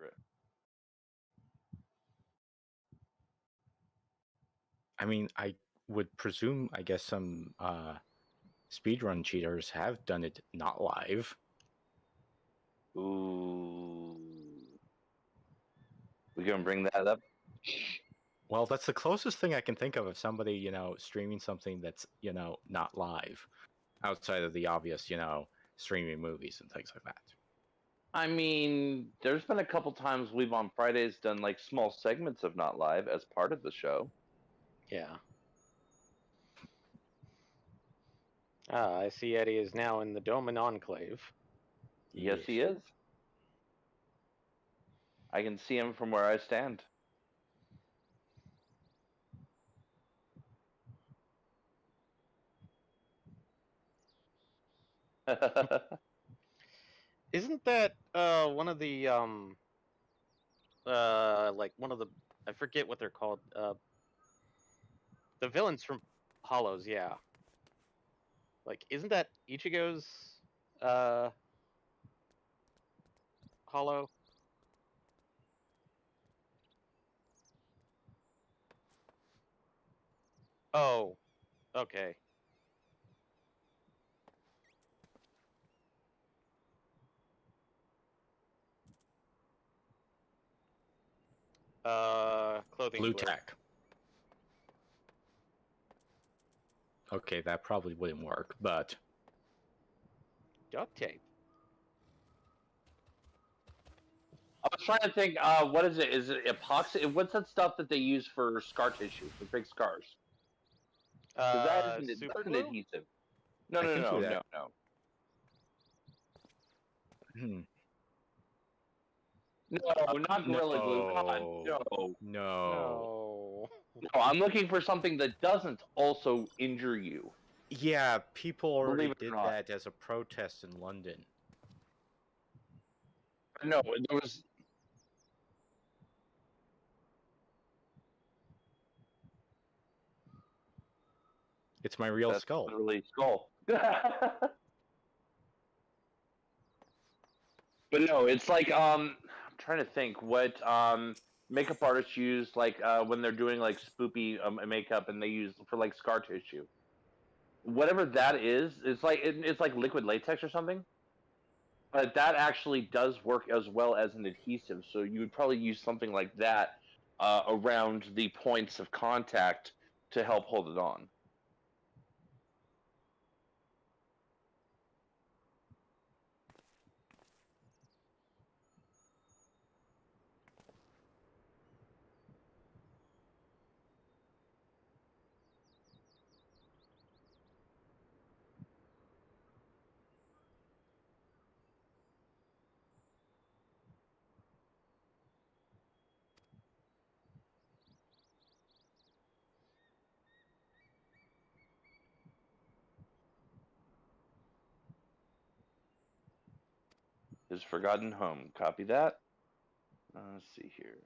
accurate. I mean, I would presume, I guess some speedrun cheaters have done it not live. Ooh. We gonna bring that up? Well, that's the closest thing I can think of somebody, streaming something that's, not live, outside of the obvious, streaming movies and things like that. I mean, there's been a couple times we've on Fridays done like small segments of not live as part of the show. Yeah. I see Eddie is now in the Doman Enclave. Yes, he is. I can see him from where I stand. Isn't that one of the like one of the, I forget what they're called, the villains from Hollows, yeah. Like, isn't that Ichigo's Hollow? Oh, okay. Clothing Blue glue. tack. Okay, that probably wouldn't work, but Duct tape. I was trying to think. What is it? Is it epoxy? What's that stuff that they use for scar tissue for big scars? That isn't Super that's an glue? adhesive. No, I no, can no, do no, that. no. No, not Gorilla Glue. God, no. No. No, I'm looking for something that doesn't also injure you. Yeah, people already Believe it or did not. that as a protest in London. No, there was. It's my real That's skull. literally skull. But no, it's like I'm trying to think what makeup artists use like when they're doing like spoopy makeup and they use for like scar tissue. Whatever that is, it's like liquid latex or something. But that actually does work as well as an adhesive. So you would probably use something like that around the points of contact to help hold it on. His forgotten home. Copy that. Let's see here.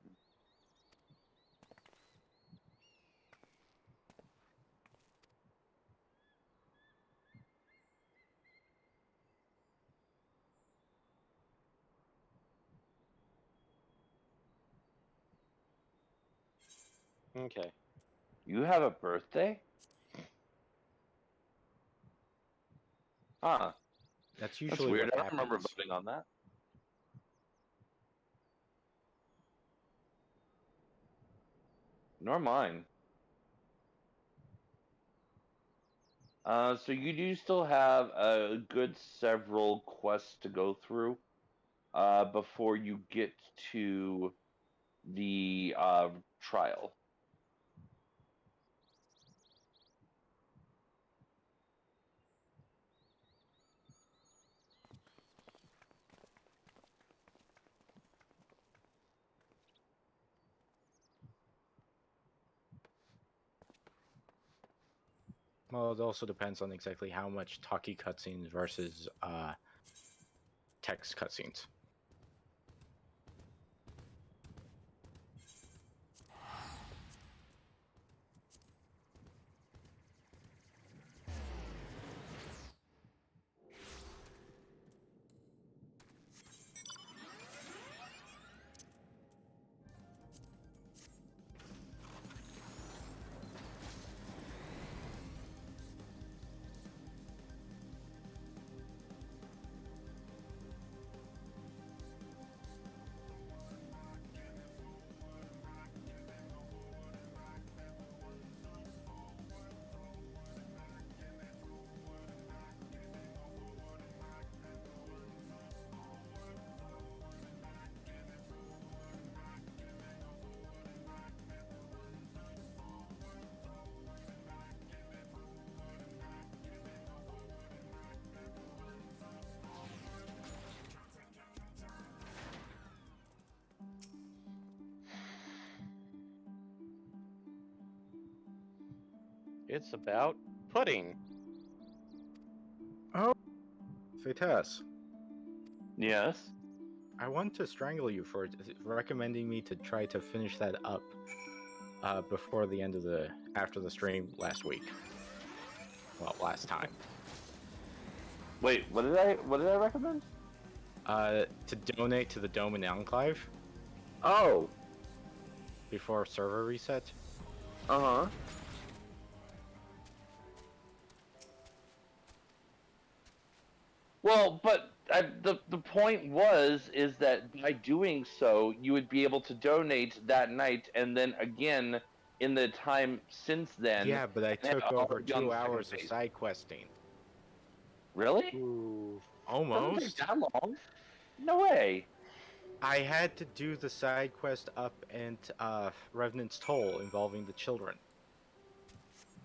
Okay. You have a birthday? Huh. That's That's usually weird. what I don't remember happens. voting on that. Nor mine. So you do still have a good several quests to go through before you get to the trial. Well, it also depends on exactly how much talkie cutscenes versus text cutscenes. It's about pudding. Oh, Fates. Yes. I want to strangle you for recommending me to try to finish that up before the end of after the stream last week. Well, last time. Wait, what did I recommend? To donate to the Dome and Enclave Oh. before server reset. Uh-huh. Well, but the point is that by doing so, you would be able to donate that night, and then again in the time since then. Yeah, but I and took I'll over be on 2 the second hours of phase. side questing. Really? Ooh. Doesn't Almost. take that long. No way. I had to do the side quest up and Revenant's Toll involving the children.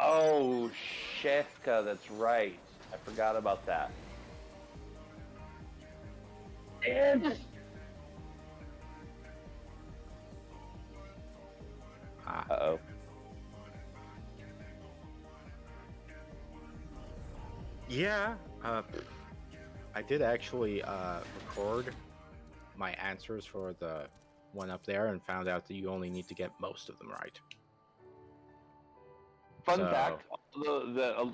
Oh, Shefka, that's right. I forgot about that. And Ah. uh-oh. Yeah, I did actually record my answers for the one up there and found out that you only need to get most of them right. Fun So- fact: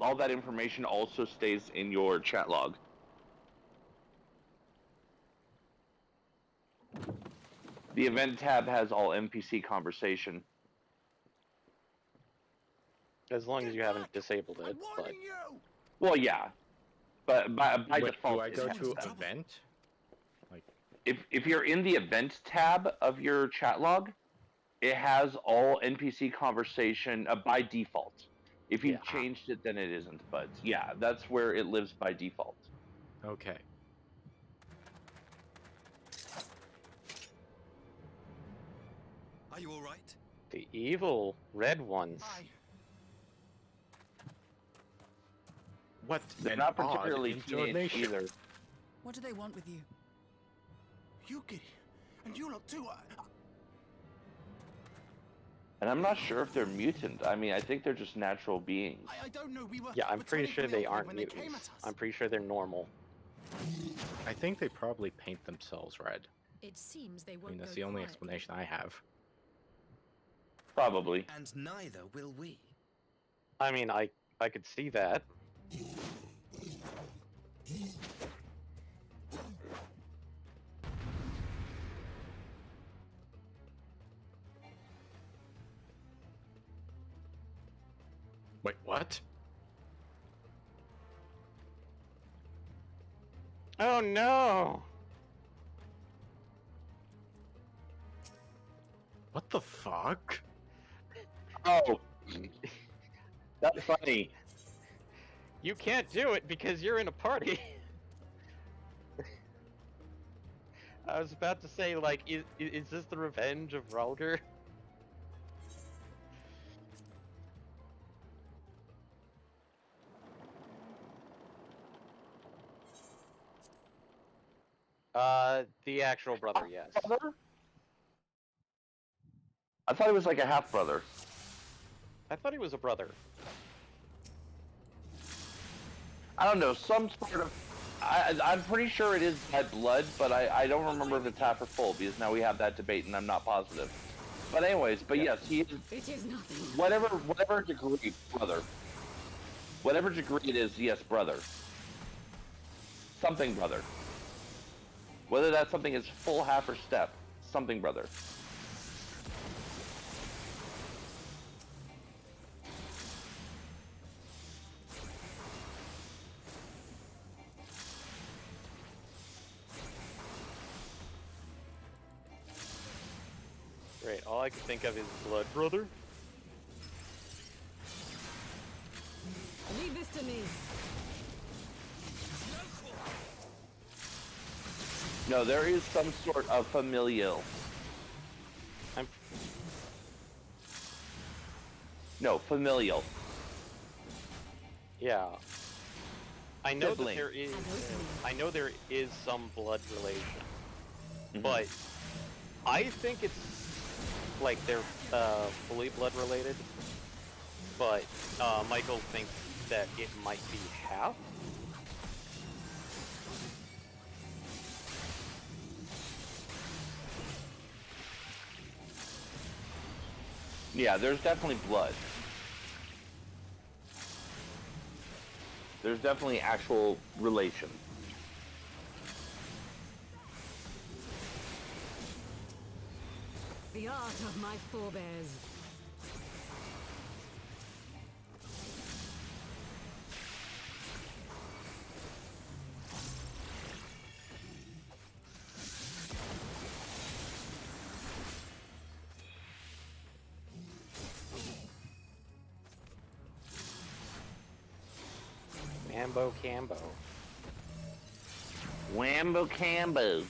all that information also stays in your chat log. The event tab has all NPC conversation. As long as you haven't disabled it, but Well, yeah, but by Wait, default, do I it go has to that. event? If you're in the event tab of your chat log, it has all NPC conversation by default. If you've Yeah. changed it, then it isn't. But yeah, that's where it lives by default. Okay. Are you all right? the evil red ones. Hi. What? They're an not odd particularly teenage intonation. either. What do they want with you? Yuki, and you lot too. And I'm not sure if they're mutant. I mean, I think they're just natural beings. I don't know. We were. Yeah, I'm were pretty sure 23 they old aren't when they came mutants. at us. I'm pretty sure they're normal. I think they probably paint themselves red. It seems they I won't mean, that's go the only quietly. explanation I have. Probably. And neither will we. I mean, I could see that. Wait, what? Oh no! What the fuck? Oh, that's funny. You can't do it because you're in a party. I was about to say, like, is this the revenge of Ralger? The actual brother, yes. Brother? I thought he was like a half brother. I thought he was a brother. I don't know, some sort of. I'm pretty sure it is by blood, but I don't remember if it's half or full because now we have that debate and I'm not positive. But anyways, but yes, he is It is nothing. whatever degree brother. Whatever degree it is, yes, brother. Something brother. Whether that something is full, half, or step, something brother. Great, all I can think of is blood brother. Leave this to me. No, there is some sort of familial. No, familial. Yeah. I know that Sibling. there is. I know there is some blood relation, Mhm. but I think it's like they're fully blood related. but Michael thinks that it might be half. Yeah, there's definitely blood. There's definitely actual relation. The art of my forebears. Mambo Cambo. Wambo Cambo.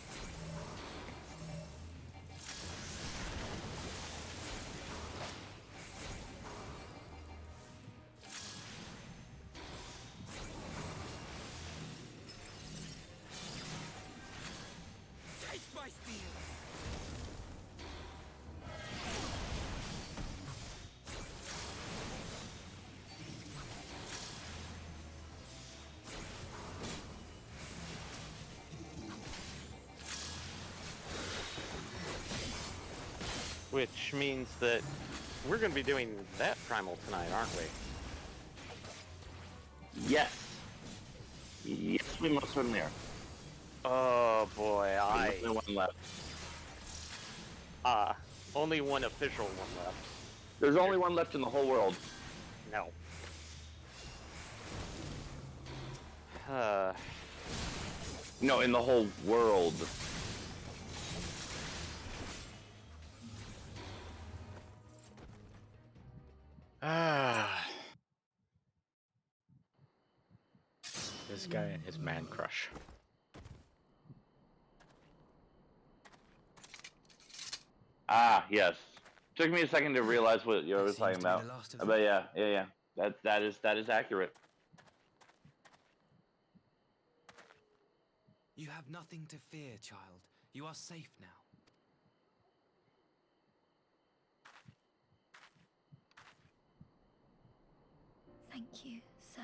Take my steel! Which means that we're going to be doing that primal tonight, aren't we? Yes. Yes, we most certainly are. Oh boy, There's only one left. only one official one left. There's only one left in the whole world. No. No, in the whole world. Ah. This guy and his man crush. Ah, yes. Took me a second to realize what you were That talking seems to be about. the last of But yeah. That is accurate. You have nothing to fear, child. You are safe now. Thank you, sir.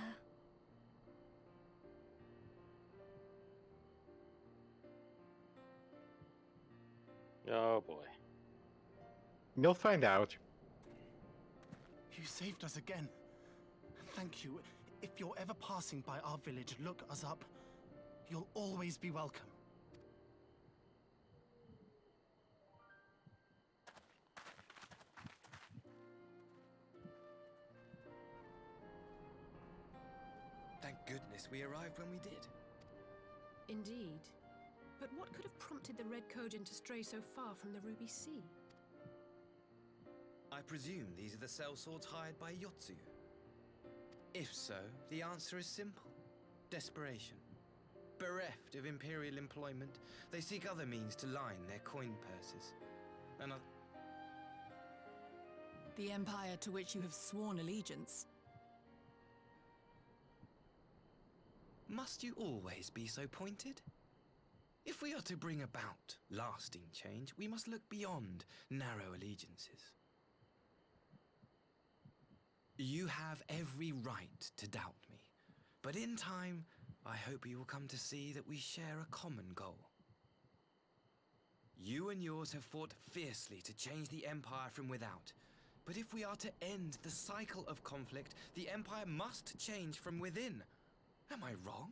Oh boy. You'll find out. You saved us again. Thank you. If you're ever passing by our village, look us up. You'll always be welcome. Thank goodness we arrived when we did. Indeed. But what could have prompted the Red Kojin to stray so far from the Ruby Sea? I presume these are the sellswords hired by Yotsu. If so, the answer is simple. Desperation. Bereft of imperial employment, they seek other means to line their coin purses. The empire to which you have sworn allegiance. Must you always be so pointed? If we are to bring about lasting change, we must look beyond narrow allegiances. You have every right to doubt me, but in time, I hope you will come to see that we share a common goal. You and yours have fought fiercely to change the Empire from without, but if we are to end the cycle of conflict, the Empire must change from within. Am I wrong?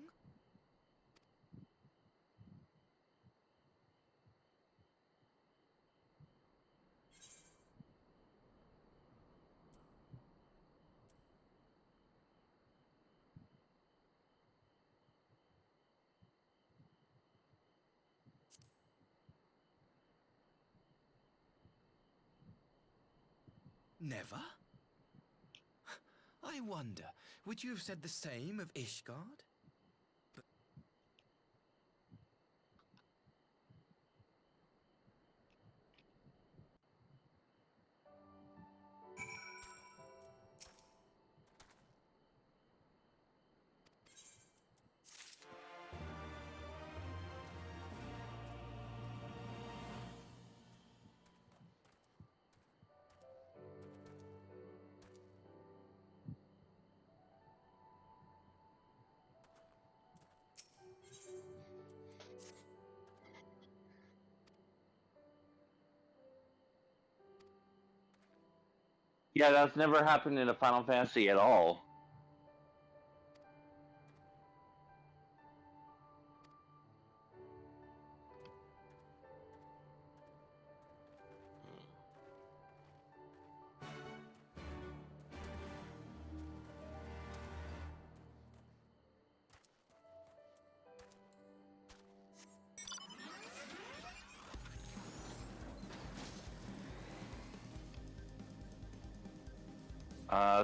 Never? I wonder, would you have said the same of Ishgard? Yeah, that's never happened in a Final Fantasy at all.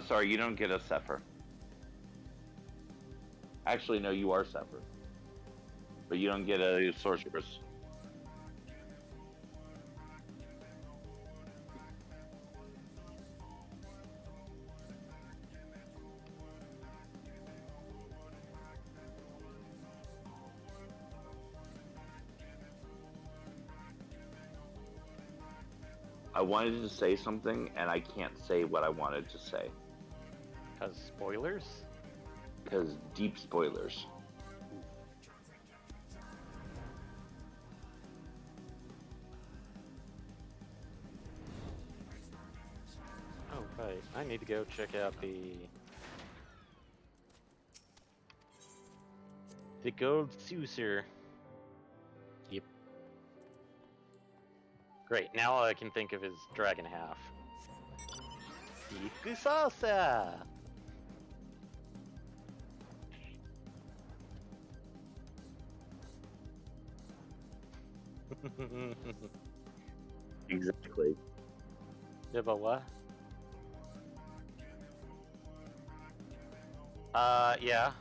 Sorry, you don't get a Sepher. Actually, no, you are Sepher. But you don't get a Sorceress. I wanted to say something, and I can't say what I wanted to say. Because spoilers? Because deep spoilers. Oh, right. I need to go check out the gold saucer. Yep. Great. Now I can think of his dragon half. Ikusasa! Exactly. Yeah, but what? Yeah.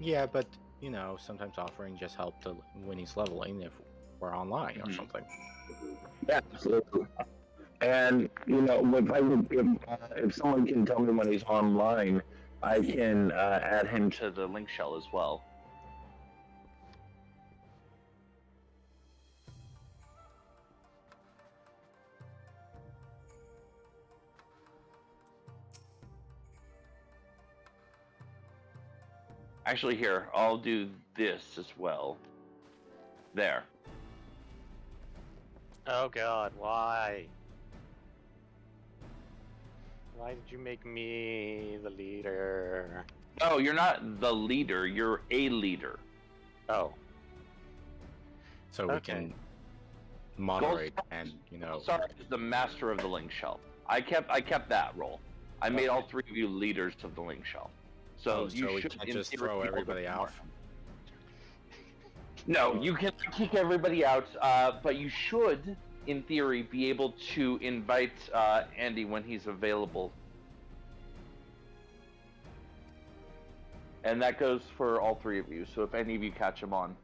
Yeah, but you know, sometimes offering just help to when he's leveling if we're online or Mhm. something. Yeah, absolutely. And if someone can tell me when he's online, I can add him to the link shell as well. Actually, here, I'll do this as well. There. Oh god, why? Why did you make me the leader? No, you're not the leader. You're a leader. Oh. So we Okay. can moderate and you know. Sorry, is the master of the link shell. I kept that role. I made all three of you leaders of the link shell. So Oh, you so we should can't in just theory, throw be able to everybody out? mark. No, you can kick everybody out, but you should, in theory, be able to invite Andy when he's available. And that goes for all three of you. So if any of you catch him on.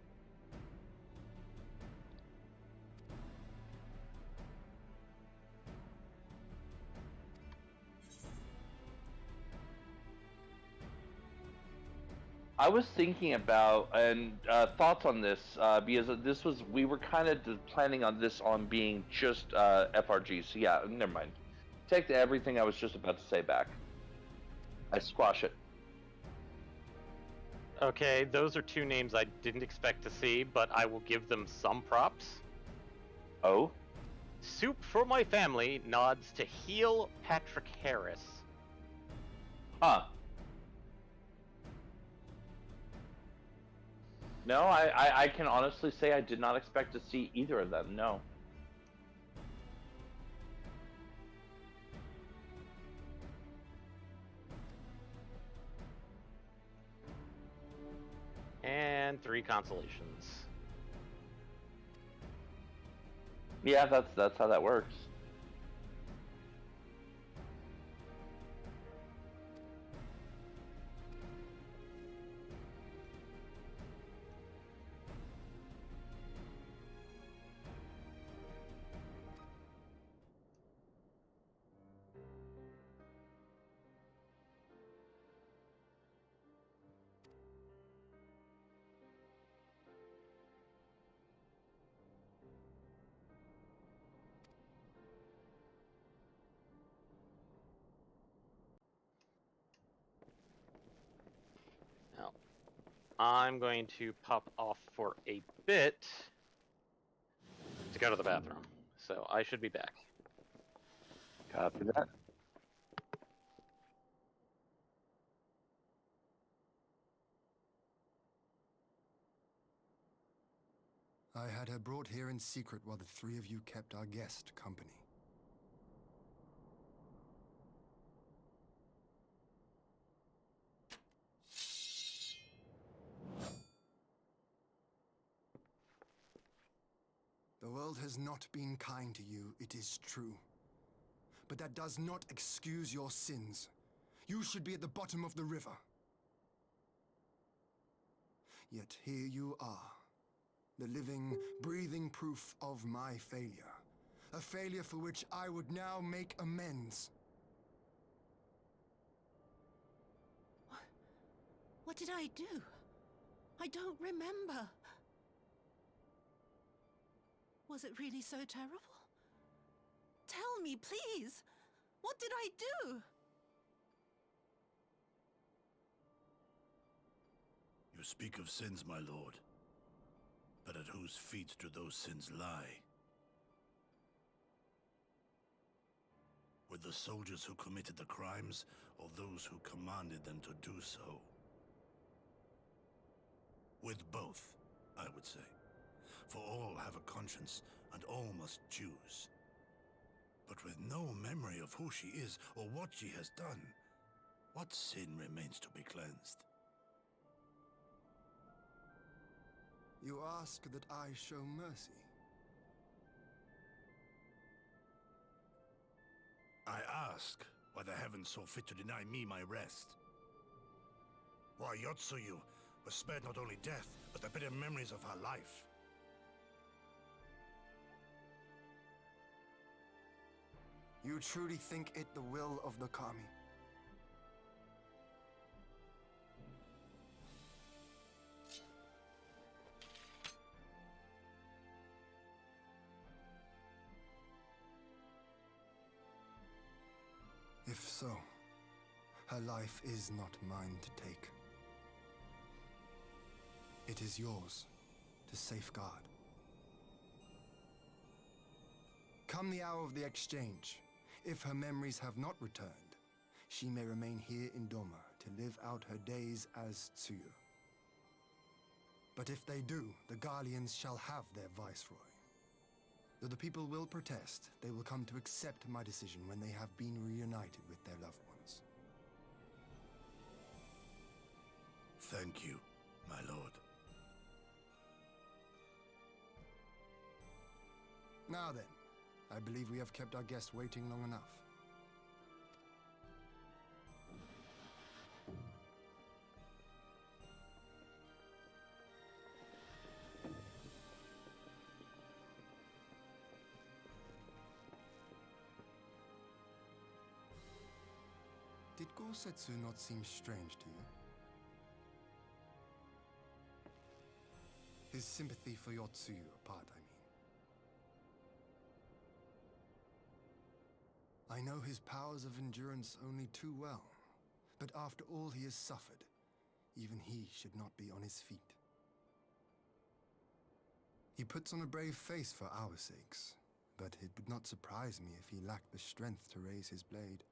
I was thinking about and thoughts on this because we were kind of planning on this on being just FRG. So yeah, never mind. Take everything I was just about to say back. I squash it. Okay, those are two names I didn't expect to see, but I will give them some props. Oh, Soup for My Family nods to heel Patrick Harris. huh. No, I can honestly say I did not expect to see either of them. No. And 3 consolations. Yeah, that's how that works. I'm going to pop off for a bit to go to the bathroom. So I should be back. Copy that. I had her brought here in secret while the three of you kept our guest company. The world has not been kind to you, it is true. But that does not excuse your sins. You should be at the bottom of the river. Yet here you are, the living, breathing proof of my failure. A failure for which I would now make amends. What did I do? I don't remember. Was it really so terrible? Tell me, please! What did I do? You speak of sins, my lord. But at whose feet do those sins lie? With the soldiers who committed the crimes, or those who commanded them to do so? With both, I would say. For all have a conscience, and all must choose. But with no memory of who she is, or what she has done, what sin remains to be cleansed? You ask that I show mercy. I ask why the heavens saw fit to deny me my rest. Why Yotsuyu was spared not only death, but the bitter memories of her life. You truly think it the will of the Kami? If so, her life is not mine to take. It is yours to safeguard. Come the hour of the exchange, if her memories have not returned, she may remain here in Doma to live out her days as Tsuyu. But if they do, the Guardians shall have their viceroy. Though the people will protest, they will come to accept my decision when they have been reunited with their loved ones. Thank you, my lord. Now then, I believe we have kept our guest waiting long enough. Did Gosetsu not seem strange to you? His sympathy for Yotsuyu apart, I know his powers of endurance only too well, but after all he has suffered, even he should not be on his feet. He puts on a brave face for our sakes, but it would not surprise me if he lacked the strength to raise his blade.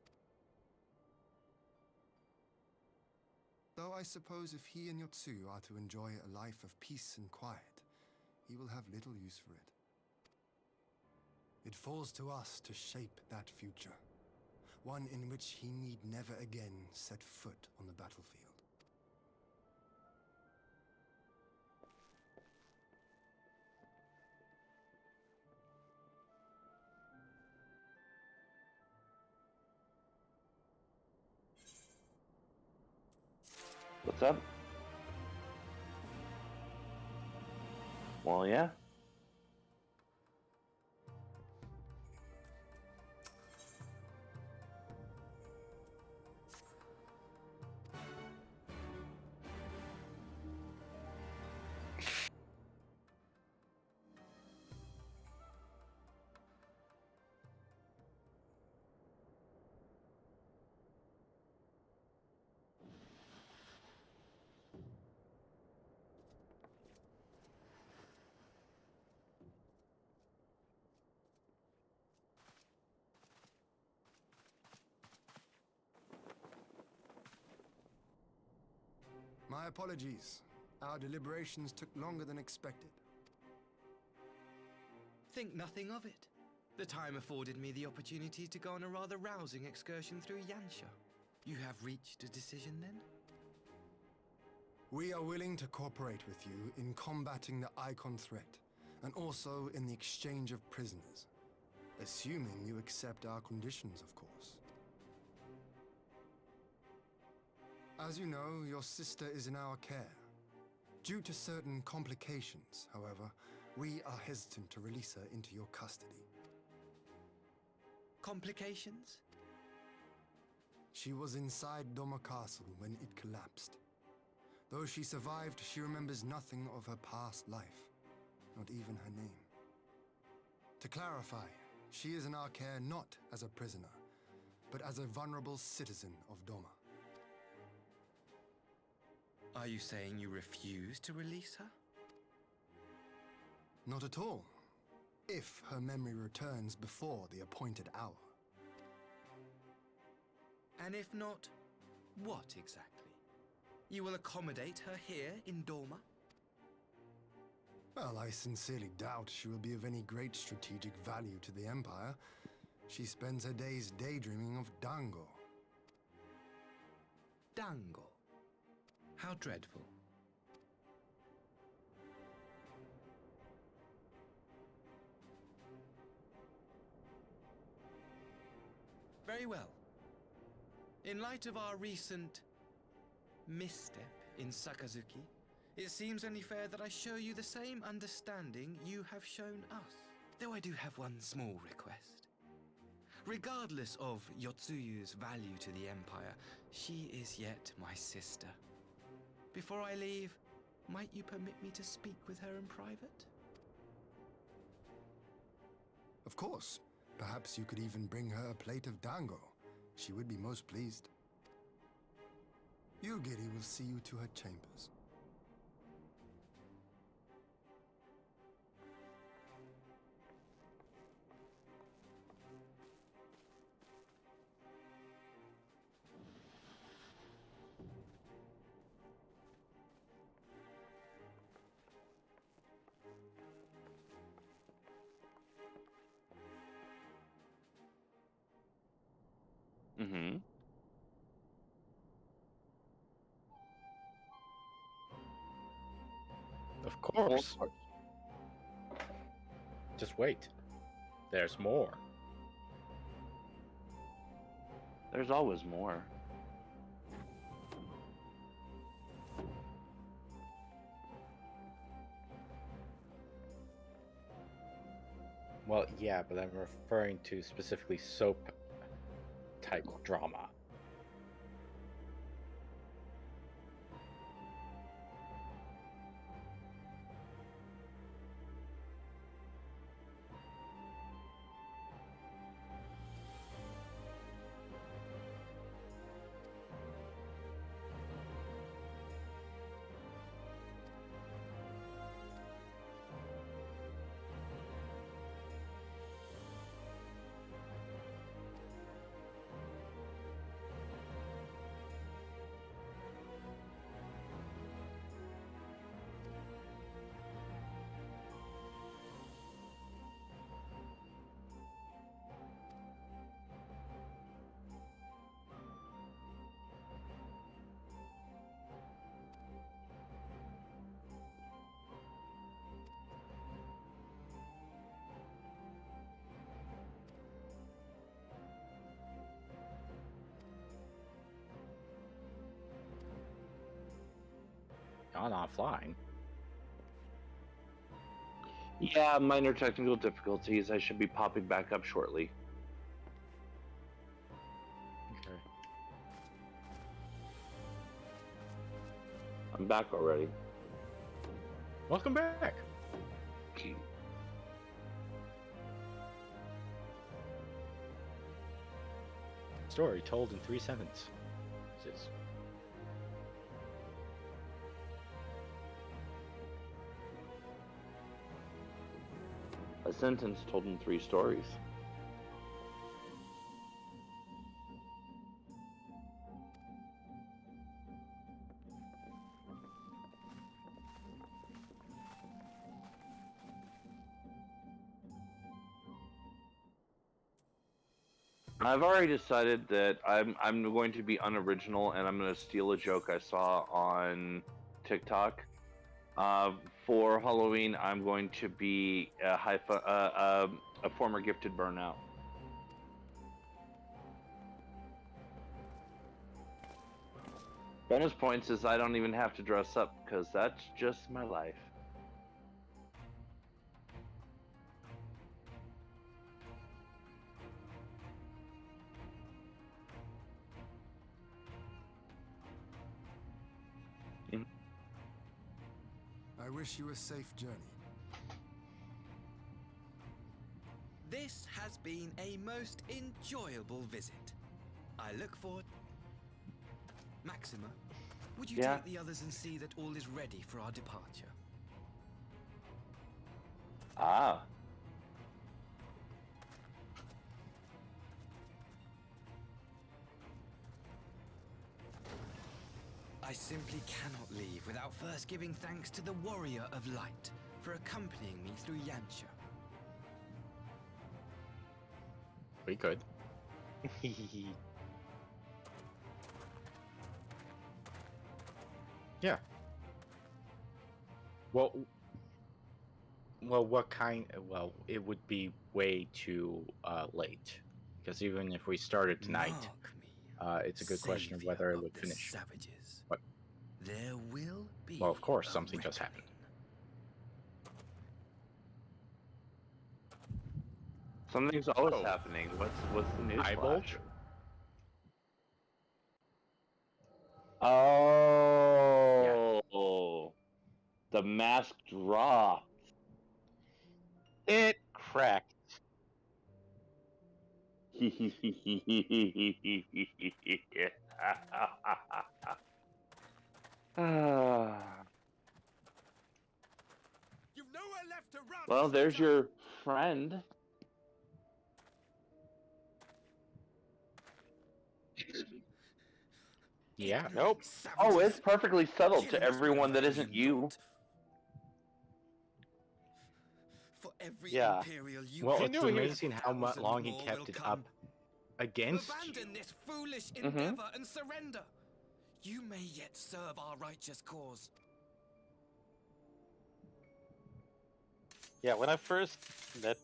Though I suppose if he and Yotsuyu are to enjoy a life of peace and quiet, he will have little use for it. It falls to us to shape that future, one in which he need never again set foot on the battlefield. What's up? Well, yeah. My apologies. Our deliberations took longer than expected. Think nothing of it. The time afforded me the opportunity to go on a rather rousing excursion through Yansha. You have reached a decision then? We are willing to cooperate with you in combating the Icon threat, and also in the exchange of prisoners. Assuming you accept our conditions, of course. As you know, your sister is in our care. Due to certain complications, however, we are hesitant to release her into your custody. Complications? She was inside Doma Castle when it collapsed. Though she survived, she remembers nothing of her past life, not even her name. To clarify, she is in our care not as a prisoner, but as a vulnerable citizen of Doma. Are you saying you refuse to release her? Not at all. If her memory returns before the appointed hour. And if not, what exactly? You will accommodate her here in Doma? Well, I sincerely doubt she will be of any great strategic value to the Empire. She spends her days daydreaming of Dango. Dango? How dreadful. Very well. In light of our recent misstep in Sakazuki, it seems only fair that I show you the same understanding you have shown us. Though I do have one small request. Regardless of Yotsuyu's value to the Empire, she is yet my sister. Before I leave, might you permit me to speak with her in private? Of course. Perhaps you could even bring her a plate of dango. She would be most pleased. Yugiri will see you to her chambers. Mm-hmm. Of course. Just wait. There's more. There's always more. Well, yeah, but I'm referring to specifically soap type drama. Gone offline. Yeah, minor technical difficulties. I should be popping back up shortly. Okay. I'm back already. Welcome back. Story told in 3 sentences. A sentence told in 3 stories. I've already decided that I'm going to be unoriginal and I'm going to steal a joke I saw on TikTok. Uh, for Halloween, I'm going to be a former gifted burnout. Bonus points is I don't even have to dress up because that's just my life. I wish you a safe journey. This has been a most enjoyable visit. I look forward. Maxima, would you Yeah. take the others and see that all is ready for our departure? Ah. I simply cannot leave without first giving thanks to the Warrior of Light for accompanying me through Yantia. We could. Yeah. Well, what kind? Well, it would be way too late because even if we started tonight, Mark me, it's a good question of whether it would the finish. savages. What? There will be. Well, of course, a something just reckoning. happened. Something's always Oh. happening. What's the news Eyebolt? flash? Oh, the mask dropped. It cracked. You've nowhere left to run. Well, there's your friend. Yeah. Nope. Oh, Savages. it's perfectly settled to Killing us everyone that wherever isn't you. not. For every Yeah. imperial you Well, He it's knew he was- amazing how much 1,000 long he more kept will it come. up against Abandon you. this foolish Mm-hmm. endeavor and surrender. You may yet serve our righteous cause. Yeah, when I first met,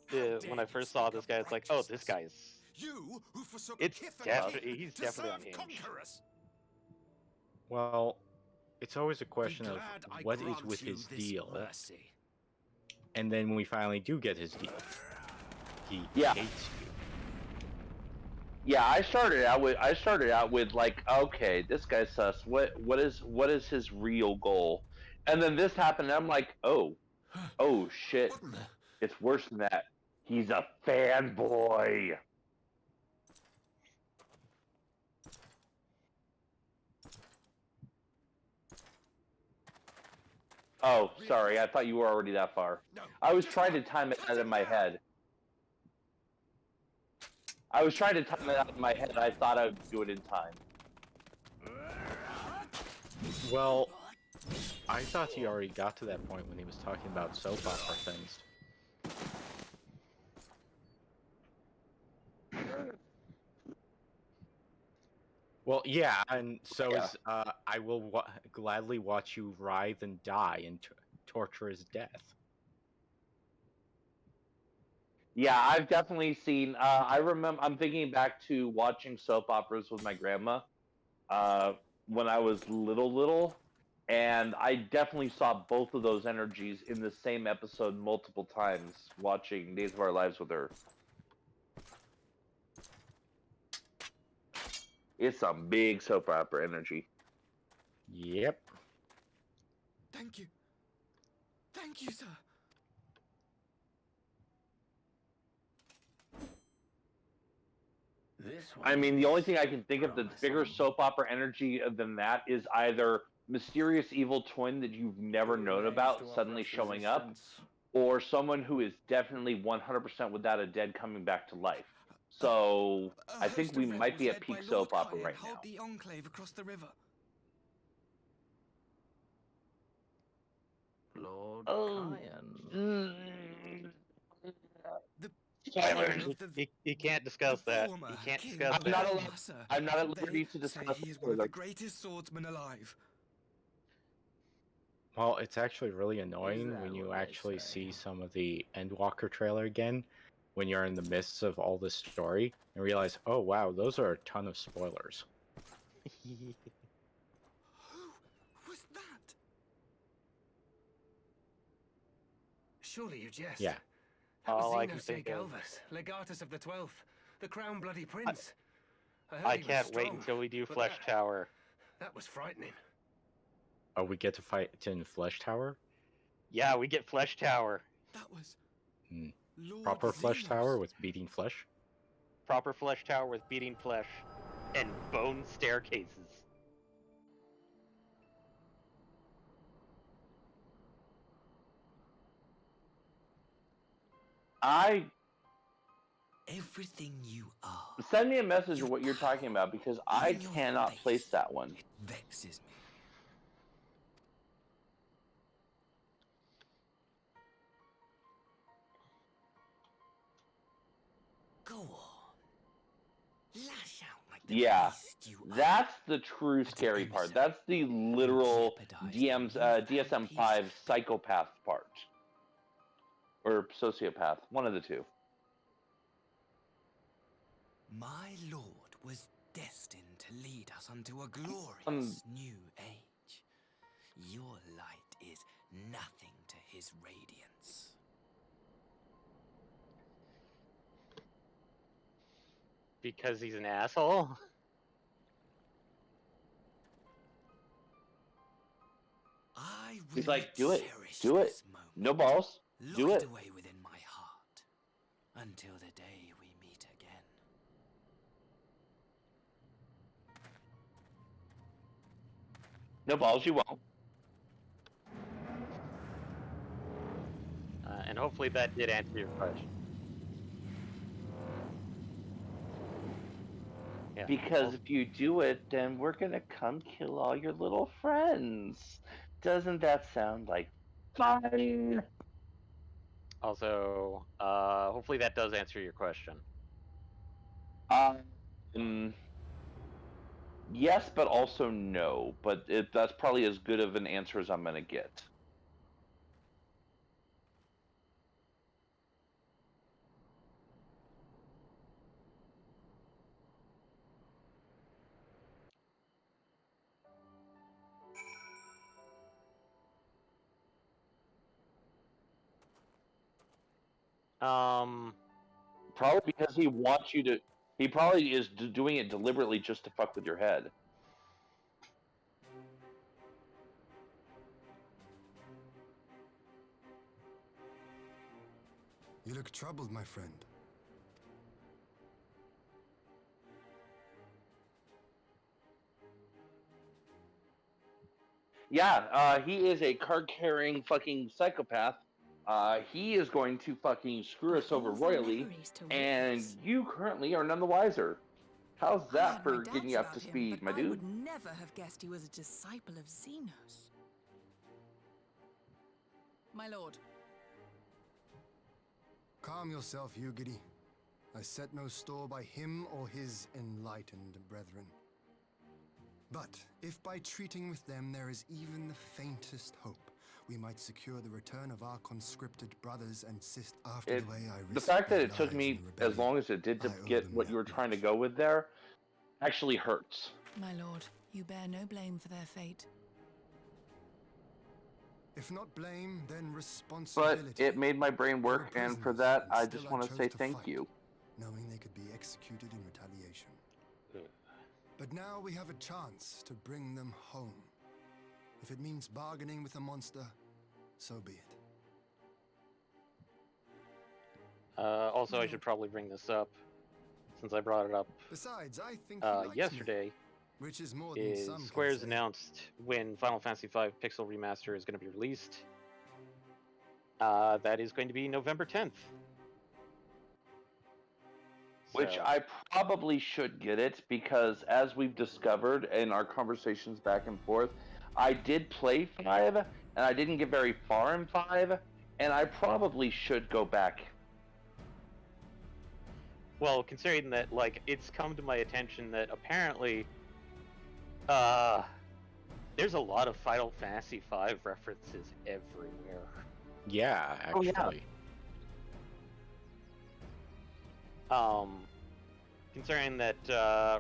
when I first saw this guy, it's like, oh, this guy's. You who forsook It's kith and definitely kin he's to definitely serve unhinged. conquerors. Well, it's always a question Be of glad I what is grant with you his this deal, mercy. and then when we finally do get his deal, he Yeah. hates you. Yeah, I started out with like, okay, this guy's sus. What is his real goal? And then this happened, and I'm like, oh shit, What in the... it's worse than that. He's a fanboy. Oh, sorry, I thought you were already that far. No, I was just trying to run. time it Cut out him in my down. head. I was trying to time it out in my head. I thought I would do it in time. Well, I thought he already got to that point when he was talking about soap opera things. Well, yeah, and so Yeah. is I will gladly watch you writhe and die in torturous death. Yeah, I've definitely seen. I remember. I'm thinking back to watching soap operas with my grandma when I was little, and I definitely saw both of those energies in the same episode multiple times watching Days of Our Lives with her. It's some big soap opera energy. Yep. Thank you. Thank you, sir. I mean, the only thing I can think of that's bigger soap opera energy than that is either mysterious evil twin that you've never known about suddenly showing up, or someone who is definitely 100% without a dead coming back to life. So A I think host we of might be at rebels peak led by Lord soap opera Kyan right hold now. the enclave across the river. Lord Oh. Kyan. He can't discuss that. former He can't king discuss of I'm not that. allowed. Sir. I'm not at They liberty to say discuss he is it one of the further. greatest swordsmen alive. Well, it's actually really annoying that when you what they actually say? see some of the Endwalker trailer again, when you're in the midst of all this story, and realize, oh wow, those are a ton of spoilers. Who was that? Surely you jest. Yeah. That was All I can Xenos think J. of. Galvus, Legatus of the 12th, the Crown Bloody Prince. heard I he was can't wait strong, until we do but Flesh Tower. That was frightening. Oh, we get to fight in Flesh Tower? Yeah, we get Flesh Tower. That was Hmm. Lord Proper Flesh Xenos. Tower with beating flesh? Proper Flesh Tower with beating flesh and bone staircases. Everything you are. Send me a message of what you're talking about because I Even your cannot face. place that one. It vexes me. Go on. Lash out like the Yeah, beast you are. that's the true As an scary part. emissary, That's the literal jeopardize the DM's newfound DSM-5 peace. psychopath part, or sociopath, one of the two. My lord was destined to lead us unto a glorious new age. Your light is nothing to his radiance. Because he's an asshole? I will He's like, do it, cherish do it. this moment. No balls, do Locked it. away within my heart until the day we meet again. No balls, you won't. And hopefully that did answer your question. Yeah. Because if you do it, then we're gonna come kill all your little friends. Doesn't that sound like fun? Also, hopefully that does answer your question. Yes, but also no. But that's probably as good of an answer as I'm gonna get. Probably because he wants you to. He probably is doing it deliberately just to fuck with your head. You look troubled, my friend. Yeah, he is a card-carrying fucking psychopath. He is going to fucking screw us over Awful royally, memories to and witness. you currently are none the wiser. How's I that had my for getting doubts you up about to him, speed, but my I dude? would never have guessed he was a disciple of Xenos. My lord. Calm yourself, Yugiri. I set no store by him or his enlightened brethren. But if by treating with them there is even the faintest hope, we might secure the return of our conscripted brothers and sisters after the way I risked The fact that their it took lives in me the as rebellion, long as it did to I owe get them what that you were trying to much. go with there actually hurts. My lord, you bear no blame for their fate. If not blame, then But responsibility. it made my brain They were work, and for prisoners, that, and I still just want to chose say to thank fight, you. knowing they could be executed in retaliation. But now we have a chance to bring them home. If it means bargaining with a monster, so be it. Also, I should probably bring this up, since I brought it up Besides, I think he likes yesterday. me, which is more than Is some can Square's say. announced when Final Fantasy V Pixel Remaster is going to be released. That is going to be November 10th. Which So, I probably should get it because, as we've discovered in our conversations back and forth, I did play 5 and I didn't get very far in 5, and I probably should go back. well, considering that, like, it's come to my attention that apparently, there's a lot of Final Fantasy V references everywhere. Yeah, Oh, yeah. actually. Considering that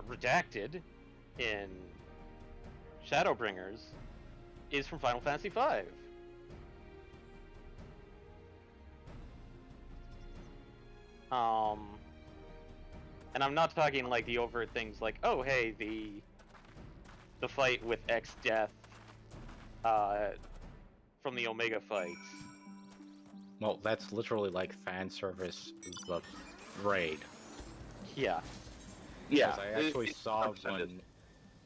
Redacted in Shadowbringers is from Final Fantasy V. And I'm not talking like the overt things like, oh hey, the fight with X Death from the Omega fights. Well, that's literally like fan service the raid. Yeah. Yeah, Because I actually saw one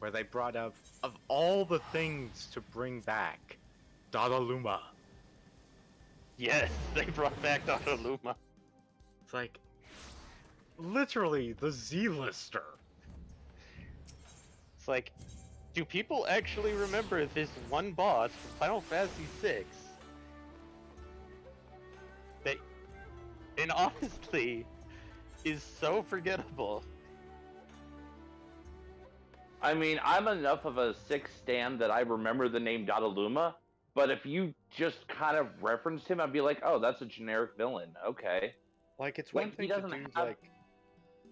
where they brought up, of all the things to bring back, Dadaluma. Yes, they brought back Dr. Luma. It's like, literally the Z-lister. It's like, do people actually remember this one boss from Final Fantasy VI? That, and honestly, is so forgettable. I mean, I'm enough of a Six stan that I remember the name Dadaluma, but if you just kind of referenced him, I'd be like, oh, that's a generic villain. Okay. Like, it's Like, one he thing to doesn't do, have- like,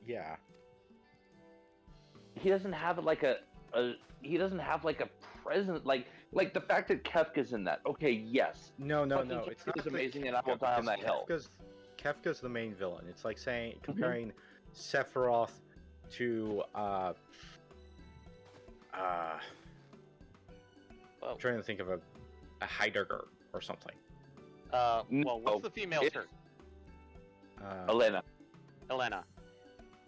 yeah. He doesn't have like he doesn't have like a present like the fact that Kefka's in that. Okay, yes. No, Fucking it's not Kefka's the amazing and I will Kefka, die on that because hill. Kefka's the main villain. It's like saying, comparing Sephiroth to, Well, I'm trying to think of a Heidegger or something. well, No, what's the female it's- term? Elena. Elena.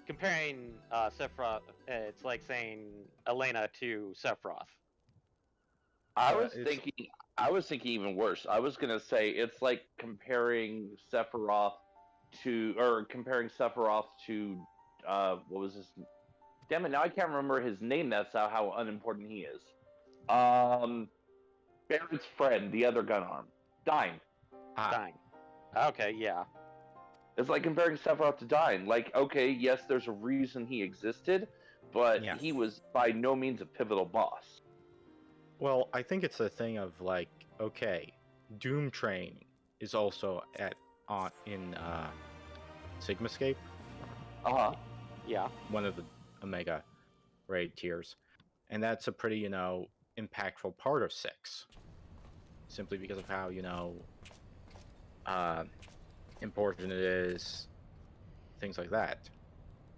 Comparing Sephiroth, it's like saying Elena to Sephiroth. I Uh, was thinking even worse. I was gonna say it's like comparing Sephiroth to what was his? Damn it! Now I can't remember his name. That's how unimportant he is. Barrett's friend, the other gun arm, Dying. Dying. Okay, yeah. It's like comparing Sephiroth to Dying. Like, okay, yes, there's a reason he existed, but Yeah. he was by no means a pivotal boss. Well, I think it's a thing of like, okay, Doom Train is also in Sigmascape, Yeah. one of the Omega raid tiers, and that's a pretty impactful part of 6, simply because of how important it is, things like that.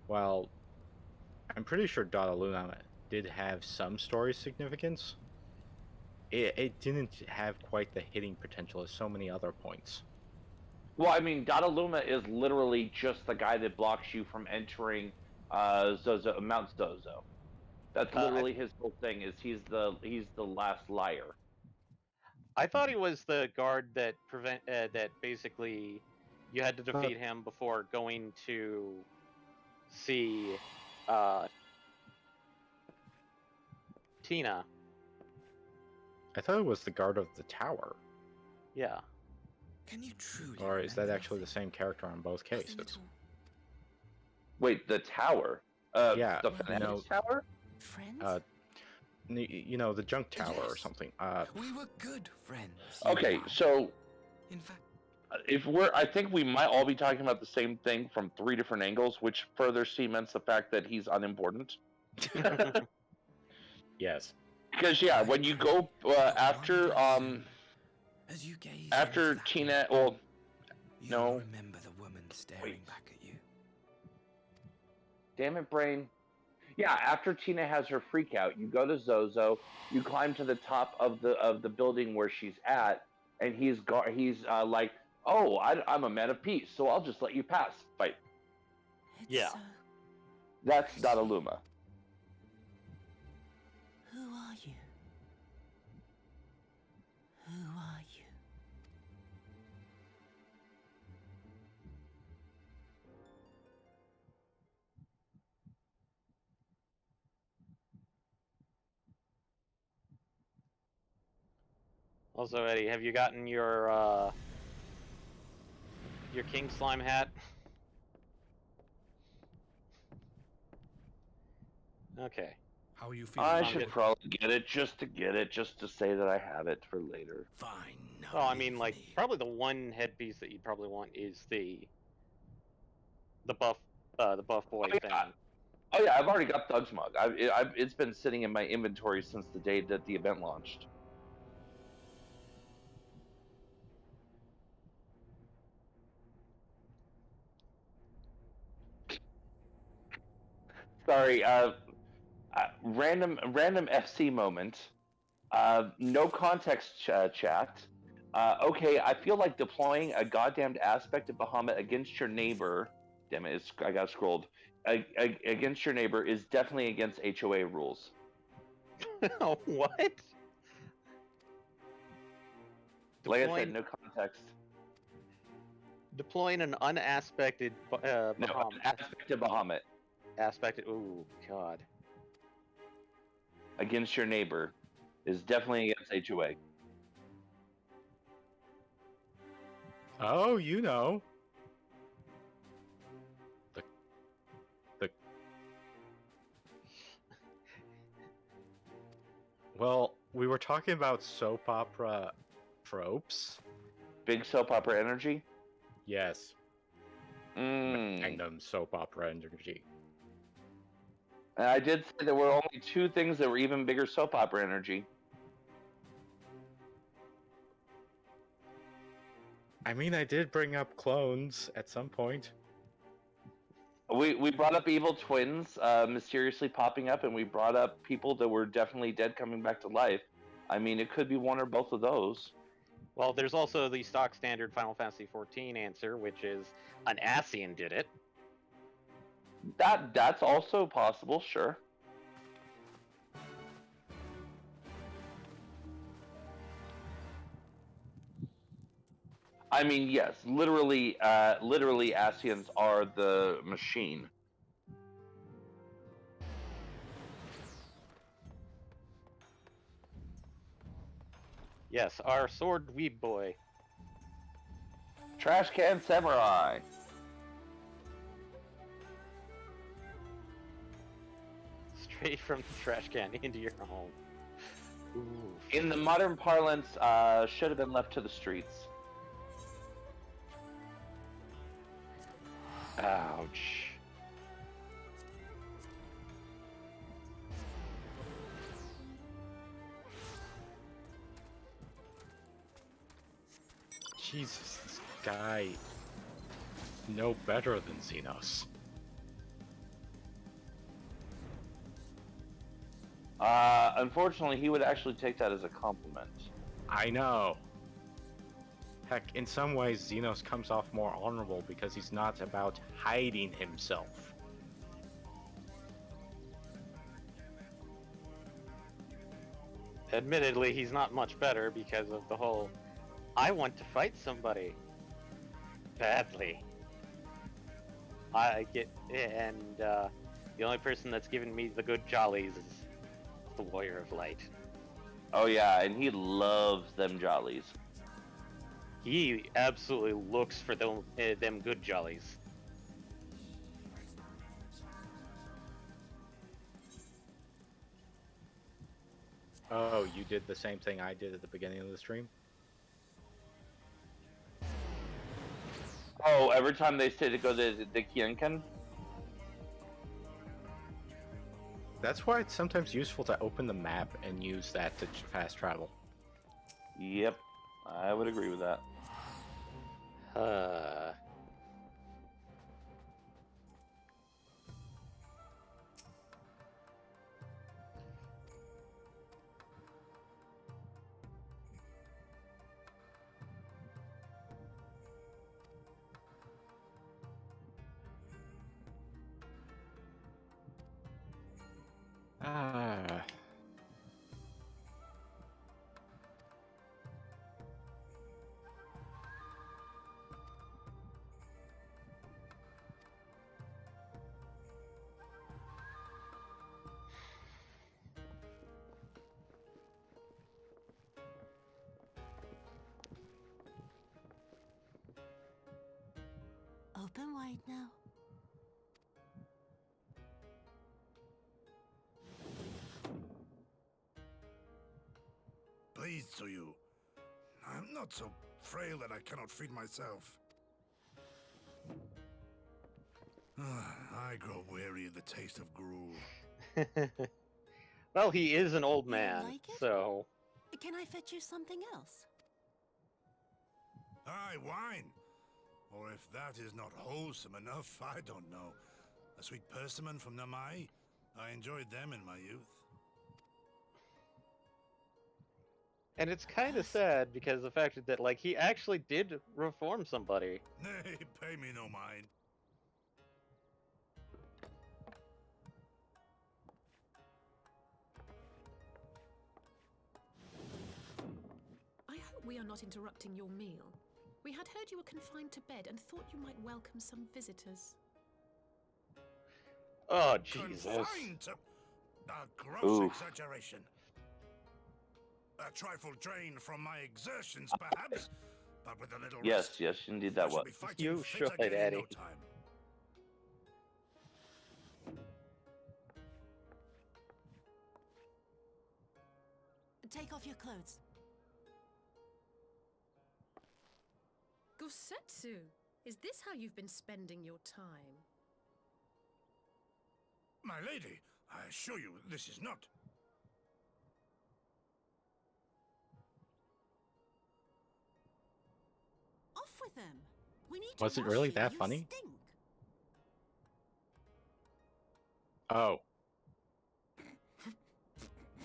While I'm pretty sure Dada Luna did have some story significance, it didn't have quite the hitting potential as so many other points. Well, I mean, Dadaluma is literally just the guy that blocks you from entering Mount Zozo. That's literally his whole thing. Is he's the last liar. I thought he was the guard that that basically you had to defeat him before going to see Tina. I thought it was the guard of the tower. Yeah. Can you truly? Or is that actually the same character on both cases? Wait, the tower? Yeah, the Fanatics Tower? Friends? The junk tower or something. We were good friends. Okay, so in fact, I think we might all be talking about the same thing from 3 different angles, which further cements the fact that he's unimportant. Yes. Because yeah, when you go after as you gaze after Tina, well, no. Remember the woman staring back at you. Damn it, brain. Yeah, after Tina has her freak out, you go to Zozo, you climb to the top of the building where she's at, and he's like, oh, I'm a man of peace, so I'll just let you pass. Fight. Yeah. That's Dadaluma. Who are you? Who are you? Also, Eddie, have you gotten your King Slime hat? Okay. How are you feeling? I Sound should good. probably get it just to get it, just to say that I have it for later. Fine. Now Well, I leave mean, like, me. probably the one headpiece that you'd probably want is the buff, the buff boy Oh, yeah. thing. Oh yeah, I've already got Thug's mug. It's been sitting in my inventory since the day that the event launched. Sorry, random FC moment. No context chat. Okay, I feel like deploying a goddamned aspect of Bahamut against your neighbor. Damn it, I got scrolled. Against your neighbor is definitely against HOA rules. What? Like I Deploying, said, no context. deploying an unaspected No, Bahamut aspect of Bahamut aspected. Ooh, God. against your neighbor is definitely against HOA. Oh, you know. The Well, we were talking about soap opera tropes. Big soap opera energy. Yes. Magnum soap opera energy. And I did say there were only two things that were even bigger soap opera energy. I mean, I did bring up clones at some point. We brought up evil twins mysteriously popping up, and we brought up people that were definitely dead coming back to life. I mean, it could be one or both of those. Well, there's also the stock standard Final Fantasy XIV answer, which is an Ascian did it. That's also possible, sure. I mean, yes, literally, Ascians are the machine. Yes, our sword weeb boy. Trash can samurai. Straight from the trash can into your home. Ooh. In the modern parlance, should have been left to the streets. Ouch. Jesus, this guy no better than Xenos. Unfortunately, he would actually take that as a compliment. I know. Heck, in some ways, Xenos comes off more honorable because he's not about hiding himself. Admittedly, he's not much better because of the whole I want to fight somebody badly. I get, and the only person that's given me the good jollies is the Warrior of Light. Oh yeah, and he loves them jollies. He absolutely looks for them good jollies. Oh, you did the same thing I did at the beginning of the stream? Oh, every time they say to go to the Kienken? That's why it's sometimes useful to open the map and use that to fast travel. Yep, I would agree with that. Ah. Open wide now. pleased to you. I'm not so frail that I cannot feed myself. I grow weary of the taste of gruel. Well, he is an old You don't man, like it? so Can I fetch you something else? Aye, wine. Or if that is not wholesome enough, I don't know. A sweet persimmon from Namai? I enjoyed them in my youth. and it's kind of sad because the fact that like he actually did reform somebody. Nay, pay me no mind. I hope we are not interrupting your meal. We had heard you were confined to bed and thought you might welcome some visitors. Oh Jesus! Confined to a gross Oof. exaggeration. A trifle drained from my exertions, perhaps, but with a little rest. Yes, indeed I that shall was. be fighting You fit should, again in no Eddie. time. Take off your clothes. Gosetsu, is this how you've been spending your time? My lady, I assure you this is not. Off with them. We need to Was it wash really you. that You funny? stink. Oh.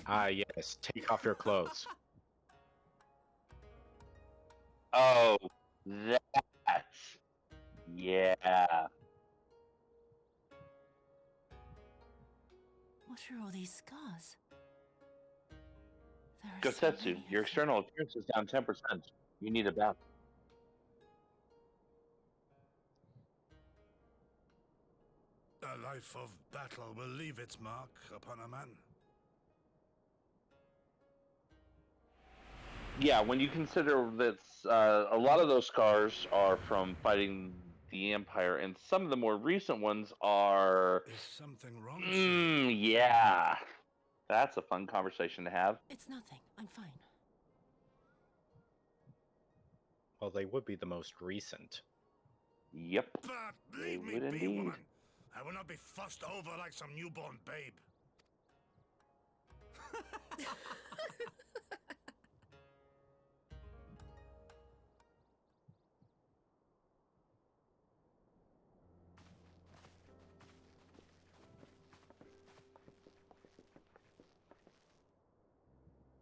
Ah, yes. Take off your clothes. Oh, that. Yeah. What are all these scars? There are so Gosetsu, many your of them. external appearance is down 10%. You need a bath. A life of battle will leave its mark upon a man. Yeah, when you consider that a lot of those scars are from fighting the Empire, and some of the more recent ones are. Is something wrong, sir? Yeah. That's a fun conversation to have. It's nothing. I'm fine. Well, they would be the most recent. Yep. But They leave me would be, indeed. woman. I will not be fussed over like some newborn babe.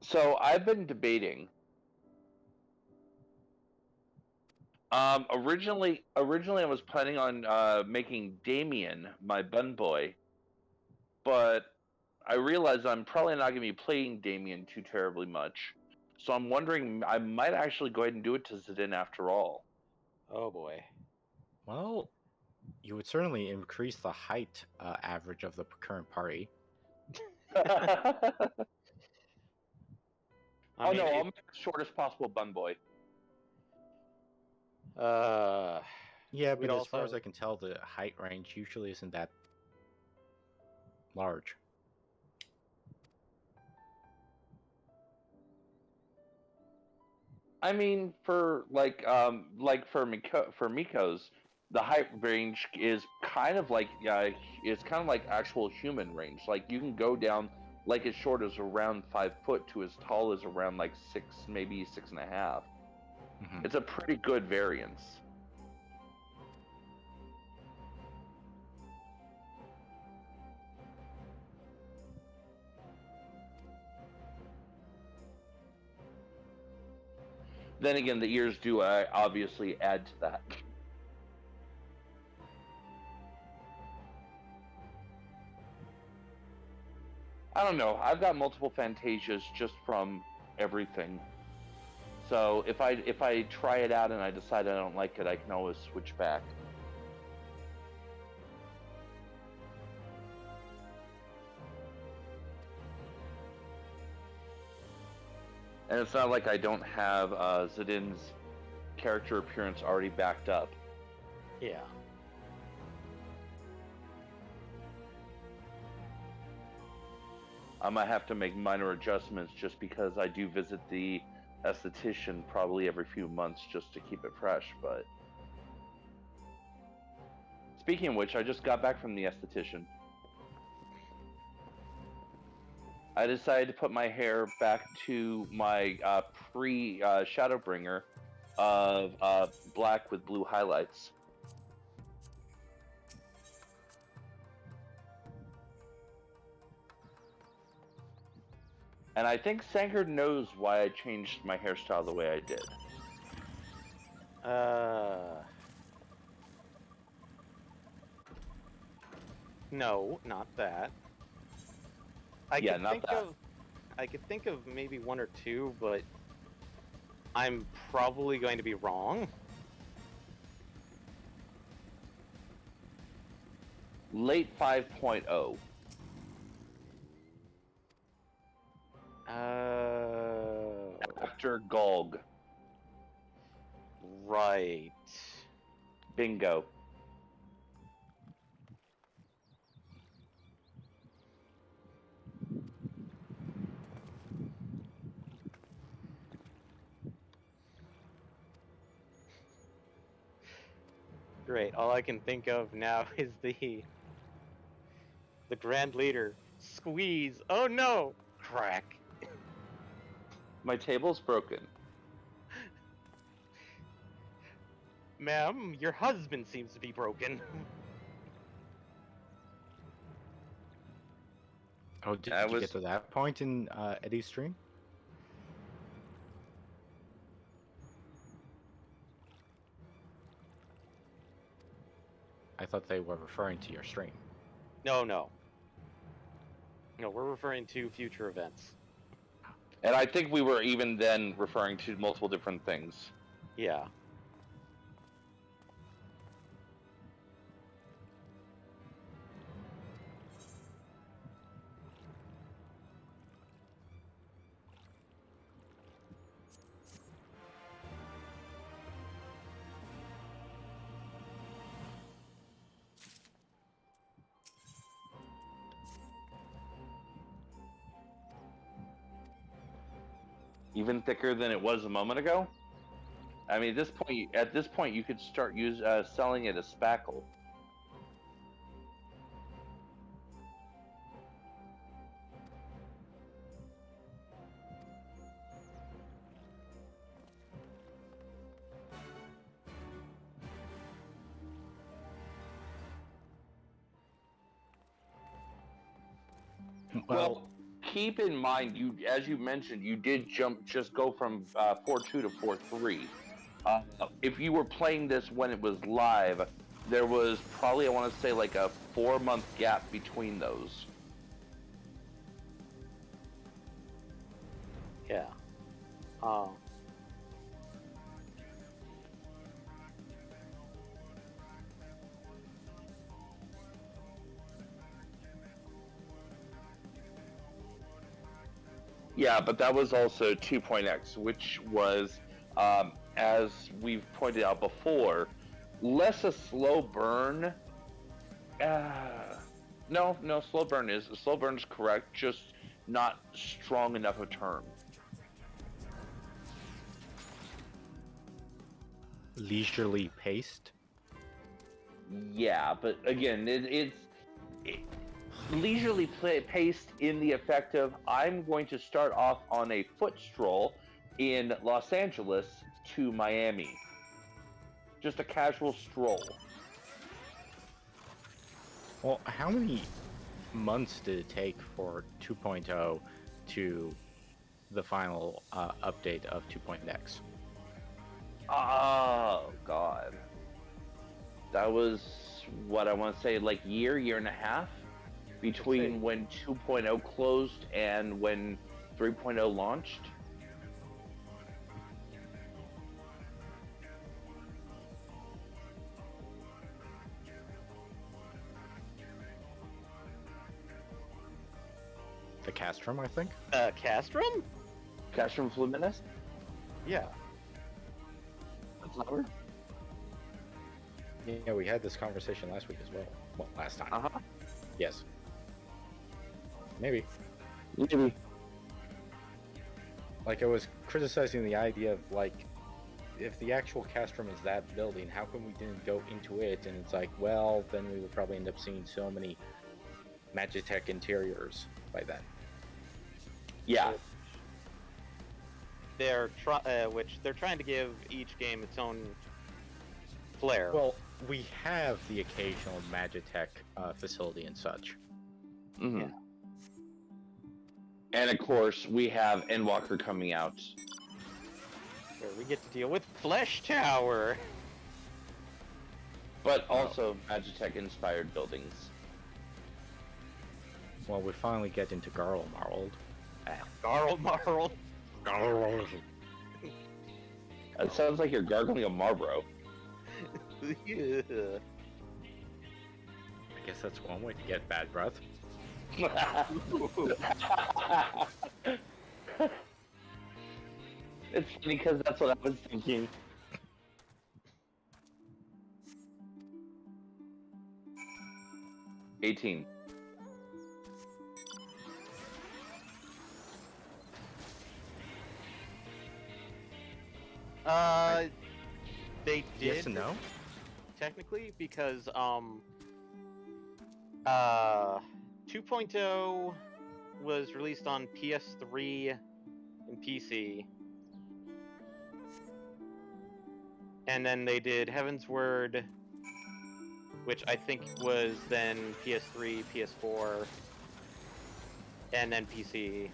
So I've been debating. Originally, I was planning on making Damien my bun boy, but I realized I'm probably not going to be playing Damien too terribly much. So I'm wondering, I might actually go ahead and do it to Zidane after all. Oh boy. Well, you would certainly increase the height average of the current party. Oh no, I'll make the shortest possible bun boy. Yeah, we'd but as far as also- I can tell, the height range usually isn't that large. I mean, for for Miko's, the height range is kind of like it's kind of like actual human range. Like you can go down like as short as around 5 foot to as tall as around like 6, maybe 6.5. Mhm. It's a pretty good variance. Then again, the ears do obviously add to that. I don't know. I've got multiple fantasias just from everything. So if I try it out and I decide I don't like it, I can always switch back. And it's not like I don't have Zidane's character appearance already backed up. Yeah. I might have to make minor adjustments just because I do visit the esthetician probably every few months just to keep it fresh. But speaking of which, I just got back from the esthetician. I decided to put my hair back to my pre-Shadowbringer of black with blue highlights. And I think Sanger knows why I changed my hairstyle the way I did. No, not that. I could think of maybe one or two, but I'm probably going to be wrong. Late 5.0. After Golg. Right. Bingo. Great. All I can think of now is the Grand Leader. Squeeze. Oh no! Crack. My table's broken. Ma'am, your husband seems to be broken. Oh, did you get to that point in Eddie's stream? I thought they were referring to your stream. No, no. No, we're referring to future events. And I think we were even then referring to multiple different things. Yeah. Even thicker than it was a moment ago. I mean, at this point, you could start selling it as spackle. Well, keep in mind, as you mentioned, you did just go from 4.2 to 4.3. If you were playing this when it was live, there was probably, I want to say, like a 4-month gap between those. Yeah. Yeah, but that was also 2.x, which was, as we've pointed out before, less a slow burn. No, slow burn is correct, just not strong enough a term. Leisurely paced? Yeah, but again, it's leisurely paced in the effect of I'm going to start off on a foot stroll in Los Angeles to Miami. Just a casual stroll. Well, how many months did it take for 2.0 to the final update of 2.x? Oh, God. That was, what I want to say, like year and a half between when 2.0 closed and when 3.0 launched. The Castrum, I think? Castrum? Castrum Fluminense? Yeah. The flower? Yeah, we had this conversation last week as well. Well, last time. Uh-huh. Yes. Maybe. Maybe. Like, I was criticizing the idea of, like, if the actual cast room is that building, how come we didn't go into it? And it's like, well, then we would probably end up seeing so many Magitech interiors by then. Yeah. Which they're trying to give each game its own flair. Well, we have the occasional Magitech facility and such. Mm-hmm. Yeah. And of course, we have Endwalker coming out. Where we get to deal with Flesh Tower. But also Magitech-inspired buildings. Well, we finally get into Garlemald. Garlemald. It sounds like you're gargling a Marlboro. Yeah. I guess that's one way to get bad breath. It's funny because that's what I was thinking. $18. They did. Yes and no? Technically, because 2.0 was released on PS3 and PC. And then they did Heaven's Word, which I think was then PS3, PS4, and then PC.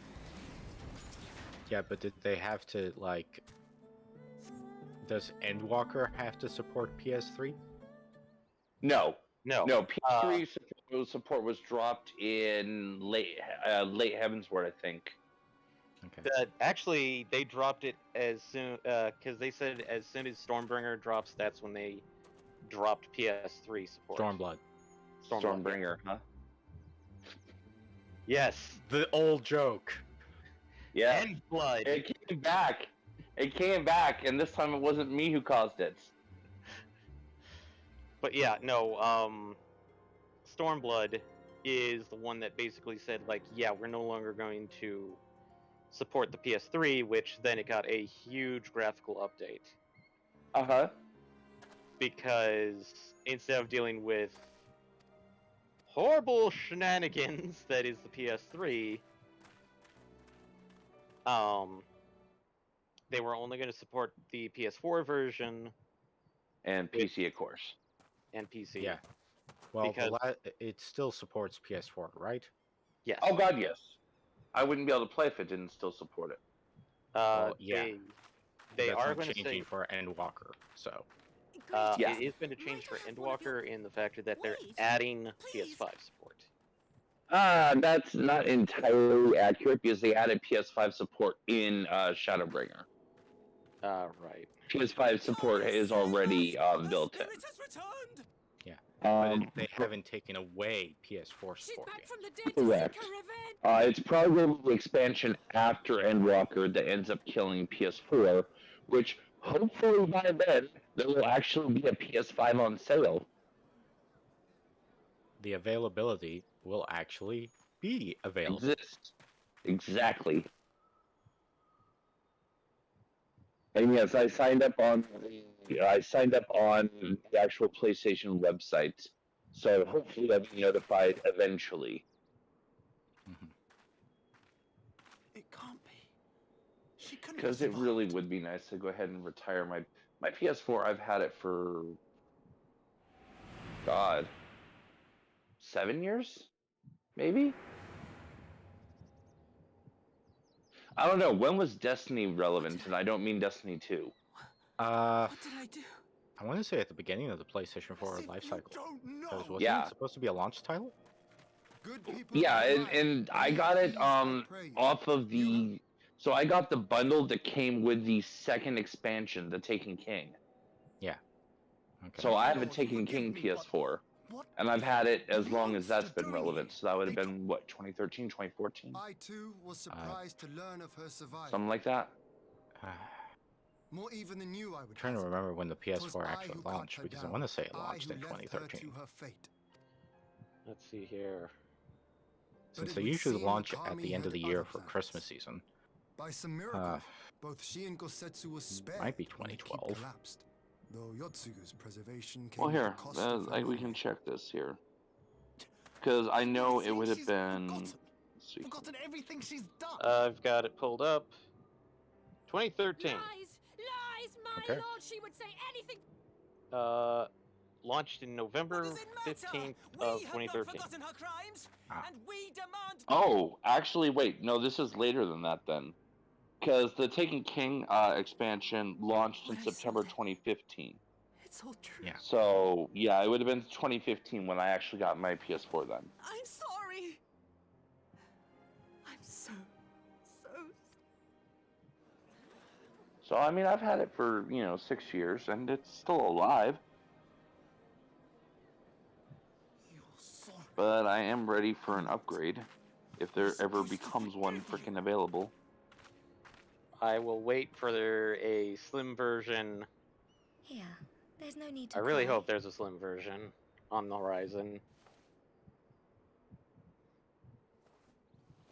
Yeah, but did they have to, like... Does Endwalker have to support PS3? No. No. No, PS3 support was dropped in late Heavensward, I think. Okay. Actually, they dropped it as soon, because they said as soon as Stormbringer drops, that's when they dropped PS3 support. Stormblood. Stormbringer, huh? Yes. The old joke. Yeah. And blood. It came back. It came back, and this time it wasn't me who caused it. But yeah, no, Stormblood is the one that basically said, like, yeah, we're no longer going to support the PS3, which then it got a huge graphical update. Uh-huh. Because instead of dealing with horrible shenanigans that is the PS3, they were only going to support the PS4 version. And PC, of course. And PC. Yeah. Well, because... it still supports PS4, right? Yes. Oh god, yes. I wouldn't be able to play if it didn't still support it. Well, yeah. They That's are not going to changing say for Endwalker, so... Yeah. It is going to change for Endwalker in the factor that they're adding PS5 support. That's not entirely accurate because they added PS5 support in Shadowbringer. Right. PS5 support is already built in. Yeah, but they haven't taken away PS4 support yet. Correct. It's probably going to be the expansion after Endwalker that ends up killing PS4, which hopefully by then there will actually be a PS5 on sale. The availability will actually be available. Exist. Exactly. And yes, I signed up on the actual PlayStation website, so hopefully I'll be notified eventually. Mm-hmm. It can't be. She couldn't. Because it really would be nice to go ahead and retire my PS4. I've had it for God, 7 years, maybe. I don't know. When was Destiny relevant? And I don't mean Destiny 2. What did I do? I want to say at the beginning of the PlayStation 4 lifecycle. Because wasn't Yeah. it supposed to be a launch title? Yeah, and I got it off of the... So I got the bundle that came with the second expansion, the Taken King. Yeah. Okay. So I have a Taken King PS4. And I've had it as long as that's been relevant. So that would have been, what, 2013, 2014? I too was surprised to learn of her survival. Something like that. More even than you, I would. I'm trying to remember when the PS4 actually launched, because I want to say it launched in 2013. Let's see here. But Since it they would usually seem launch at Kami the end of had the year other for plans. Christmas season. By some miracle, both she and Gosetsu were spared Might be when the keep 2012. collapsed, though Yotsugu's preservation came Well, at the here, cost of her we can memory. check this here. Because I You're know it saying would have she's been. forgotten. Let's see. Forgotten everything she's done. I've got it pulled up. 2013. Lies! Lies! My Okay. lord, she would say anything. Launched in November 15th of 2013. Her crimes, Ah. and we demand. Oh, actually, wait. No, this is later than that then. Because the Taken King expansion launched in What I September said. 2015. It's all true. Yeah. So, yeah, it would have been 2015 when I actually got my PS4 then. I'm sorry. I'm so. So, I mean, I've had it for, 6 years, and it's still alive. You're sorry. But I am ready for an upgrade. If there ever becomes one freaking available. I will wait for a slim version. Here, there's no need to I really cry. hope there's a slim version on the horizon.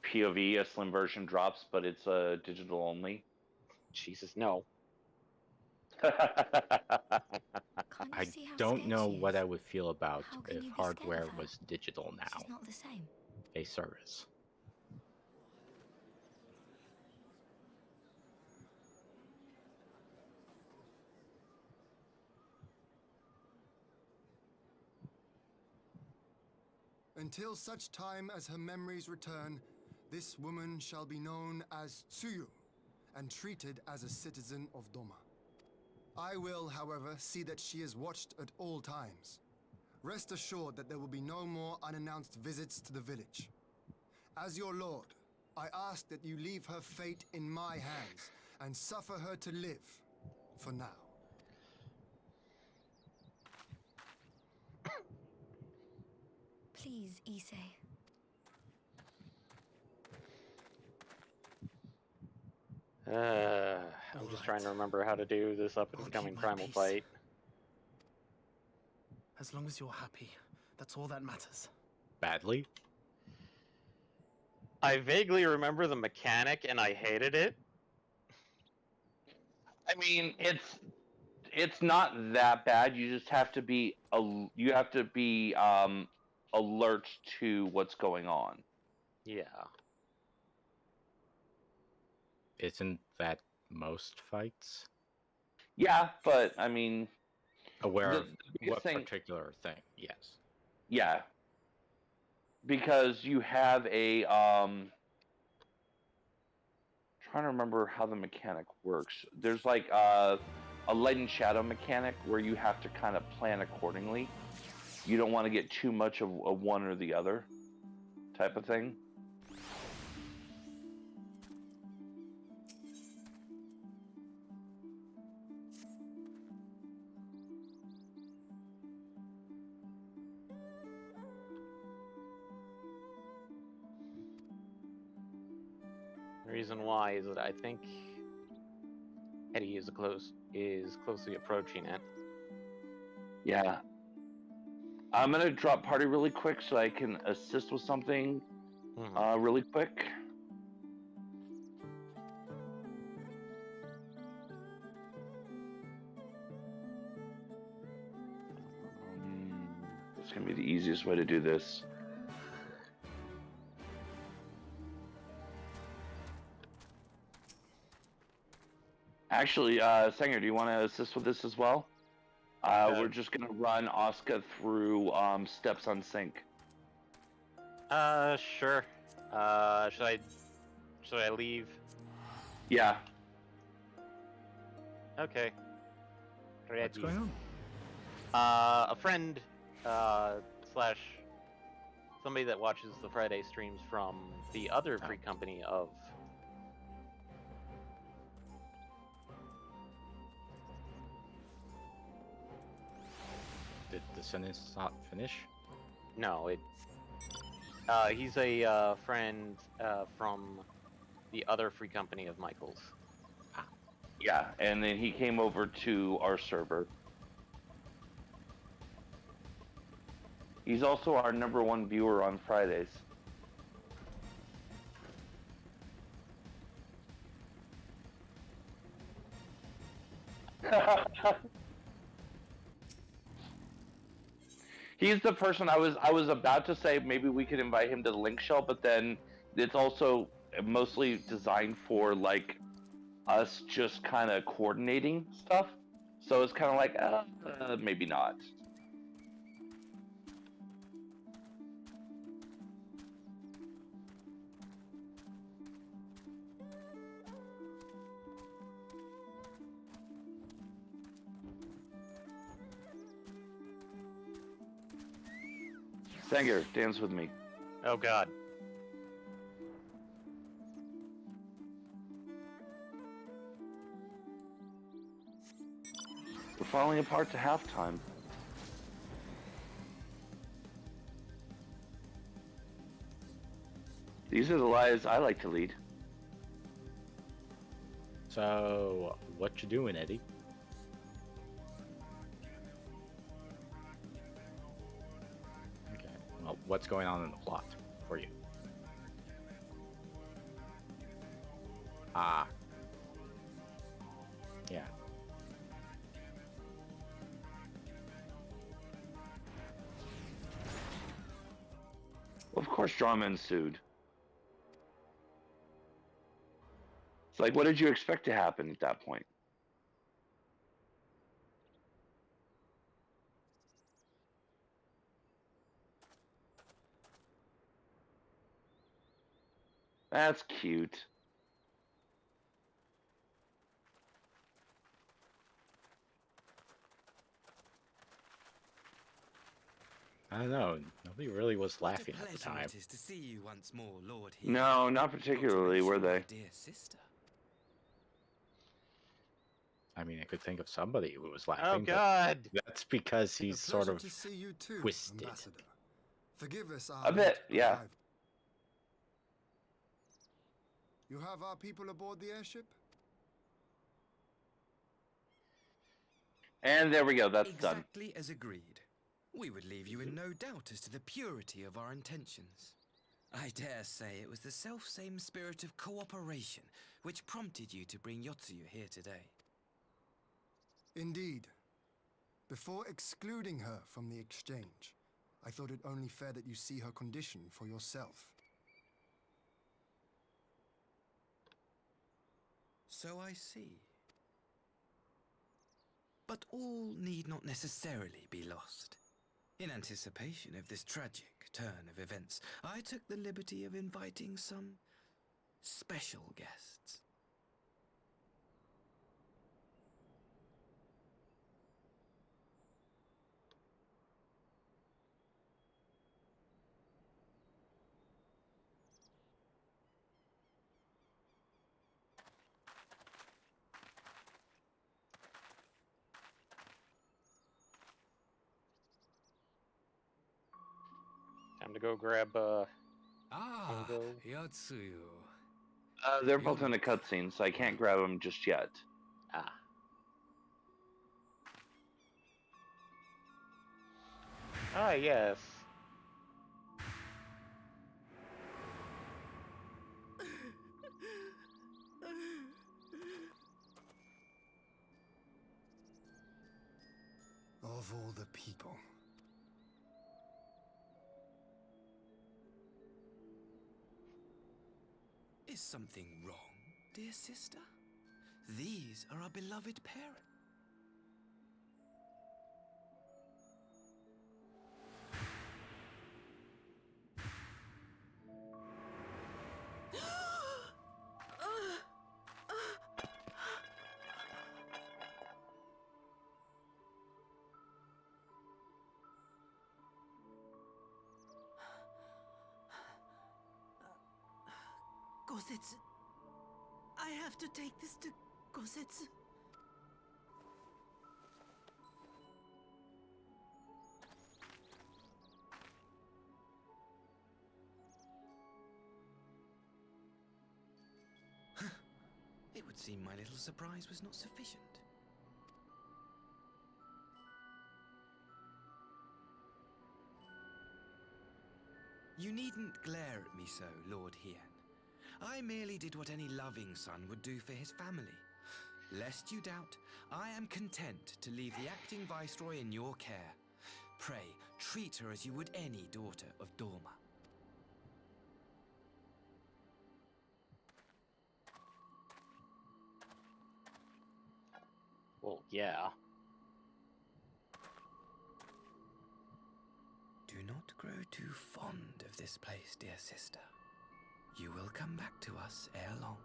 POV, a slim version drops, but it's digital only. Jesus, no. Can't you I see how don't scared know she what is? I would feel about How can if you be scared of hardware her? was digital now, She's not the same. a service. Until such time as her memories return, this woman shall be known as Tsuyu and treated as a citizen of Doma. I will, however, see that she is watched at all times. Rest assured that there will be no more unannounced visits to the village. As your lord, I ask that you leave her fate in my hands and suffer her to live, for now. Please, Issei. I'm just trying to remember how to do this up and I'll coming keep my primal peace. fight. As long as you're happy, that's all that matters. Badly? I vaguely remember the mechanic and I hated it. I mean, it's not that bad. You just have to be alert to what's going on. Yeah. Isn't that most fights? Yeah, but I mean, Aware the of biggest what thing, particular thing? Yes. yeah, because you have a trying to remember how the mechanic works. There's like a light and shadow mechanic where you have to kind of plan accordingly. You don't want to get too much of one or the other type of thing. The reason why is that I think Eddie is closely approaching it. Yeah. I'm gonna drop party really quick so I can assist with something really quick. It's gonna be the easiest way to do this. Actually, Sanger, do you want to assist with this as well? We're just gonna run Asuka through steps on sync. Sure. Should I leave? Yeah. Okay. What's going on? A friend, slash somebody that watches the Friday streams from the other free company of. Did the sentence not finish? No, he's a friend from the other free company of Michael's. Yeah, and then he came over to our server. He's also our #1 viewer on Fridays. He's the person I was about to say maybe we could invite him to the link shell, but then it's also mostly designed for like us just kind of coordinating stuff. So it's kind of like maybe not. Sanger, dance with me. Oh God. We're falling apart to halftime. These are the lives I like to lead. So, what you doing, Eddie? Okay. Well, what's going on in the plot for you? Ah. Yeah. Well, of course, drama ensued. It's like, what did you expect to happen at that point? That's cute. I don't know. Nobody really was laughing What a at the pleasure time. it is to see you once more, Lord here. No, not particularly, were they? My dear sister. I mean, I could think of somebody who was Oh laughing, God. but that's because A he's pleasure sort of to see you too, twisted. Ambassador. Forgive us A our bit, late yeah. arrival. You have our people aboard the airship? And there we go, that's done. Exactly as agreed. We would leave you in no doubt as to the purity of our intentions. I dare say it was the self-same spirit of cooperation which prompted you to bring Yotsuyu here today. Indeed. Before excluding her from the exchange, I thought it only fair that you see her condition for yourself. So I see. But all need not necessarily be lost. In anticipation of this tragic turn of events, I took the liberty of inviting some special guests. Time to go grab Tango. Yotsuyu. They're both in a cutscene, so I can't grab them just yet. Ah. Ah, yes. Of all the people. Is something wrong, dear sister? These are our beloved parents. Gosetsu. I have to take this to Gosetsu. It would seem my little surprise was not sufficient. You needn't glare at me so, Lord Hien. I merely did what any loving son would do for his family. Lest you doubt, I am content to leave the acting viceroy in your care. Pray, treat her as you would any daughter of Dorma. Well, yeah. Do not grow too fond of this place, dear sister. You will come back to us ere long.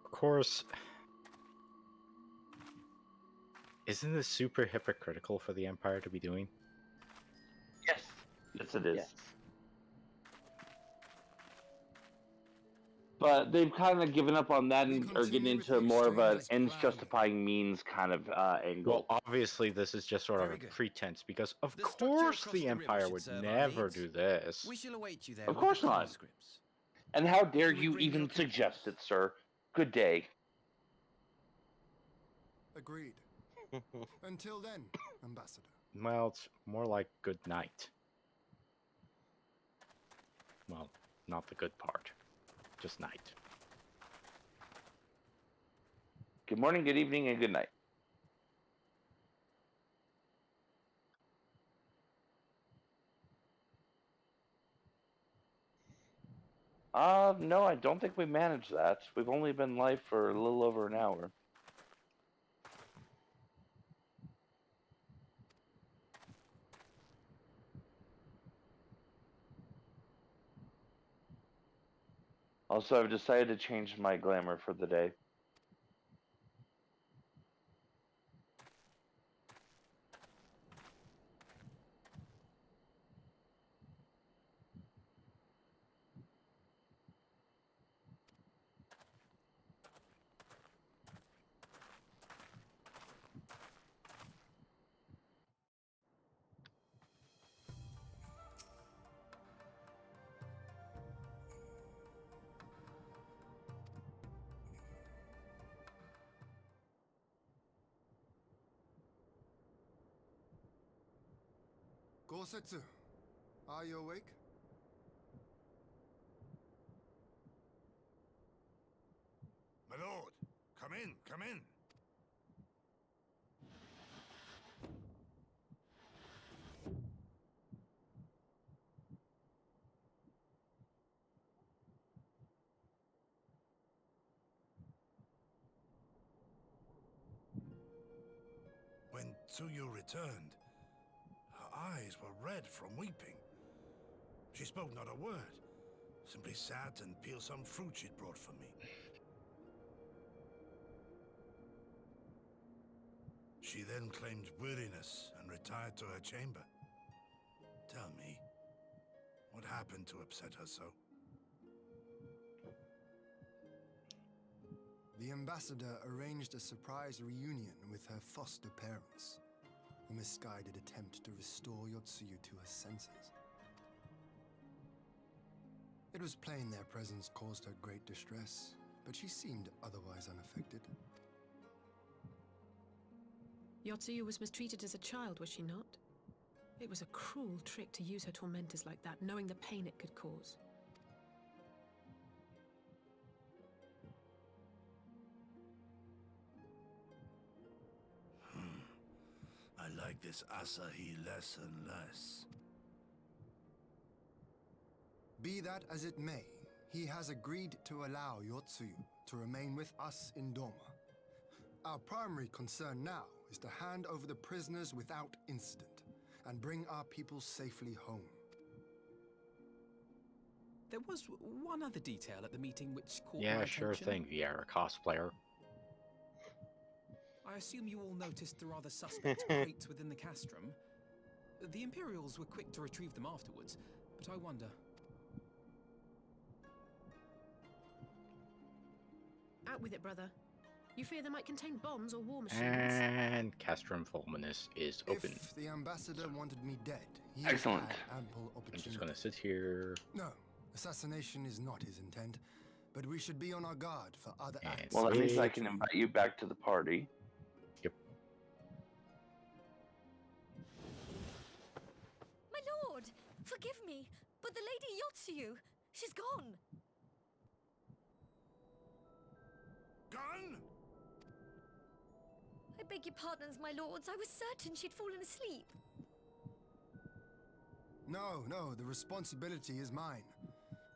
Of course, isn't this super hypocritical for the Empire to be doing? Yes. Yes, it is. Yes. But they've kind of given up on that We and are getting continue with into the more of an exchange as ends planned. justifying means kind of angle. Well, obviously, this is just sort of Very a good. pretense, because of The structure course across the the river Empire should would serve our never needs. do this. We shall await you there Of with course the not. conscripts. And how dare You would you bring your even captives. suggest it, sir? Good day. Agreed. Until then, Ambassador. Well, it's more like good night. Well, not the good part. Just night. Good morning, good evening, and good night. No, I don't think we managed that. We've only been live for a little over an hour. Also, I've decided to change my glamour for the day. Gosetsu, are you awake? My lord, come in, come in. When Tsuyu returned, her eyes were red from weeping. She spoke not a word, simply sat and peeled some fruit she'd brought for me. She then claimed weariness and retired to her chamber. Tell me, what happened to upset her so? The ambassador arranged a surprise reunion with her foster parents. A misguided attempt to restore Yotsuyu to her senses. It was plain their presence caused her great distress, but she seemed otherwise unaffected. Yotsuyu was mistreated as a child, was she not? It was a cruel trick to use her tormentors like that, knowing the pain it could cause. I like this Asahi less and less. Be that as it may, he has agreed to allow Yotsuyu to remain with us in Doma. Our primary concern now is to hand over the prisoners without incident and bring our people safely home. There was one other detail at the meeting which caught my Yeah, attention. sure thing, Vieira cosplayer. I assume you all noticed the rather suspect crates within the castrum. The Imperials were quick to retrieve them afterwards, but I wonder... Out with it, brother. You fear they might contain bombs or war machines? And Castrum Fulminus is open. If the ambassador wanted me dead, he Excellent. had ample I'm opportunity. just gonna sit here. No, assassination is not his intent, but we should be on our guard for other And acts. Well, that means I Wait. can invite you back to the party. Yep. My lord, forgive me, but the Lady Yotsuyu, she's gone. beg your pardons, my lords. I was certain she'd fallen asleep. No, no, the responsibility is mine.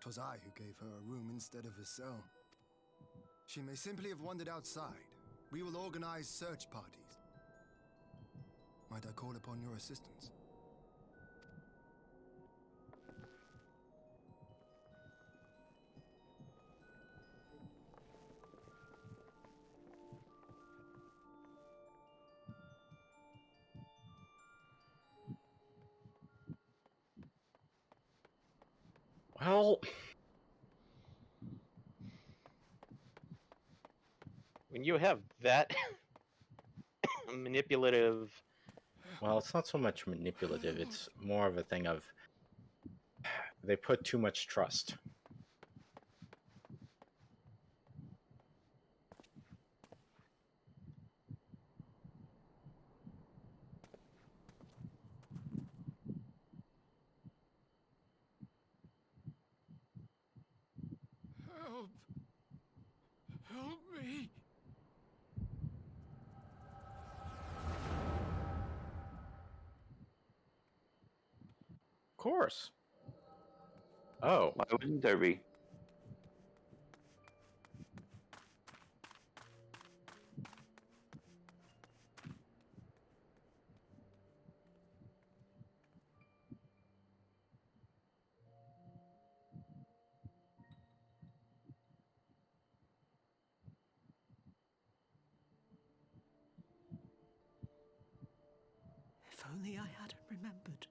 'Twas I who gave her a room instead of a cell. She may simply have wandered outside. We will organize search parties. Might I call upon your assistance? Well, When you have that manipulative, it's not so much manipulative. It's more of a thing of they put too much trust. Help! Help me! Of course. Oh, Why wouldn't there be? If only I hadn't remembered.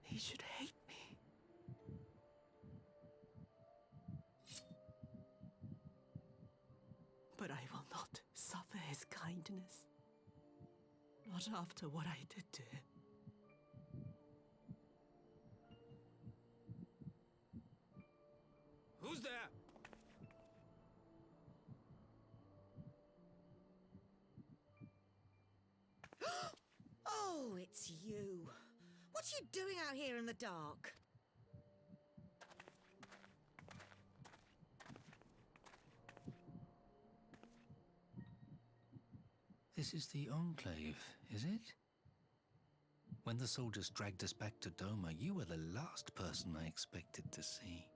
He should hate me. But I will not suffer his kindness. Not after what I did to him. Who's there? Oh, it's you. What are you doing out here in the dark? This is the Enclave, is it? When the soldiers dragged us back to Doma, you were the last person I expected to see.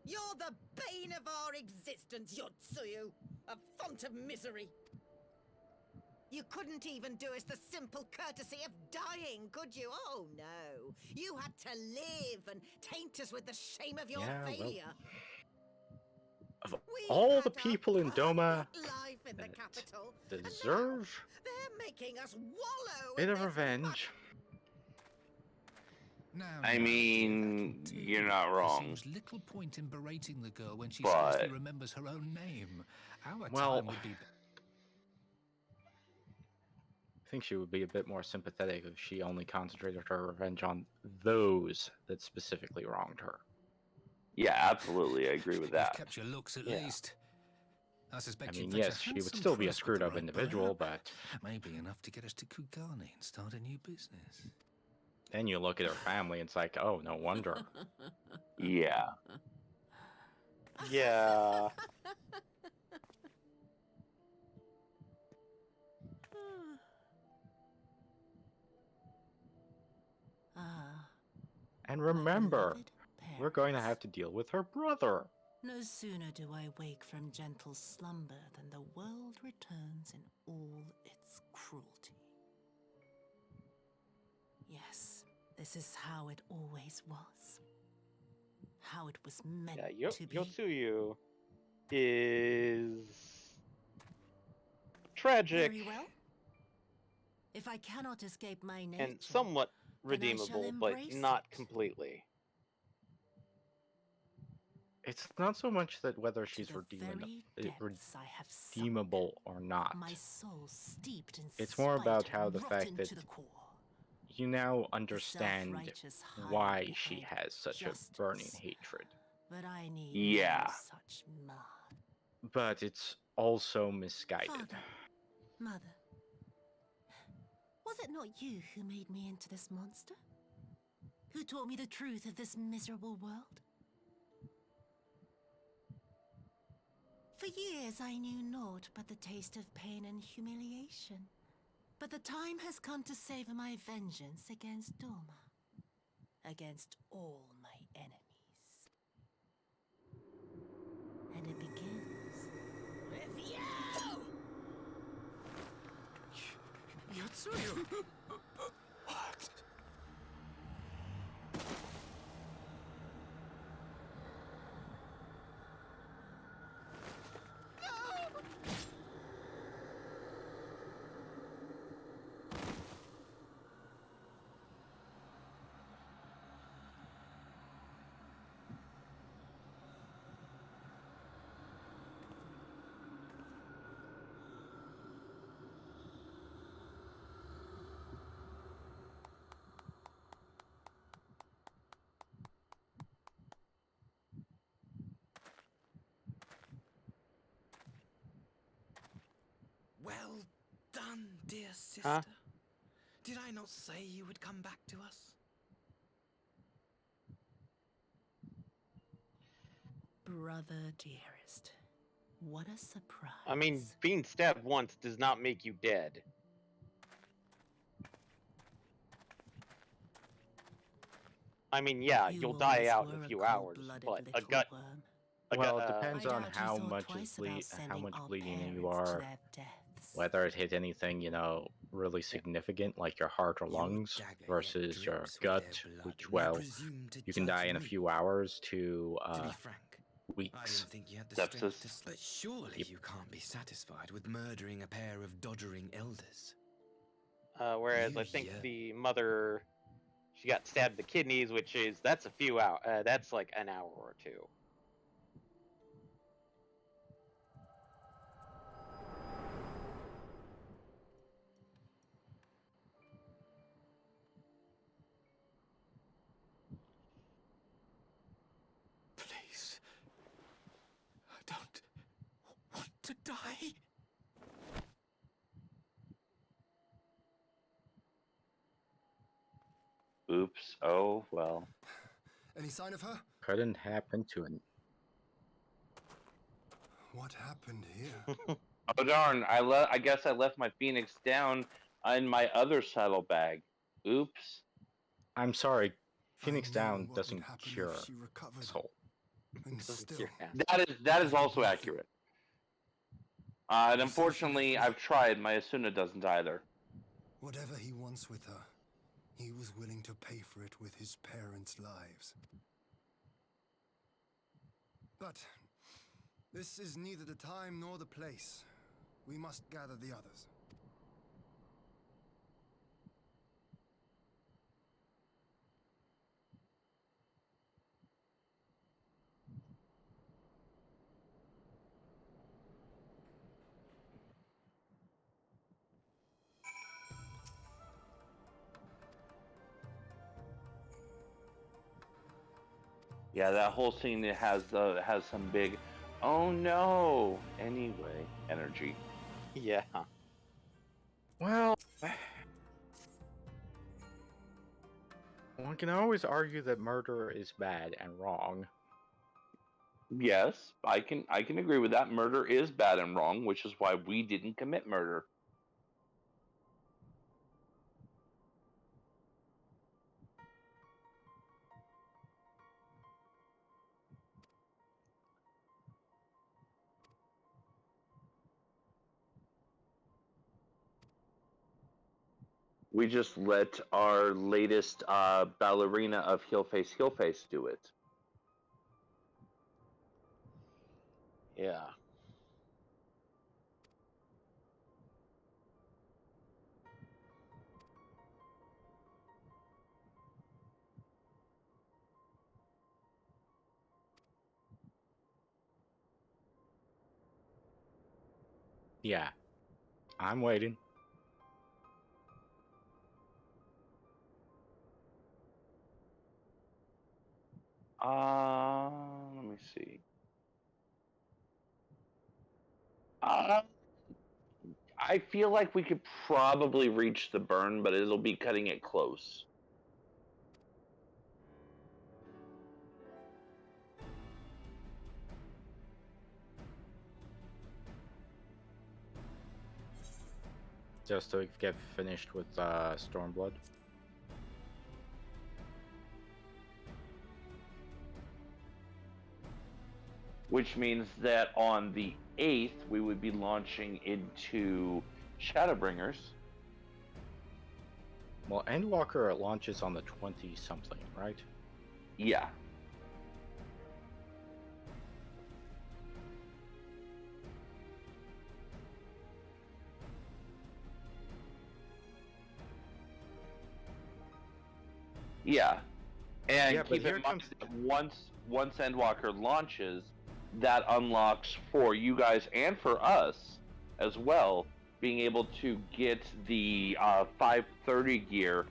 You're the bane of our existence, Yotsuyu! A font of misery! You couldn't even do us the simple courtesy of dying, could you? Oh, no. You had to live and taint us with the shame of your failure. Of all the people in Doma life in the that capital, deserve they're making us wallow a bit in of this revenge. I mean, you're not There wrong. seems little point in berating the girl when she But- scarcely remembers her own name. Our Well, time would be... I think she would be a bit more sympathetic if she only concentrated her revenge on those that specifically wronged her. Yeah, absolutely. I agree with You've that. kept your looks at Yeah. least. I suspect I you'd mean, fetch yes, a she would handsome still be a price with screwed the up right individual, buyer. but Maybe enough to get us to Kugane and start a new business. then you look at her family and it's like, oh, no wonder. Yeah. yeah. Ah, And my remember, beloved we're going to parents. have to deal with her brother. No sooner do I wake from gentle slumber than the world returns in all its cruelty. Yes, this is how it always was. How it was meant Yeah, to be. Yotsuyu is tragic Very well. If I cannot escape my nature, and somewhat then I shall redeemable, but embrace not it. completely. It's not so much that whether To she's the very depths I have sunk, redeemable or not. my soul steeped in It's more spite about how and the fact rotten that to the core. you now The understand self-righteous hide why she behind has such justice. a burning hatred. But I need Yeah. no such mud. But it's also misguided. Father, Mother, was Was it not you who made me into this monster? Who taught me the truth of this miserable world? For years I knew naught but the taste of pain and humiliation. But the time has come to savor my vengeance against Doma. Against all my enemies. And it begins with you! Yotsuyu! What? Well done, dear sister. Huh? Did I not say you would come back to us? Brother dearest, what a surprise. I mean, being stabbed once does not make you dead. I mean, yeah, You you'll die always out in were a a few hours, cold-blooded but a little gut. worm. Well, it depends I on doubt you how thought much twice is about how sending much our bleeding you parents to are, their deaths. whether it hit anything, really significant like your heart or Your lungs dagger yet versus your drips with their gut, blood, which, and you well, presume to you can die judge in a me. few hours to To be frank, I weeks. didn't think you had the strength to Sepsis. But surely Yep. you can't be satisfied with murdering a pair of doddering elders. Whereas You I think yearn- the mother, she got stabbed in the kidneys, that's a few hours. That's like an hour or two. Please. I don't want to die. Oops. Oh well. Any sign of her? Couldn't happen to an. What happened here? Oh darn! I guess I left my phoenix down in my other saddlebag. Oops. I'm sorry, Phoenix I knew Down what would doesn't happen cure if she recovered. asshole. And Doesn't still, cure that. That is I did also nothing. accurate. And And so she unfortunately, left me. I've tried. My Asuna doesn't either. Whatever he wants with her, he was willing to pay for it with his parents' lives. But this is neither the time nor the place. We must gather the others. Yeah, that whole scene it has some big, oh no, anyway, energy. Yeah. Well, one can always argue that murder is bad and wrong. Yes, I can agree with that. Murder is bad and wrong, which is why we didn't commit murder. We just let our latest ballerina of heel face do it. Yeah. Yeah, I'm waiting. Let me see. Uh, I feel like we could probably reach the burn, but it'll be cutting it close. Just to get finished with Stormblood. Which means that on the 8th, we would be launching into Shadowbringers. Well, Endwalker launches on the 20-something, right? Yeah. Yeah. And Yeah, but keep here in mind comes- that once Endwalker launches, that unlocks for you guys and for us as well, being able to get the 530 gear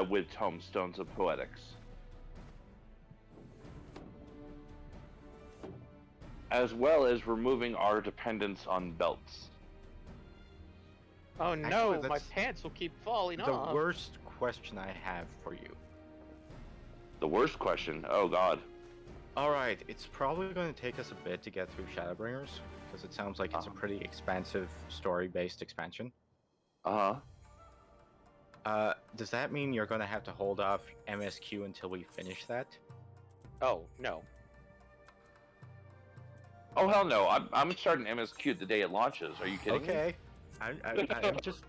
with Tomestones of Poetics. As well as removing our dependence on belts. Oh no, Actually, my that's pants will keep falling The off. worst question I have for you. The worst question? Oh god. Alright, it's probably going to take us a bit to get through Shadowbringers, because it sounds like it's a pretty expansive story-based expansion. Does that mean you're going to have to hold off MSQ until we finish that? Oh, no. Oh hell no! I'm starting MSQ the day it launches. Are you kidding me? Okay. I'm just...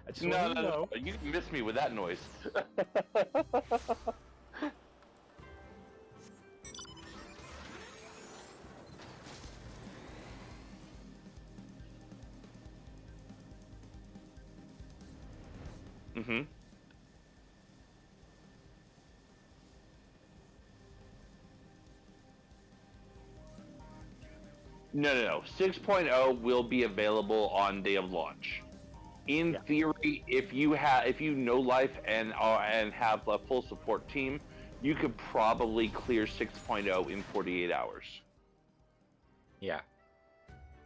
I just No, want no, to know. no! You missed me with that noise. Mm-hmm. No. 6.0 will be available on day of launch. In theory, if you know life and have a full support team, you could probably clear 6.0 in 48 hours. Yeah.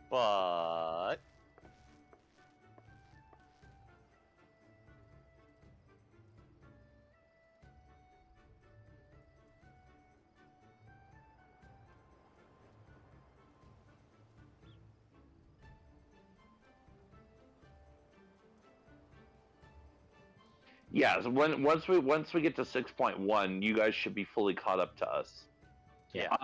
But yeah, so once we get to 6.1, you guys should be fully caught up to us. Yeah.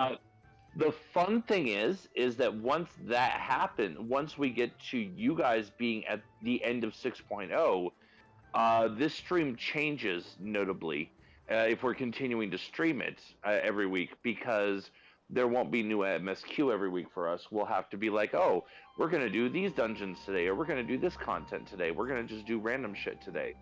The fun thing is that once that happens, once we get to you guys being at the end of 6.0, this stream changes notably if we're continuing to stream it every week, because there won't be new MSQ every week for us. We'll have to be like, oh, we're going to do these dungeons today, or we're going to do this content today. We're going to just do random shit today.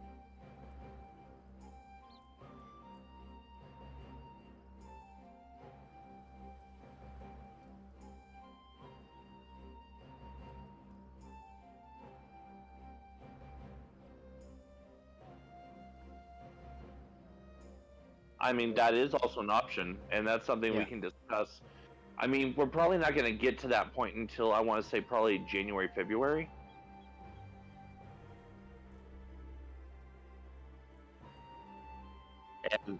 I mean, that is also an option, and that's something we can discuss. I mean, we're probably not going to get to that point until, I want to say, probably January, February. And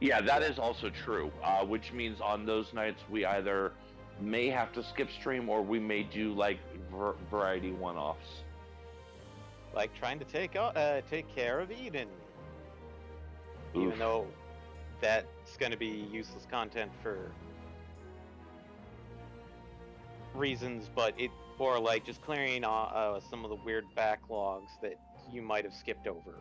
yeah, that is also true, which means on those nights we either may have to skip stream, or we may do like variety one-offs. like trying to take care of Eden, even Oof. though that's going to be useless content for reasons, or like just clearing some of the weird backlogs that you might have skipped over.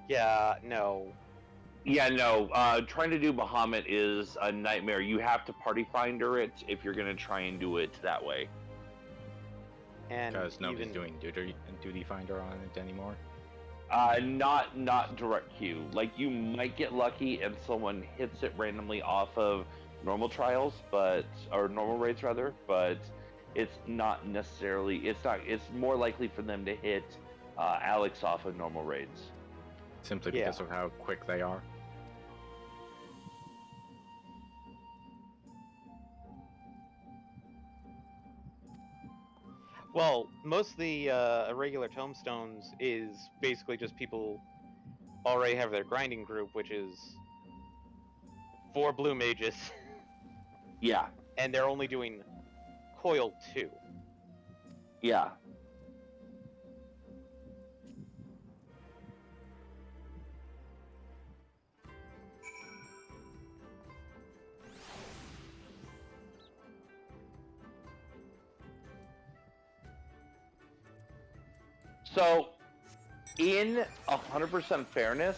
Yeah, no. Yeah, no. Trying to do Bahamut is a nightmare. You have to party finder it if you're going to try and do it that way. And Because nobody's even doing duty finder on it anymore. Not direct queue. Like you might get lucky and someone hits it randomly off of normal trials, or normal raids rather, but it's not necessarily. It's more likely for them to hit Alex off of normal raids. Simply because of how quick they are. Well, most of the irregular tombstones is basically just people already have their grinding group, which is 4 blue mages. Yeah. And they're only doing coil 2. Yeah. So, in 100% fairness,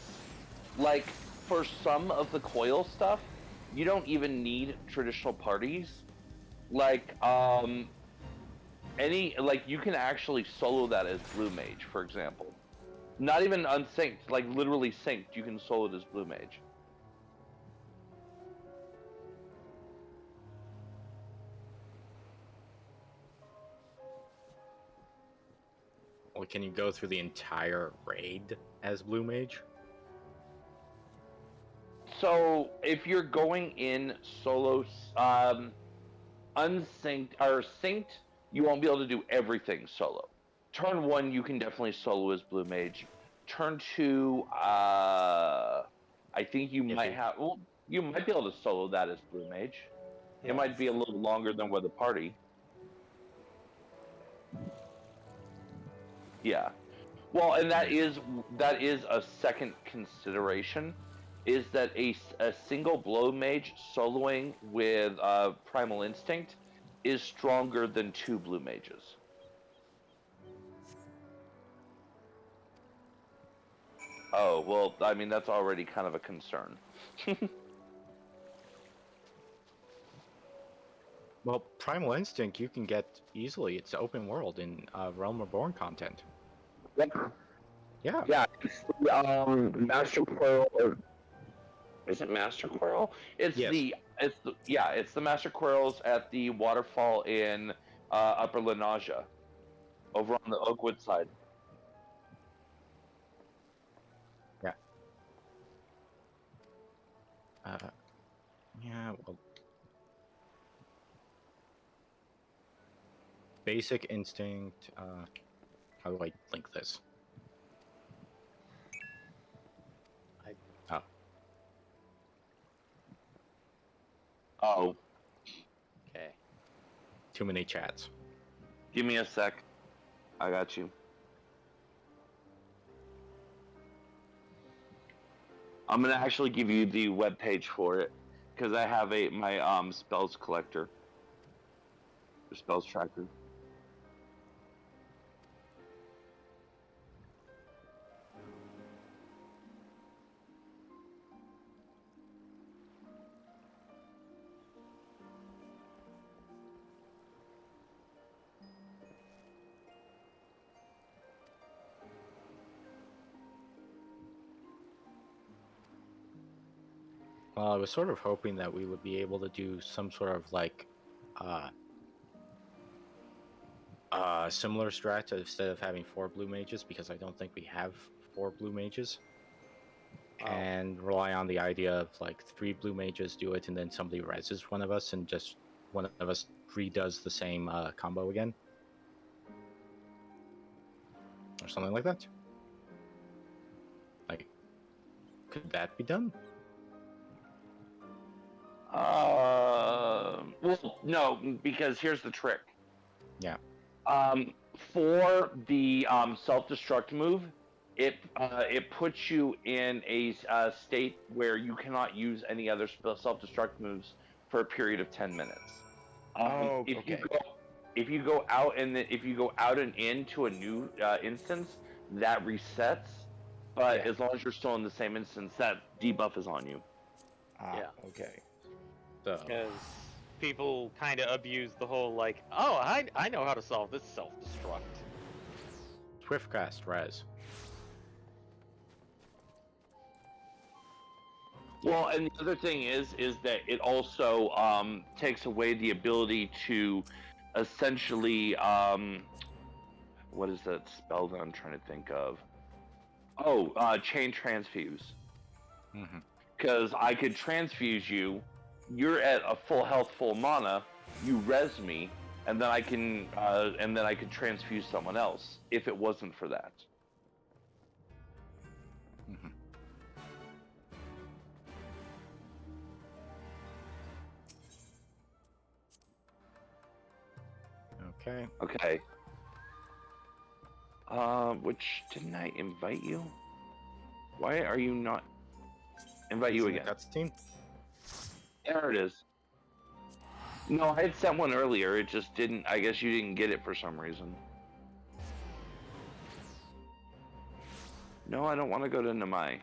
like for some of the coil stuff, you don't even need traditional parties. Like, you can actually solo that as blue mage, for example. Not even unsynced, like literally synced, you can solo it as blue mage. Or can you go through the entire raid as blue mage? So if you're going in solo, unsynced or synced, you won't be able to do everything solo. Turn 1, you can definitely solo as blue mage. Turn 2, I think you might have. Well, you might be able to solo that as blue mage. It might be a little longer than with a party. Yeah. Well, and that is a second consideration, is that a single blow mage soloing with Primal Instinct is stronger than 2 blue mages. Oh, well, I mean, that's already kind of a concern. Well, Primal Instinct you can get easily. It's open world in Realm Reborn content. Yep. Yeah. Yeah, it's the Master Coil, or is it Master Coil? It's the Master Coils at the waterfall in Upper Lenasia, over on the Oakwood side. Yeah. Yeah, well, Basic Instinct, how do I link this? Oh. Okay. Too many chats. Give me a sec. I got you. I'm gonna actually give you the web page for it, because I have my spells collector, or spells tracker. Well, I was sort of hoping that we would be able to do some sort of like similar strat instead of having 4 blue mages, because I don't think we have 4 blue mages. And rely on the idea of like 3 blue mages do it and then somebody reses one of us and just one of us redoes the same combo again. Or something like that. Like, could that be done? Well, no, because here's the trick. Yeah. For the self-destruct move, it puts you in a state where you cannot use any other self-destruct moves for a period of 10 minutes. If you go out and into a new instance, that resets. But as long as you're still in the same instance, that debuff is on you. Okay. So. Because people kind of abuse the whole like, oh, I know how to solve this self-destruct. Swiftcast res. Well, and the other thing is that it also takes away the ability to essentially what is that spell that I'm trying to think of? Oh, chain transfuse. Mm-hmm. Because I could transfuse you. You're at a full health, full mana. You res me, and then I can transfuse someone else. If it wasn't for that. Mm-hmm. Okay. Okay. Which didn't I invite you? Why are you not? Invite you again. Cutscene. There it is. No, I had sent one earlier. It just didn't. I guess you didn't get it for some reason. No, I don't want to go to Namai.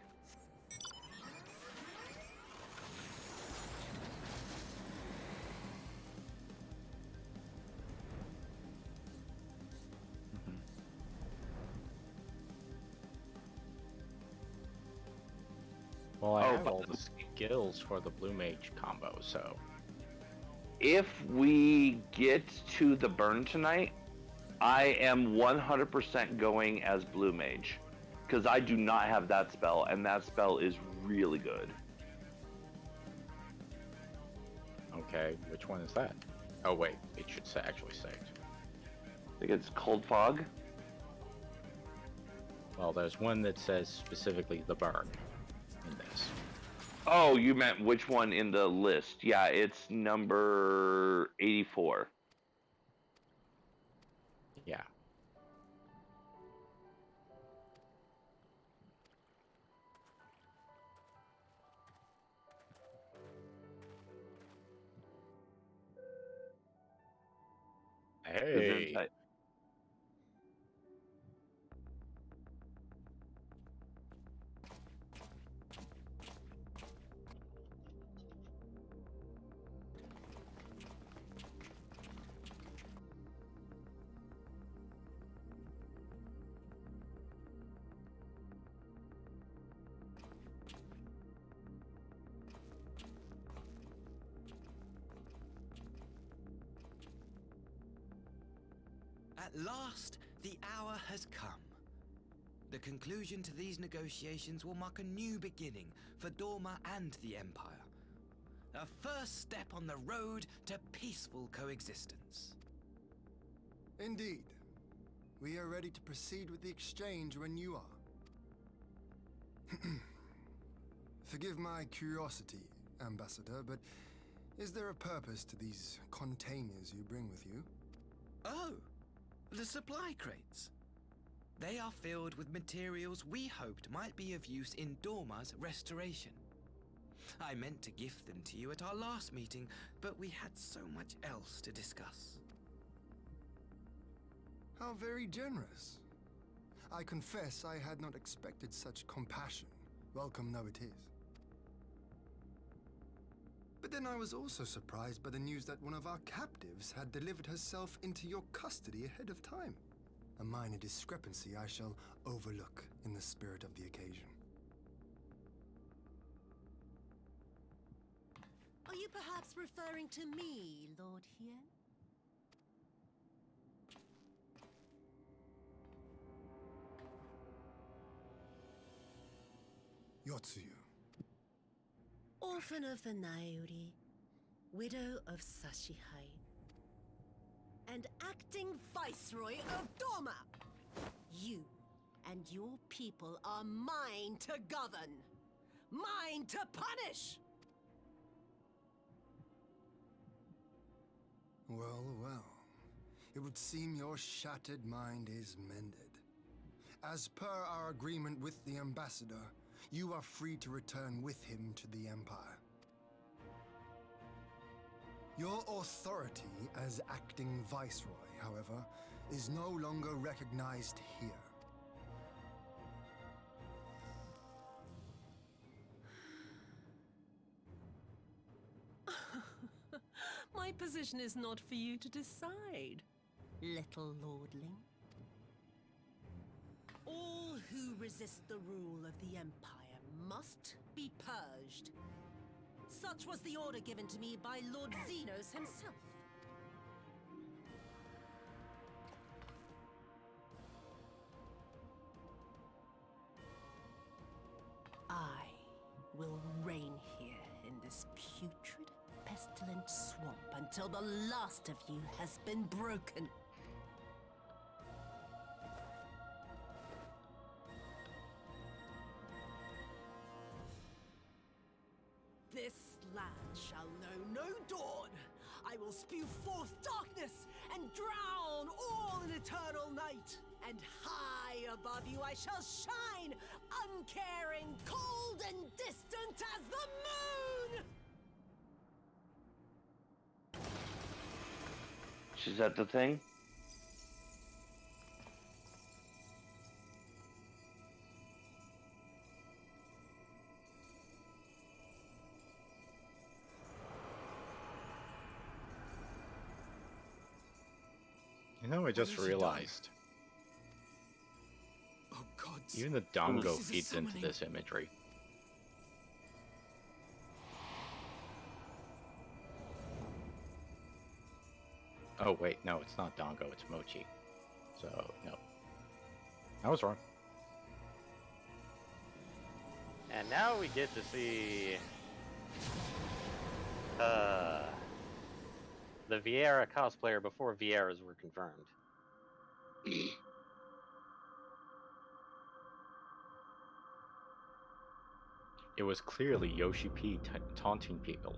Well, I have all the skills for the Blue Mage combo, so... If we get to the burn tonight, I am 100% going as Blue Mage. Because I do not have that spell, and that spell is really good. Okay, which one is that? Oh wait, it should say, actually say it. I think it's Cold Fog. Well, there's one that says specifically the burn in this. Oh, you meant which one in the list? Yeah, it's number 84. Yeah. Hey. At last, the hour has come. The conclusion to these negotiations will mark a new beginning for Dorma and the Empire. A first step on the road to peaceful coexistence. Indeed. We are ready to proceed with the exchange when you are. Forgive my curiosity, Ambassador, but is there a purpose to these containers you bring with you? Oh, the supply crates. They are filled with materials we hoped might be of use in Dorma's restoration. I meant to gift them to you at our last meeting, but we had so much else to discuss. How very generous. I confess I had not expected such compassion. Welcome though it is. But then I was also surprised by the news that one of our captives had delivered herself into your custody ahead of time. A minor discrepancy I shall overlook in the spirit of the occasion. Are you perhaps referring to me, Lord Hien? Yotsuyu. Orphan of the Nairi, widow of Sashihai, and acting Viceroy of Dorma. You and your people are mine to govern, mine to punish! Well, well. It would seem your shattered mind is mended. As per our agreement with the Ambassador, you are free to return with him to the Empire. Your authority as acting Viceroy, however, is no longer recognized here. My decision is not for you to decide, little lordling. All who resist the rule of the Empire must be purged. Such was the order given to me by Lord Xenos himself. I will reign here in this putrid, pestilent swamp until the last of you has been broken. This land shall know no dawn. I will spew forth darkness and drown all in eternal night. And high above you I shall shine, uncaring, cold and distant as the moon! Is that the thing? You know, I just realized. Oh God! Even the Dongo This is a feeds into summoning. this imagery. Oh wait, no, it's not Dongo, it's Mochi. So, no. I was wrong. And now we get to see the Vieira cosplayer before Vieiras were confirmed. It was clearly Yoshi P taunting people.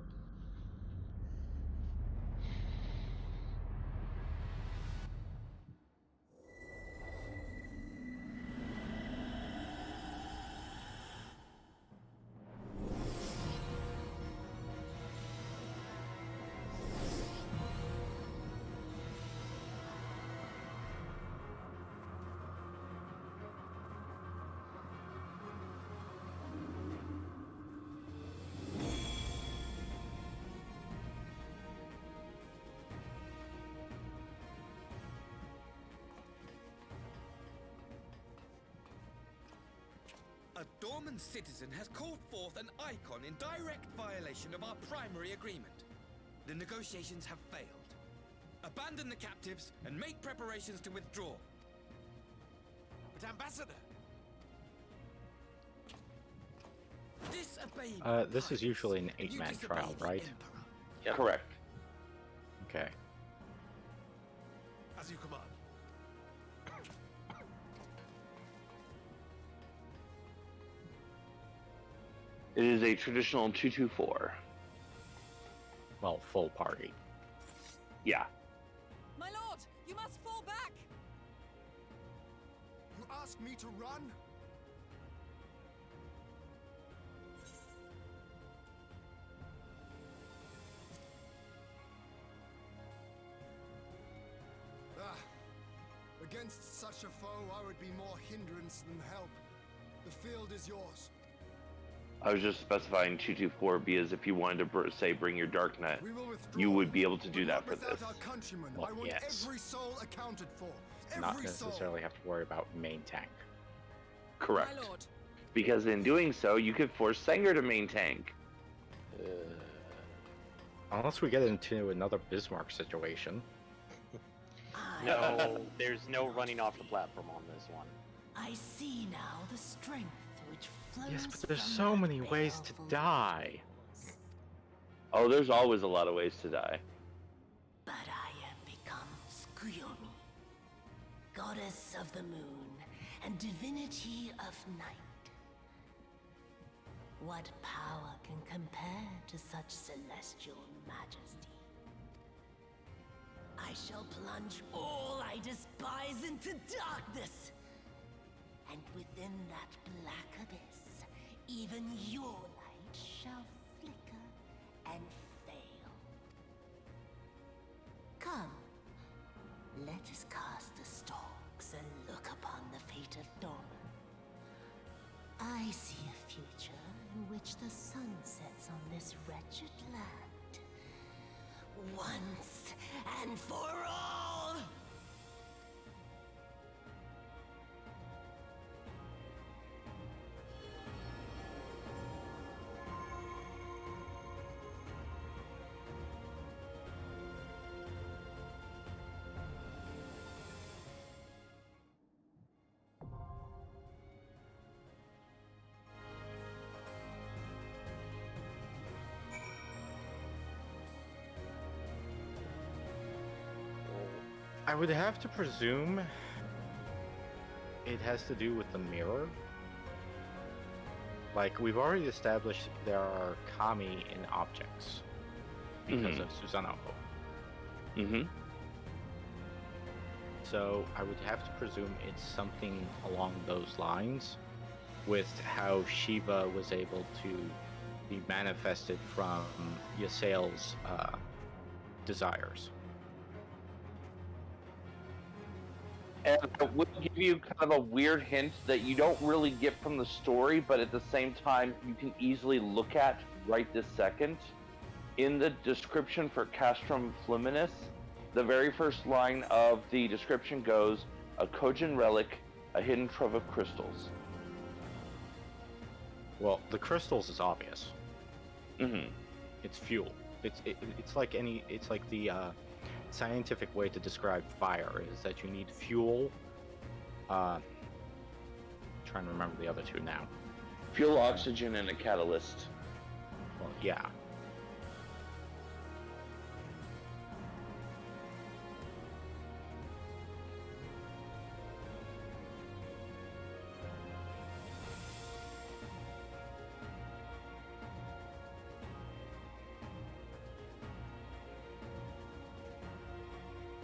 A Dorman citizen has called forth an icon in direct violation of our primary agreement. The negotiations have failed. Abandon the captives and make preparations to withdraw. But Ambassador! Disobey This is usually an 8-man trial, right? Yeah. Correct. Okay. As you command. It is a traditional 2-2-4. Well, full party. Yeah. My lord, you must fall back! You ask me to run? Against such a foe, I would be more hindrance than help. The field is yours. I was just specifying 2-2-4 because if you wanted to say bring your Dark Knight, We will withdraw, you would be able to do but that not for without this. our countrymen. Well, I want yes. every soul accounted for. Not Every soul. necessarily have to worry about main tank. Correct. My lord. Because in doing so, you could force Sanger to main tank. Unless we get into another Bismarck situation. No, there's no running off the platform on this one. I see now the strength which flows Yes, but there's from so that many ways to baleful die. Oh, there's always a lot of ways to die. But I am become Tsukuyomi, goddess of the moon and divinity of night. What power can compare to such celestial majesty? I shall plunge all I despise into darkness. And within that black abyss, even your light shall flicker and fail. Come, let us cast the stalks and look upon the fate of Dorman. I see a future in which the sun sets on this wretched land. Once and for all! I would have to presume it has to do with the mirror. Like, we've already established there are kami in objects because of Susanoo. Mm-hmm. So I would have to presume it's something along those lines with how Shiva was able to be manifested from Ysael's desires. And I will give you kind of a weird hint that you don't really get from the story, but at the same time, you can easily look at right this second. In the description for Castrum Fluminis, the very first line of the description goes, a Kojin relic, a hidden trove of crystals. Well, the crystals is obvious. Mm-hmm. It's fuel. It's like the scientific way to describe fire is that you need fuel. Trying to remember the other two now. Fuel, oxygen, and a catalyst. Well, yeah.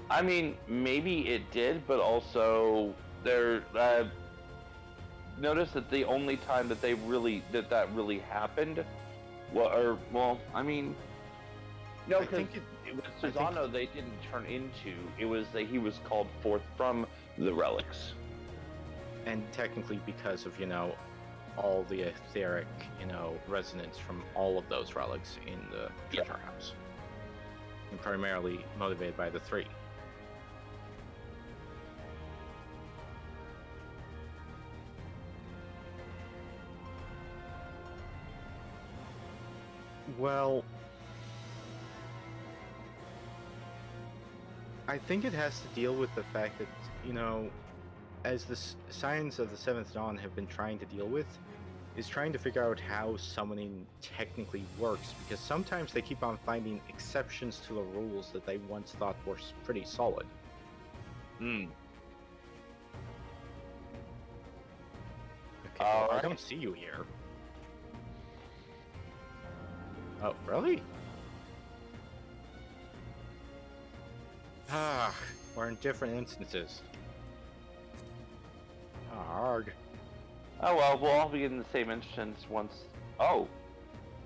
I mean, maybe it did, but also there. Notice that the only time that that really happened, I mean, no, because with Susanoo they didn't turn into. It was that he was called forth from the relics, and technically because of all the etheric resonance from all of those relics in the treasure house, and primarily motivated by the three. Well, I think it has to deal with the fact that, as the Scions of the Seventh Dawn have been trying to deal with, is trying to figure out how summoning technically works, because sometimes they keep on finding exceptions to the rules that they once thought were pretty solid. Hmm. Okay, well, I don't see you here. Oh, really? Ah, we're in different instances. Arg. Oh well, we'll all be in the same instance once. Oh,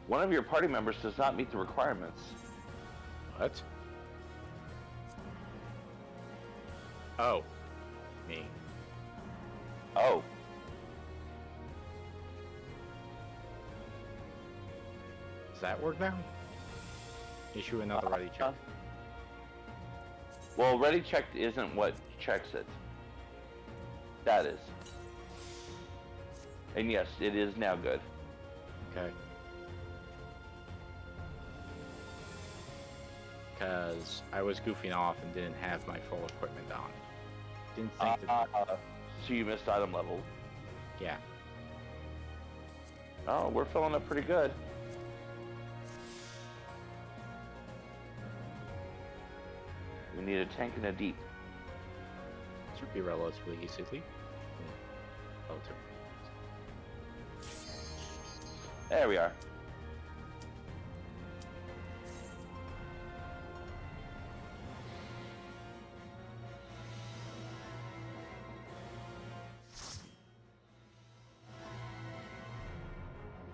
one of your party members does not meet the requirements. What? Oh, me. Oh. Does that work now? Issue another ready check. Well, ready checked isn't what checks it. That is. And yes, it is now good. Okay. Because I was goofing off and didn't have my full equipment on. Didn't think that... So you missed item level? Yeah. Oh, we're filling up pretty good. We need a tank and a deep. Should be relatively easily. Relatively. There we are.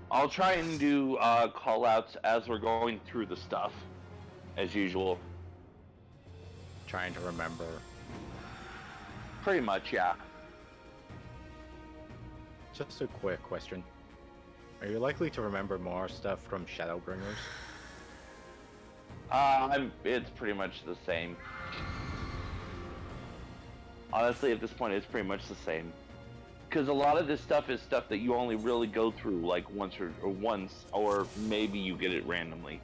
I'll try and do call-outs as we're going through the stuff, as usual. Trying to remember. Pretty much, yeah. Just a quick question. Are you likely to remember more stuff from Shadowbringers? It's pretty much the same. Honestly, at this point, it's pretty much the same. Because a lot of this stuff is stuff that you only really go through like once, or maybe you get it randomly.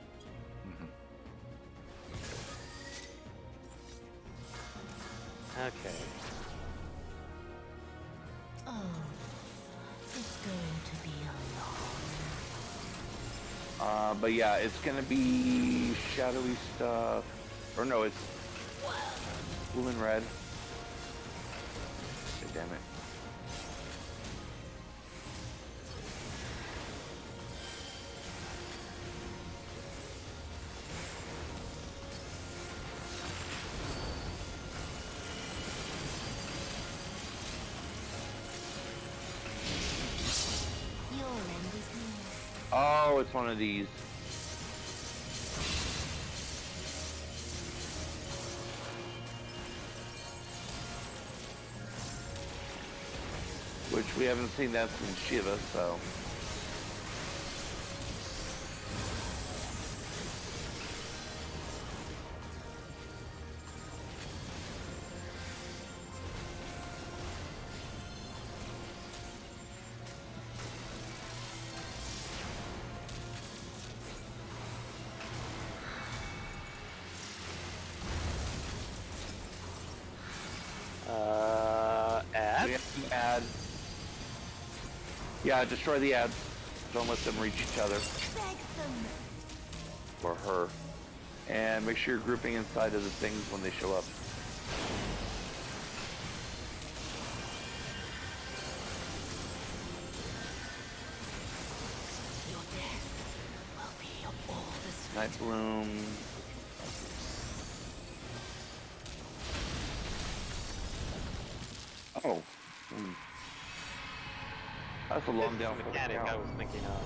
Okay. Oh, it's going to be a long. But yeah, it's gonna be shadowy stuff. Or no, it's blue and red. Damn it. Your end is near. Oh, it's one of these. Which we haven't seen that since Shiva, so. Add? We have to add. Yeah, destroy the ads. Don't let them reach each other. Or her. And make sure you're grouping inside of the things when they show up. Your death will be all the Night Bloom. Oh. Hmm. That's a long This down is the for the mechanic I count. was thinking of.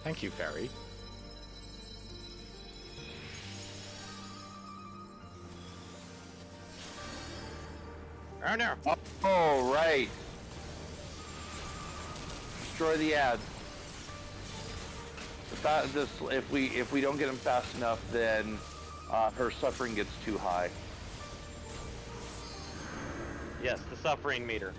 Thank you, Barry. Oh no! Oh, right. Destroy the ads. If we don't get them fast enough, then her suffering gets too high. Yes, the suffering meter.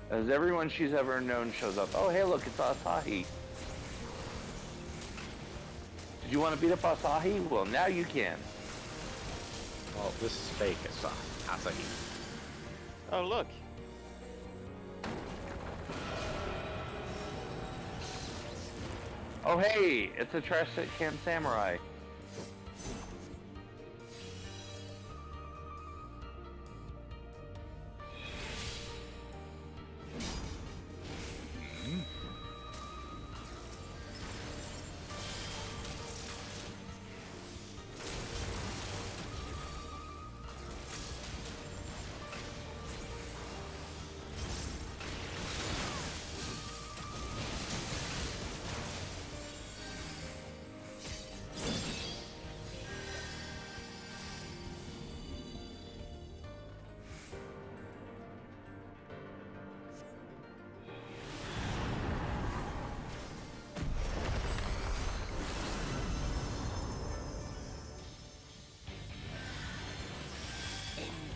As everyone she's ever known shows up. Oh, hey, look, it's Asahi. Did you want to beat up Asahi? Well, now you can. Well, this is fake, Asahi. Oh, look. Oh, hey, it's a trash can samurai.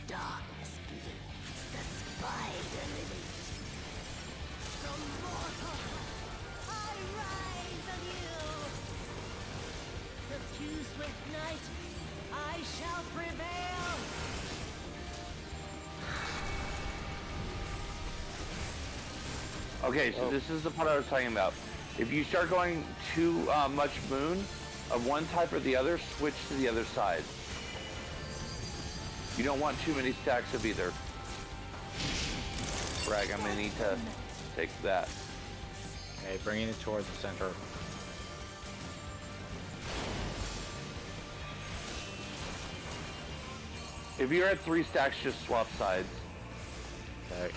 Darkness blooms the spider lily. From mortal, I rise anew. Suffused with night, I shall prevail. Okay, so this is the part I was talking about. If you start going too much moon of one type or the other, switch to the other side. You don't want too many stacks of either. Frag, I'm gonna need to take that. Okay, bringing it towards the center. If you're at 3 stacks, just swap sides. Okay.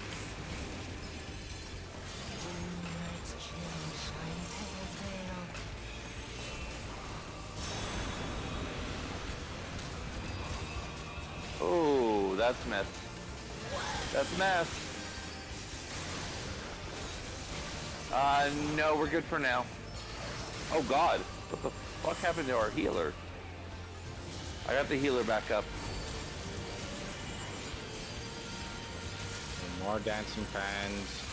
Oh, that's mess. That's mess. No, we're good for now. Oh God, what the fuck happened to our healer? I got the healer back up. And more dancing fans.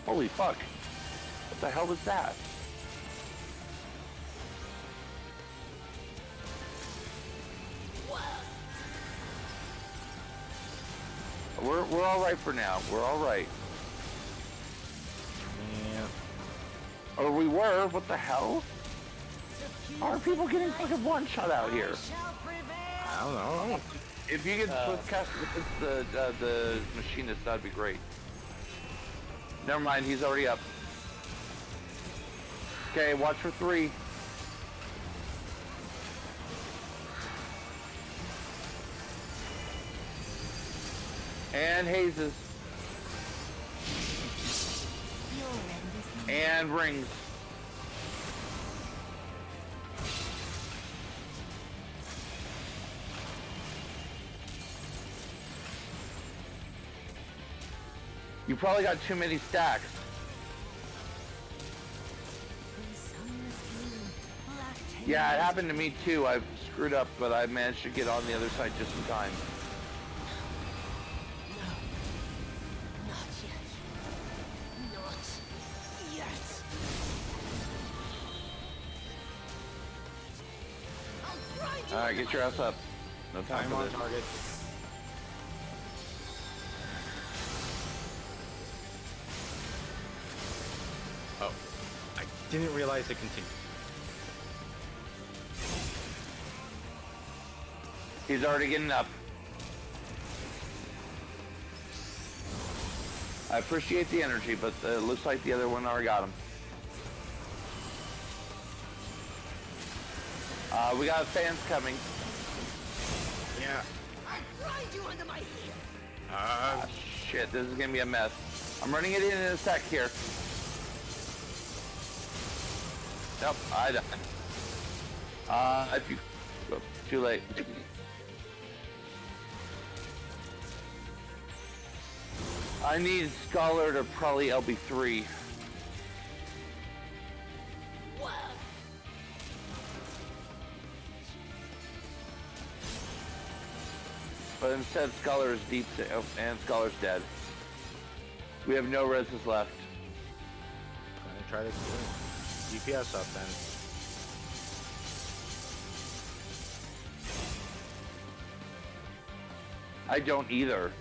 Holy fuck. What the hell was that? We're all right for now. We're all right. Yeah. Or we were. What the hell? How are people getting fucking one shot out here? I don't know. If you could cast the machinist, that'd be great. Never mind. He's already up. Okay, watch for 3. And hazes. And rings. You probably got too many stacks. Yeah, it happened to me too. I screwed up, but I managed to get on the other side just in time. Alright, get your ass up. No time for on this. target. Oh, I didn't realize it continued. He's already getting up. I appreciate the energy, but it looks like the other one already got him. We got fans coming. Yeah. I grind you under my heel. Shit, this is gonna be a mess. I'm running it in a sec here. Nope, I died. If you... Oh, too late. I need Scholar to probably LB3. But instead, Scholar is deep, and Scholar's dead. We have no reses left. Gonna try to get DPS up then. I don't either.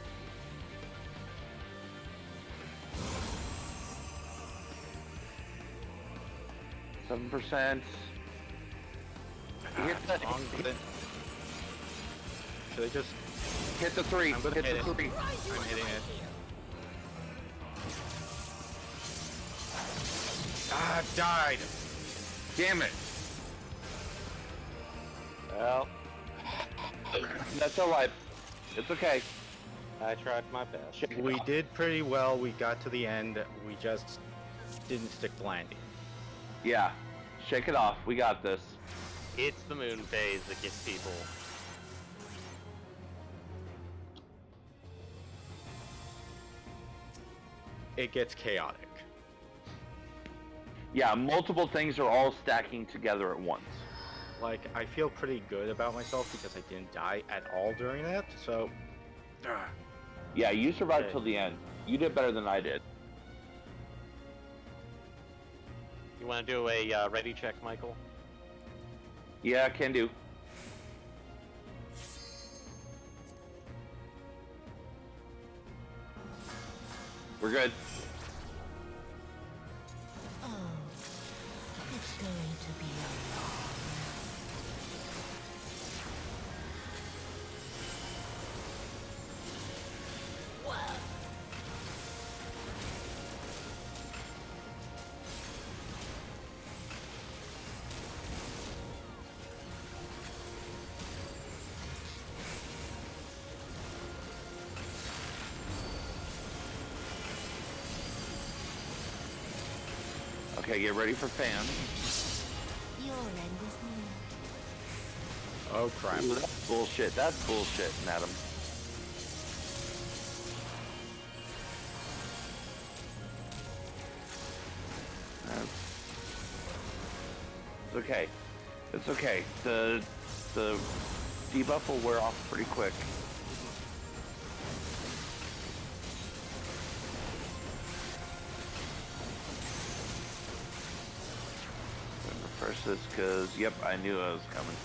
%. Hit the, Should I just hit the 3. I'm gonna Hit hit the it. 3. I'm hitting it. Ah, died. Damn it. Well, That's alright. It's okay. I tried my best. We did pretty well. We got to the end. We just didn't stick the landing. Yeah. Shake it off. We got this. It's the moon phase that gets people. It gets chaotic. Yeah, multiple things are all stacking together at once. Like, I feel pretty good about myself because I didn't die at all during that, so... Yeah, you survived Okay. till the end. You did better than I did. You want to do a ready check, Michael? Yeah, can do. We're good. Oh, it's going to be a long Okay, get ready for fan. Your end is near. Oh crap. Ooh, that's bullshit. That's bullshit, madam. It's okay. It's okay. The debuff will wear off pretty quick. Reverse this because, yep, I knew I was coming.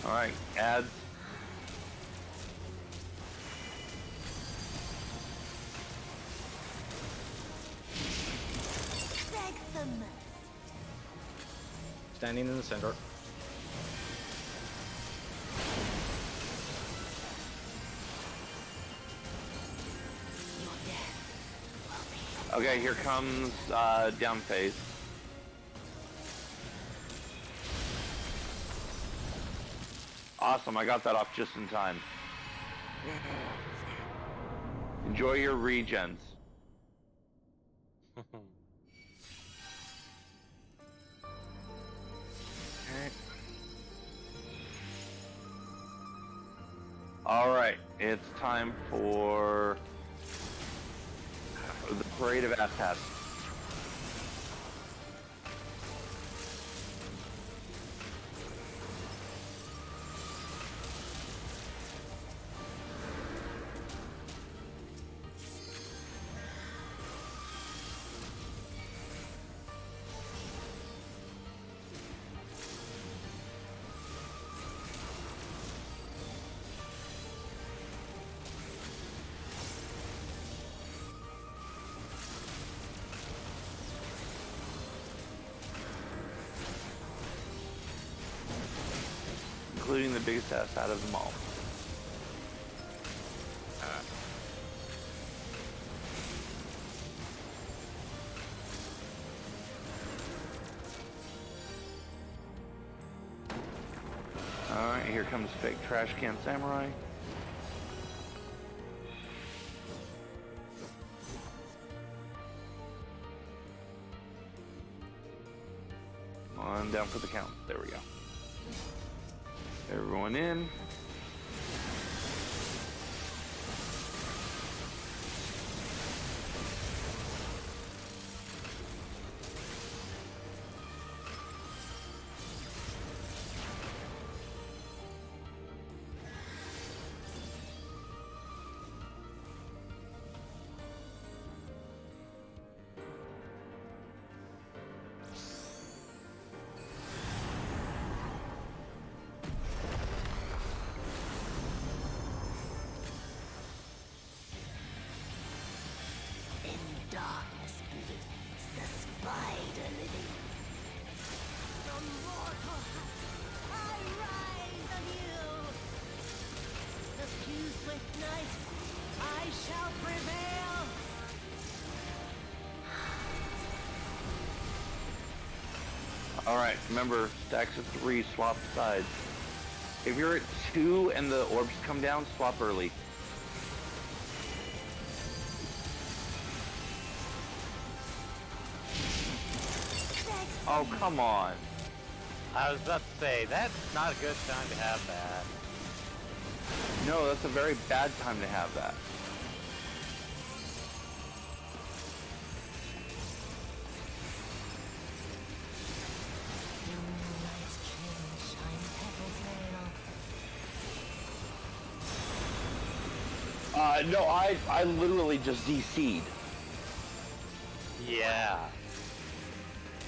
Alright, ads. Beg for mercy. Standing in the center. Okay, here comes down phase. Awesome, I got that off just in time. Enjoy your regens. Alright, it's time for the parade of asshats. Including the biggest ass out of them all. Alright, here comes fake trash can samurai. On down for the count. There we go. Everyone in. Darkness blooms the spider living. From mortal heights, I rise anew. The few swift nights, I shall prevail. Alright, remember, stacks of 3, swap sides. If you're at 2 and the orbs come down, swap early. Oh, come on. I was about to say, that's not a good time to have that. No, that's a very bad time to have that. No, I literally just DC'd. Yeah.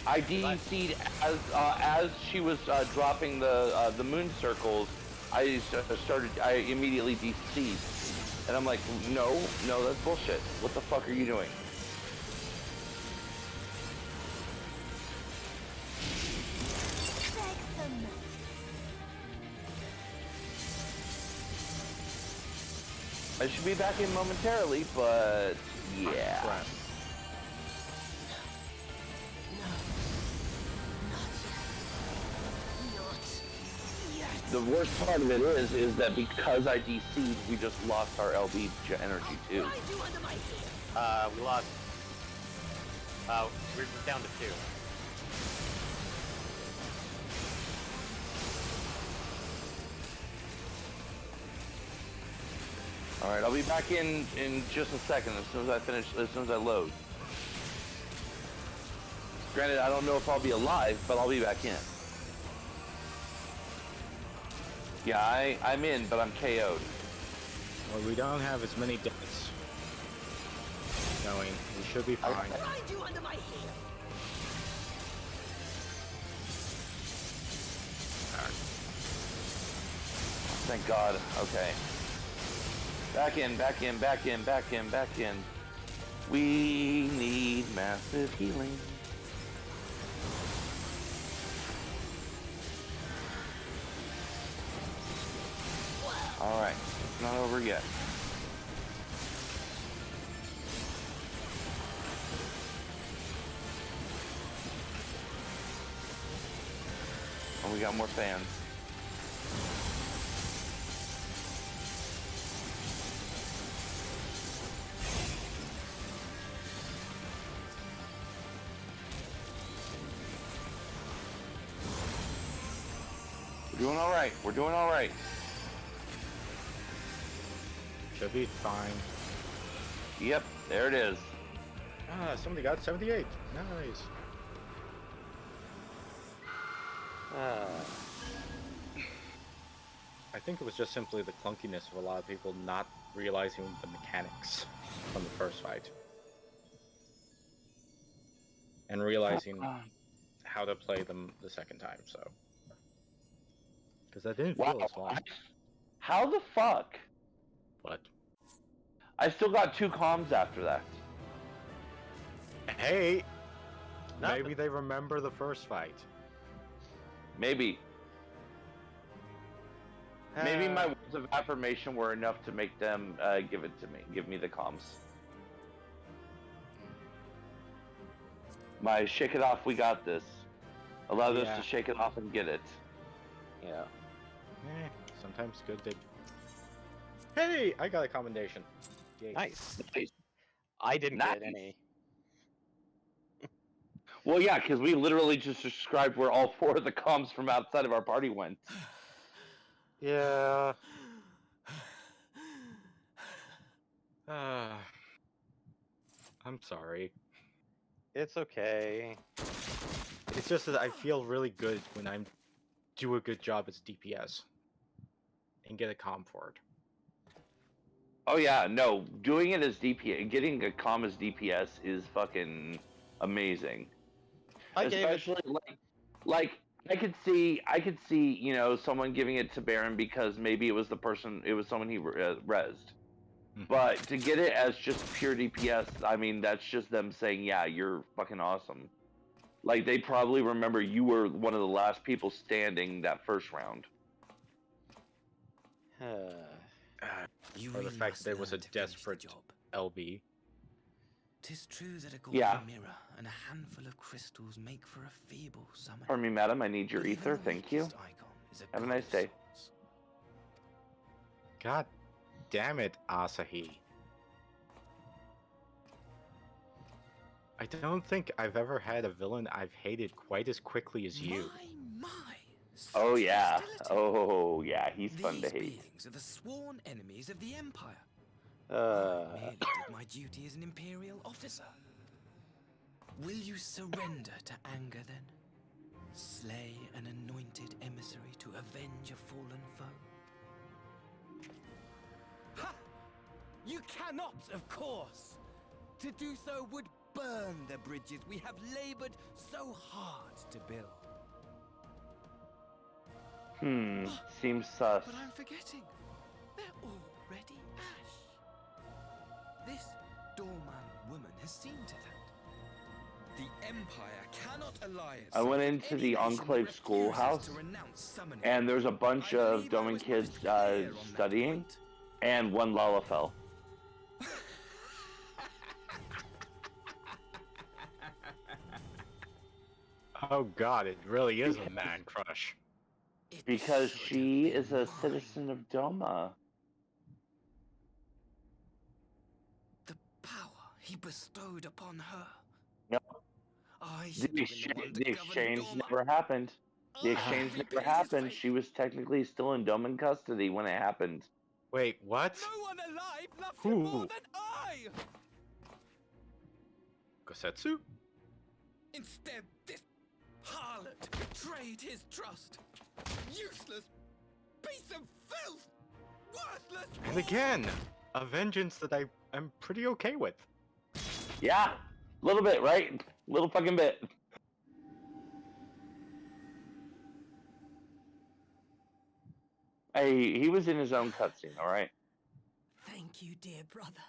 I DC'd as she was dropping the moon circles. I immediately DC'd, and I'm like, no, that's bullshit. What the fuck are you doing? I should be back in momentarily, but yeah. No. Not yet. the worst part of it is that because I DC'd, we just lost our LB energy too. We lost. We're down to 2. All right, I'll be back in just a second as soon as I load. Granted, I don't know if I'll be alive, but I'll be back in. Yeah, I'm in, but I'm KO'd. Well, we don't have as many deaths going. We should be fine. You under my heel. Thank God. Okay. Back in. We need massive healing. Alright, it's not over yet. Oh, we got more fans. We're doing all right. Should be fine. Yep, there it is. Ah, somebody got 78. Nice. I think it was just simply the clunkiness of a lot of people not realizing the mechanics from the first fight. And realizing how to play them the second time, so. Because that didn't feel as long. How the fuck? What? I still got 2 comms after that. Hey! Maybe they remember the first fight. Maybe. Maybe my words of affirmation were enough to make them give it to me. Give me the comms. My shake it off, we got this. Allow us to shake it off and get it. Yeah. Sometimes good to... Hey! I got a commendation. Yay. Nice. I didn't get any. Well, yeah, because we literally just described where all 4 of the comms from outside of our party went. Yeah. I'm sorry. It's okay. It's just that I feel really good when I do a good job as DPS. And get a comm for it. Oh yeah, no, doing it as DPS, getting a comm as DPS is fucking amazing. Especially like I could see, you know, someone giving it to Baron because maybe it was someone he rezzed. But to get it as just pure DPS, I mean, that's just them saying, yeah, you're fucking awesome. Like, they probably remember you were one of the last people standing that first round. Or the fact that there was a desperate LB. 'Tis true that a golden mirror and a handful of crystals make for a feeble summon. Pardon me, madam, I need your ether, thank you. Have a nice day. God damn it, Asahi. I don't think I've ever had a villain I've hated quite as quickly as you. Oh yeah. Oh yeah, he's fun to hate. These beings are the sworn enemies of the Empire. I merely did my duty as an Imperial officer. Will you surrender to anger then? Slay an anointed emissary to avenge a fallen foe? Ha! You cannot, of course! To do so would burn the bridges we have labored so hard to build. Seems sus. But I'm forgetting. They're already ash. This doorman woman has seen to that. The Empire cannot ally I went into the Enclave schoolhouse, and there's a bunch of Doman kids studying, and one Lala fell. Oh god, it really is a man crush. It Because should she have is been a mine. citizen of Doma. The power he bestowed upon her. No, I the, should have been the one to the govern exchange Doma. never happened. The I exchange never repaid his happened. fate. She was technically still in Doman custody when it happened. Wait, what? No one alive loves Who? him more than I! Gosetsu? Instead, this harlot betrayed his trust. Useless piece of filth! Worthless! And again, a vengeance that I'm pretty okay with. Yeah, a little bit, right? Little fucking bit. Hey, he was in his own cutscene, all right? Thank you, dear brother,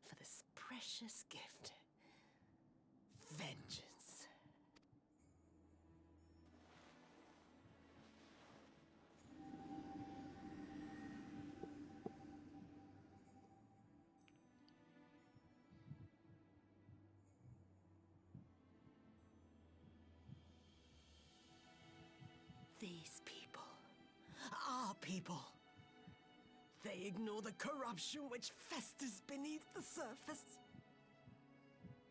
for this precious gift. Vengeance. These people, our people, they ignore the corruption which festers beneath the surface.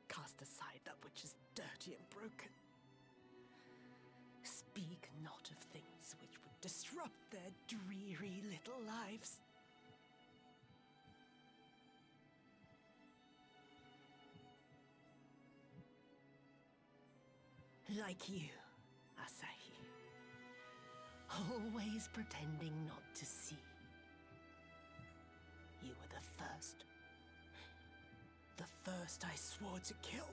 Cast aside that which is dirty and broken. Speak not of things which would disrupt their dreary little lives. Like you, Asahi. Always pretending not to see. You were the first. The first I swore to kill.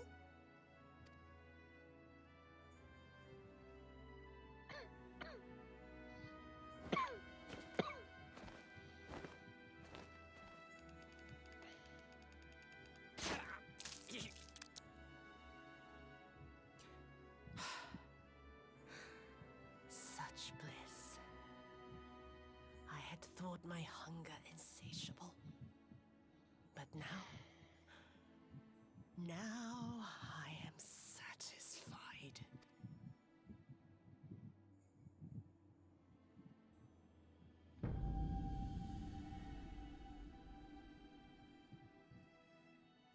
Such bliss. I had thought my hunger insatiable. But now I am satisfied.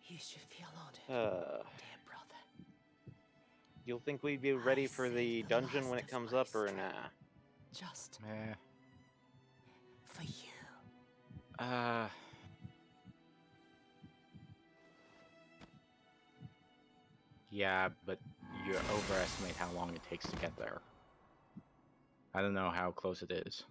You should feel honored, dear brother. You'll think we'd be ready for the dungeon when it comes up, or nah? Just Meh. for you. Yeah, but you overestimate how long it takes to get there. I don't know how close it is.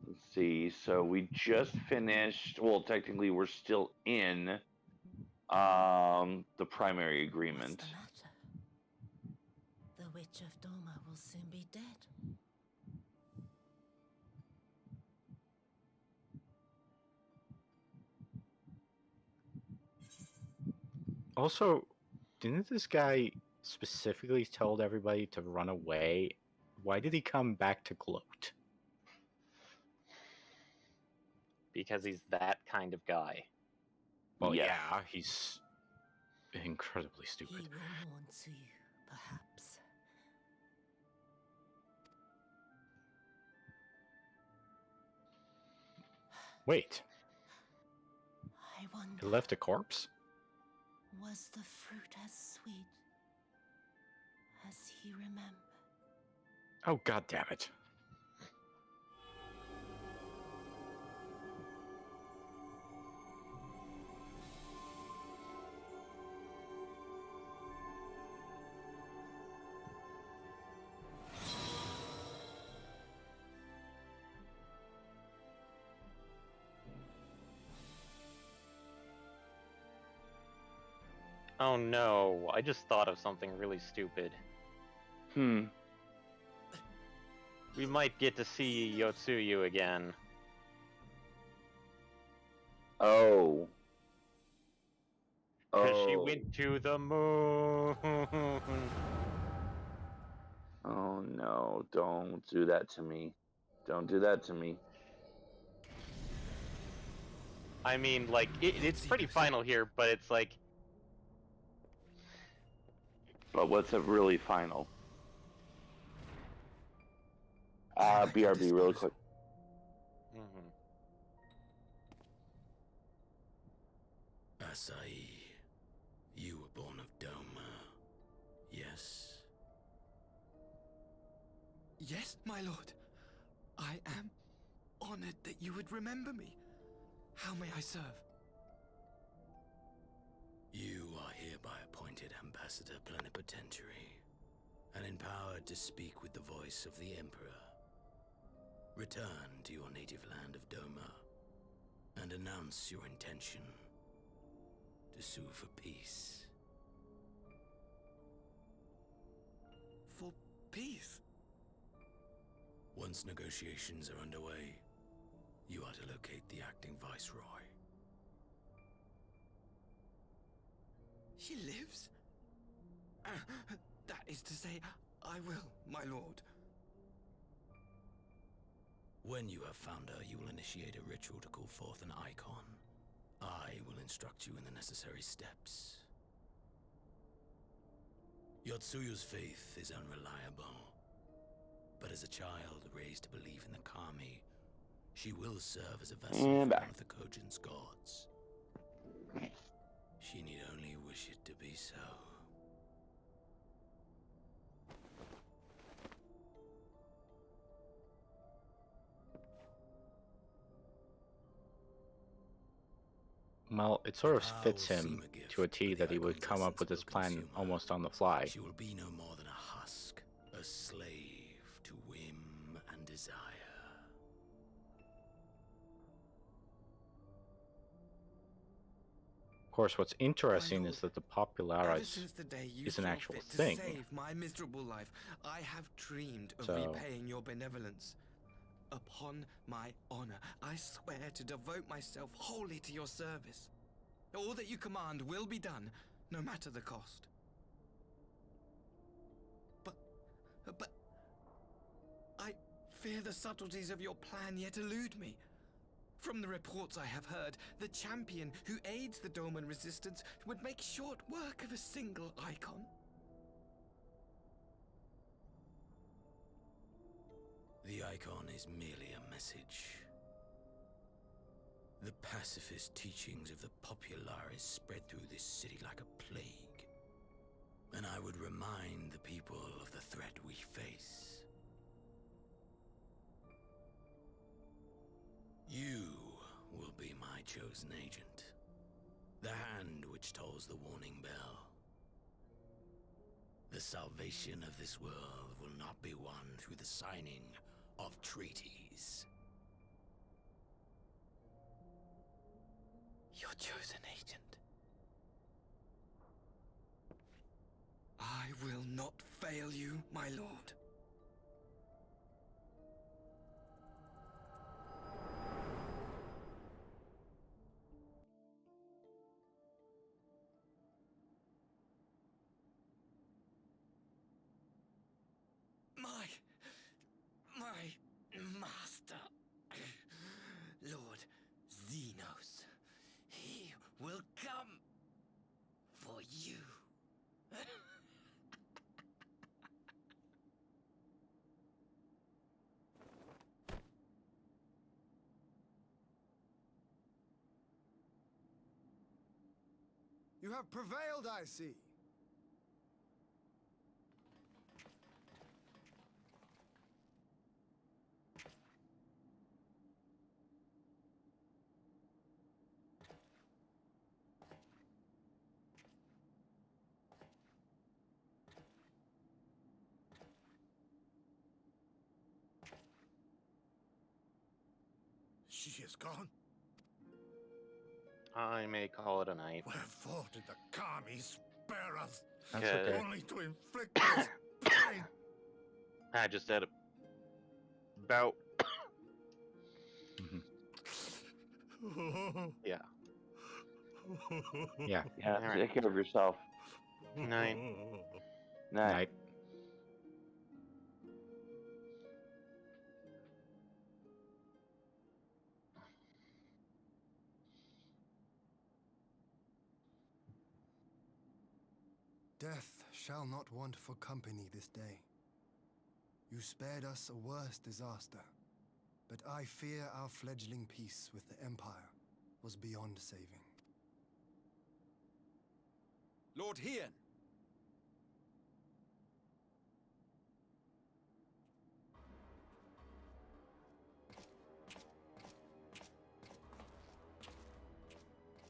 Let's see. So we just finished. Well, technically, we're still in the primary agreement. What's the matter? The Witch of Doma will soon be dead. Also, didn't this guy specifically told everybody to run away? Why did he come back to gloat? Because he's that kind of guy. Well, Yes. yeah, he's incredibly stupid. He will mourn to you, perhaps. Wait, I wonder, he left a corpse? was the fruit as sweet as he remembered? Oh, god damn it. Oh no, I just thought of something really stupid. We might get to see Yotsuyu again. Oh. Because she went to the moon. Oh no, don't do that to me. Don't do that to me. I mean, like, it's pretty final here, but it's like... But what's it really final? BRB, real quick. Mm-hmm. Asai, you were born of Doma, yes? Yes, my lord. I am honored that you would remember me. How may I serve? You are hereby appointed Ambassador Plenipotentiary, and empowered to speak with the voice of the Emperor. Return to your native land of Doma, and announce your intention to sue for peace. For peace? Once negotiations are underway, you are to locate the acting viceroy. She lives? That is to say, I will, my lord. When you have found her, you will initiate a ritual to call forth an icon. I will instruct you in the necessary steps. Yotsuyu's faith is unreliable, but as a child raised to believe in the Kami, she will serve as a vessel for one of the Kojin's gods. She need only wish it to be so. Well, it sort of fits him to a T that he would come up with this plan almost on the fly. She will be no more than a husk, a slave to whim and desire. Of course, what's interesting is that the Ever Popularis since the day you is an saw actual fit to thing. save my miserable life, I have dreamed of So- repaying your benevolence. Upon my honor, I swear to devote myself wholly to your service. All that you command will be done, no matter the cost. But I fear the subtleties of your plan yet elude me. From the reports I have heard, the champion who aids the Doman resistance would make short work of a single icon. The icon is merely a message. The pacifist teachings of the Popularis spread through this city like a plague. And I would remind the people of the threat we face. You will be my chosen agent. The hand which tolls the warning bell. The salvation of this world will not be won through the signing of treaties. Your chosen agent. I will not fail you, my lord. My master, Lord Xenos, he will come for you. You have prevailed, I see. She is gone? I may call it a night. Wherefore did the Kami spare us? That's okay. Only to inflict us pain. I just had a bout. Yeah. Yeah. Yeah, All right. take care of yourself. Night. Night. Death shall not want for company this day. You spared us a worse disaster, but I fear our fledgling peace with the Empire was beyond saving. Lord Hien!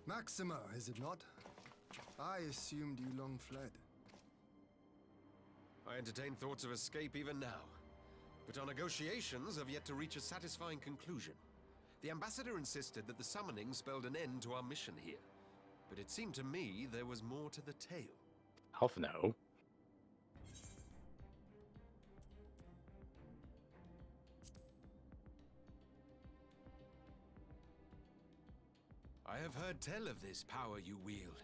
Maxima, is it not? I assumed you long fled. I entertain thoughts of escape even now. But our negotiations have yet to reach a satisfying conclusion. The ambassador insisted that the summoning spelled an end to our mission here. But it seemed to me there was more to the tale. Alpha no. I have heard tell of this power you wield.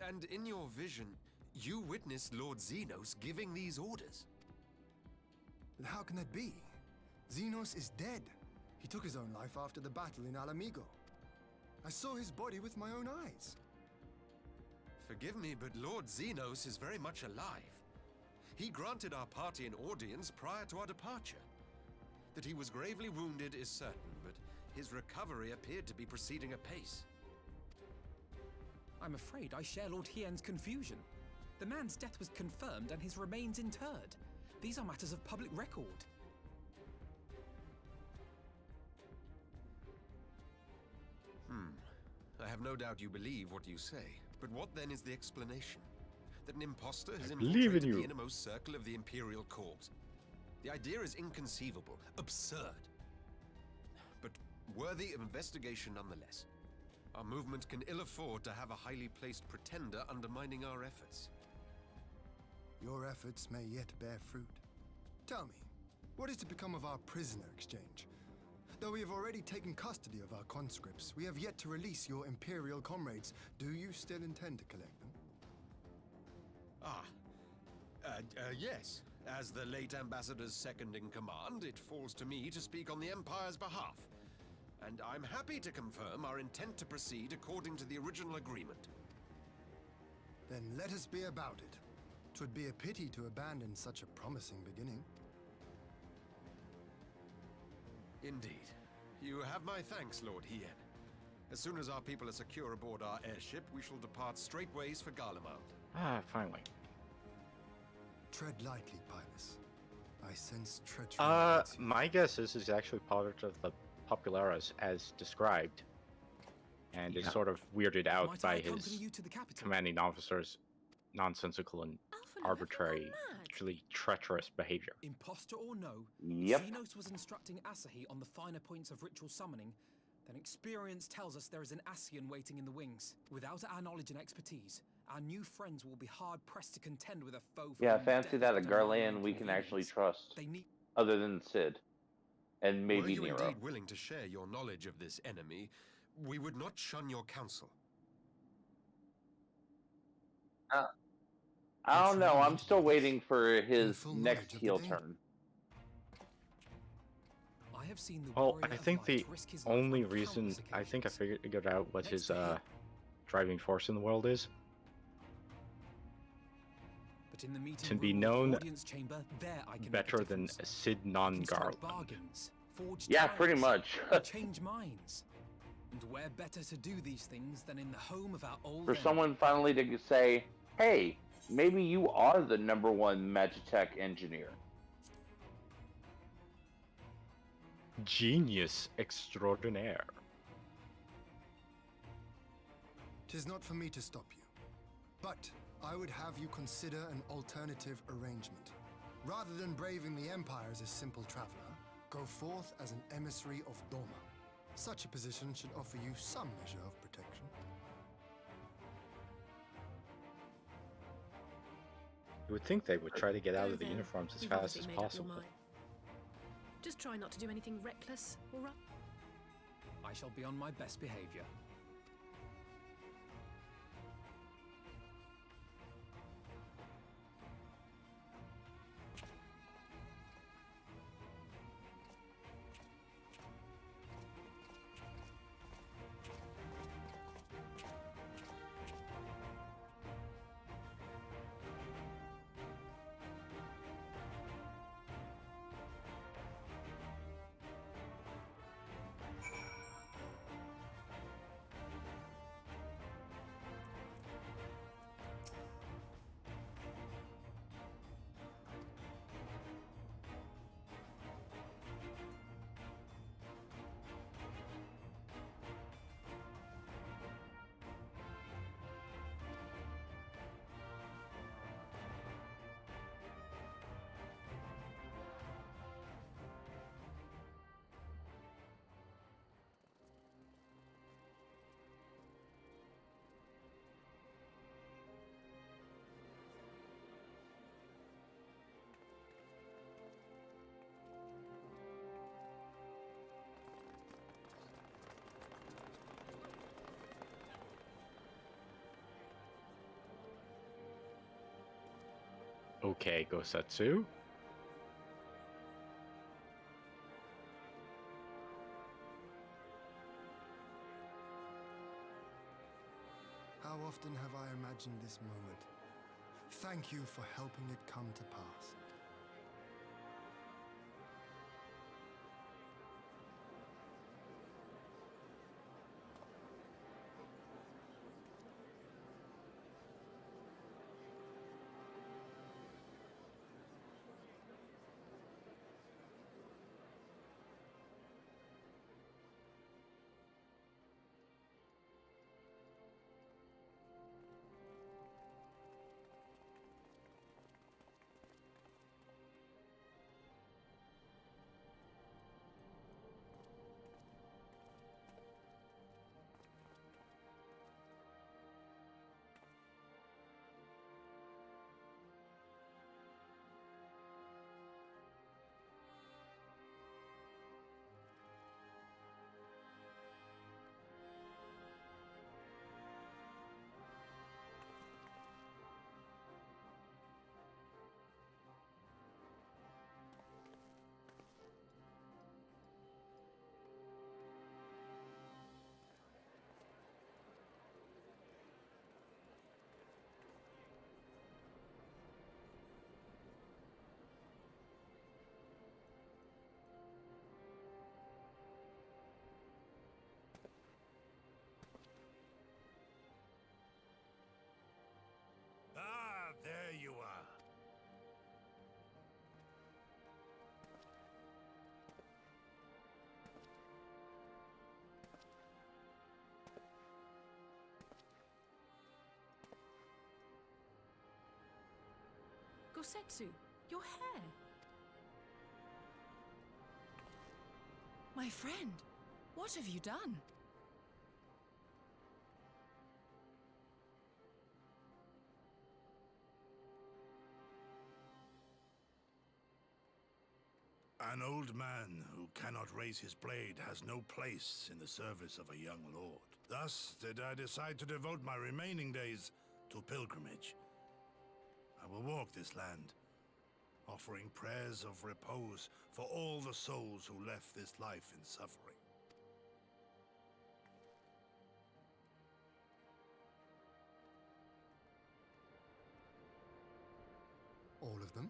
And in your vision, you witnessed Lord Xenos giving these orders. How can that be? Xenos is dead. He took his own life after the battle in Alamigo. I saw his body with my own eyes. Forgive me, but Lord Xenos is very much alive. He granted our party an audience prior to our departure. That he was gravely wounded is certain, but his recovery appeared to be proceeding apace. I'm afraid I share Lord Hien's confusion. The man's death was confirmed and his remains interred. These are matters of public record. I have no doubt you believe what you say, but what then is the explanation? That an imposter has believe in infiltrated you. the innermost circle of the Imperial Corps. The idea is inconceivable, absurd, but worthy of investigation nonetheless. Our movement can ill afford to have a highly placed pretender undermining our efforts. Your efforts may yet bear fruit. Tell me, what is to become of our prisoner exchange? Though we have already taken custody of our conscripts, we have yet to release your Imperial comrades. Do you still intend to collect them? Yes. As the late Ambassador's second in command, it falls to me to speak on the Empire's behalf. And I'm happy to confirm our intent to proceed according to the original agreement. Then let us be about it. 'Twould be a pity to abandon such a promising beginning. Indeed. You have my thanks, Lord Hien. As soon as our people are secure aboard our airship, we shall depart straightways for Garlemald. Ah, finally. Tread lightly, Pylus. I sense treachery. My guess is this is actually part of the Popularis as described, and is sort of weirded out Might by I his accompany you to the capital? commanding officer's nonsensical and arbitrary, actually treacherous behavior. Imposter or no, Yep. if Xenos was instructing Asahi on the finer points of ritual summoning, then experience tells us there is an Ascian waiting in the wings. Without our knowledge and expertise, our new friends will be hard-pressed to contend with a foe for Yeah, whom fancy death that a is but minor Garlean we can actually inconvenience. trust. They need... Other than Sid. And Were maybe you Nero. indeed willing to share your knowledge of this enemy, we would not shun your counsel. I don't know. I'm still waiting for his next heel turn. I have seen the Well, warrior I of think the light risk his life only on reason countless I think I occasions. figured out what his to him. driving force in the world is. But in the meeting To be room or the known audience chamber, there I can better make a than difference. Sid I non can strike Garland. bargains, forge Yeah, pretty ties, much. or change minds. And where better to do these things than in the home of our old For enemy? someone finally to say, hey, maybe you are the #1 Magitech engineer. Genius extraordinaire. 'Tis not for me to stop you, but I would have you consider an alternative arrangement. Rather than braving the Empire as a simple traveler, go forth as an emissary of Doma. Such a position should offer you some measure of protection. You would think they would try to get out of the then. uniforms as You've fast obviously as made up your possible. mind. Just try not to do anything reckless, all right? I shall be on my best behavior. Okay, Gosetsu. How often have I imagined this moment? Thank you for helping it come to pass. Ah, there you are. Gosetsu, your hair. My friend, what have you done? An old man who cannot raise his blade has no place in the service of a young lord. Thus did I decide to devote my remaining days to pilgrimage. I will walk this land, offering prayers of repose for all the souls who left this life in suffering. All of them?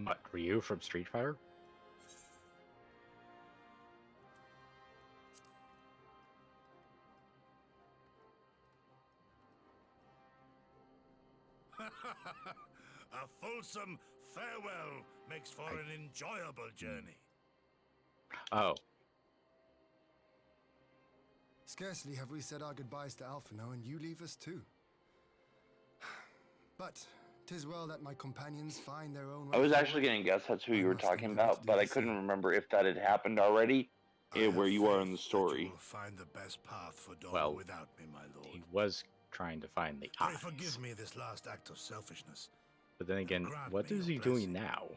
What, Ryu from Street Fighter? A fulsome farewell makes for an enjoyable journey. Oh. Scarcely have we said our goodbyes to Alphino, and you leave us too. But 'tis well that my companions find their own way I was forward. actually going to guess that's who you were must talking endeavor to about, do but the I couldn't same. remember if that had happened already, where you are in the You story. will find the best path for Doma Well, without me, my lord. He was trying to find the Pray eyes. forgive me this last act of selfishness. But then again, grant what me is your he doing blessing. now?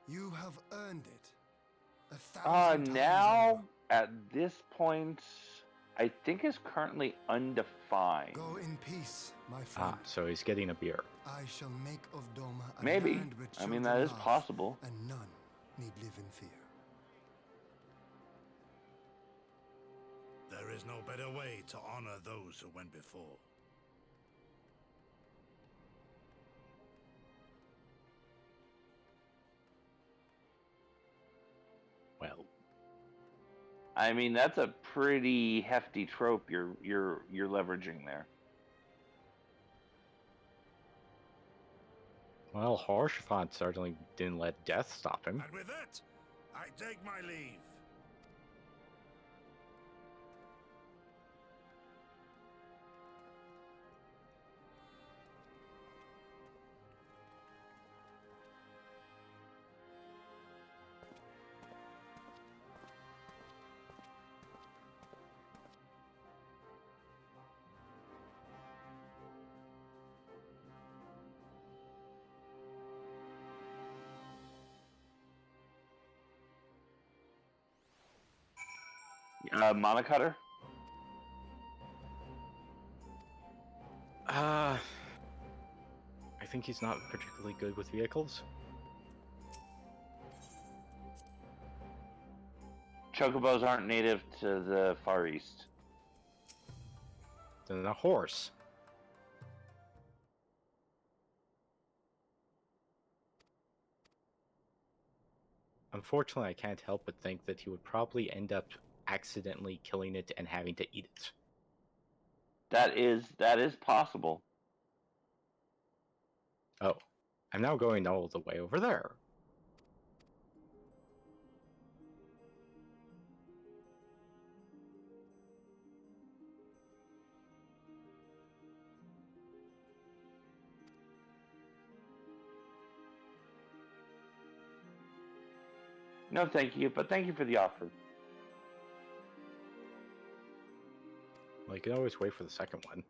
You have earned it. 1,000 times Now, over. at this point, I think is currently undefined. Go in peace, my friend. Ah, so he's getting a beer. I shall make of Doma a Maybe. land where I mean, children that is laugh, possible. and none need live in fear. There is no better way to honor those who went before. Well, I mean, that's a pretty hefty trope you're leveraging there. well, Haurchefant certainly didn't let death stop him. And with that, I take my leave. Mana Cutter? I think he's not particularly good with vehicles. Chocobos aren't native to the Far East. Then a horse. Unfortunately, I can't help but think that he would probably end up accidentally killing it and having to eat it. That is possible. Oh, I'm now going all the way over there. No, thank you, but thank you for the offer. Well, you can always wait for the second one.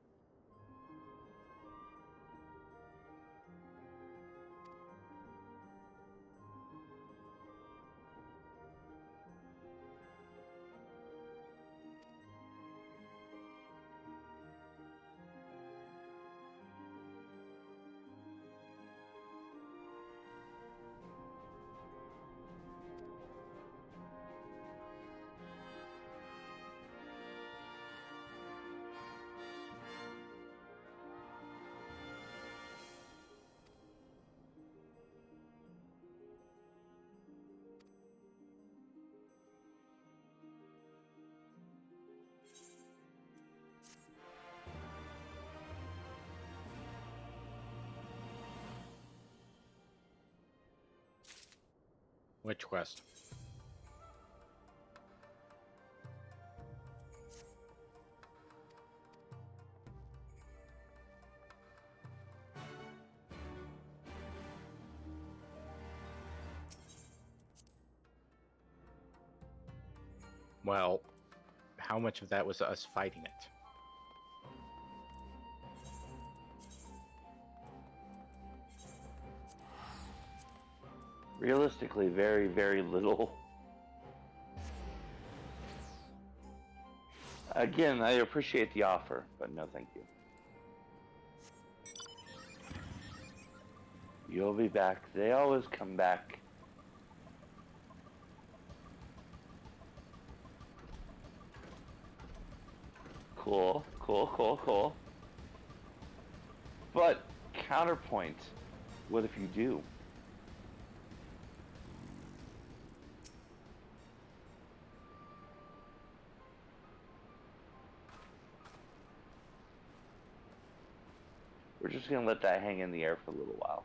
Which quest? Well, how much of that was us fighting it? Realistically, very, very little. Again, I appreciate the offer, but no thank you. You'll be back. They always come back. Cool, cool, cool, cool. But, counterpoint, what if you do? We're just going to let that hang in the air for a little while.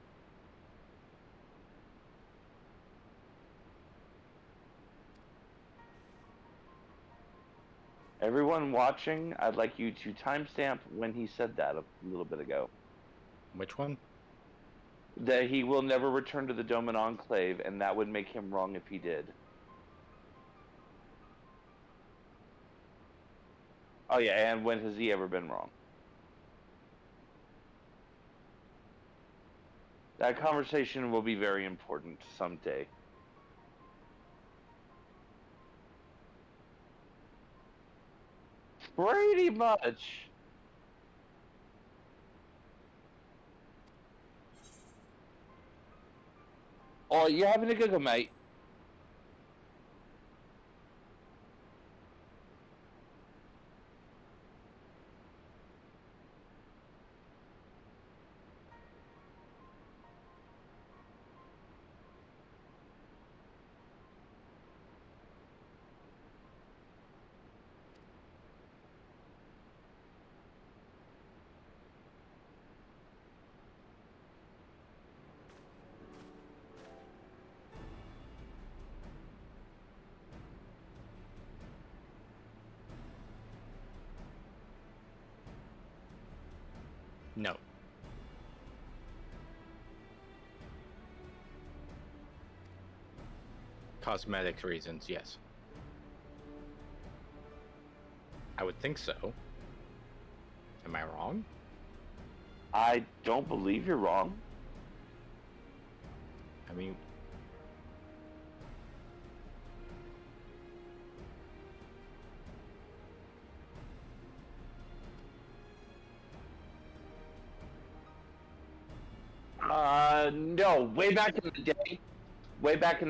Everyone watching, I'd like you to timestamp when he said that a little bit ago. Which one? That he will never return to the Doman Enclave, and that would make him wrong if he did. Oh yeah, and when has he ever been wrong? That conversation will be very important someday. Pretty much. Oh, you having a giggle, mate? No. Cosmetic reasons, yes. I would think so. Am I wrong? I don't believe you're wrong. I mean, No, way back in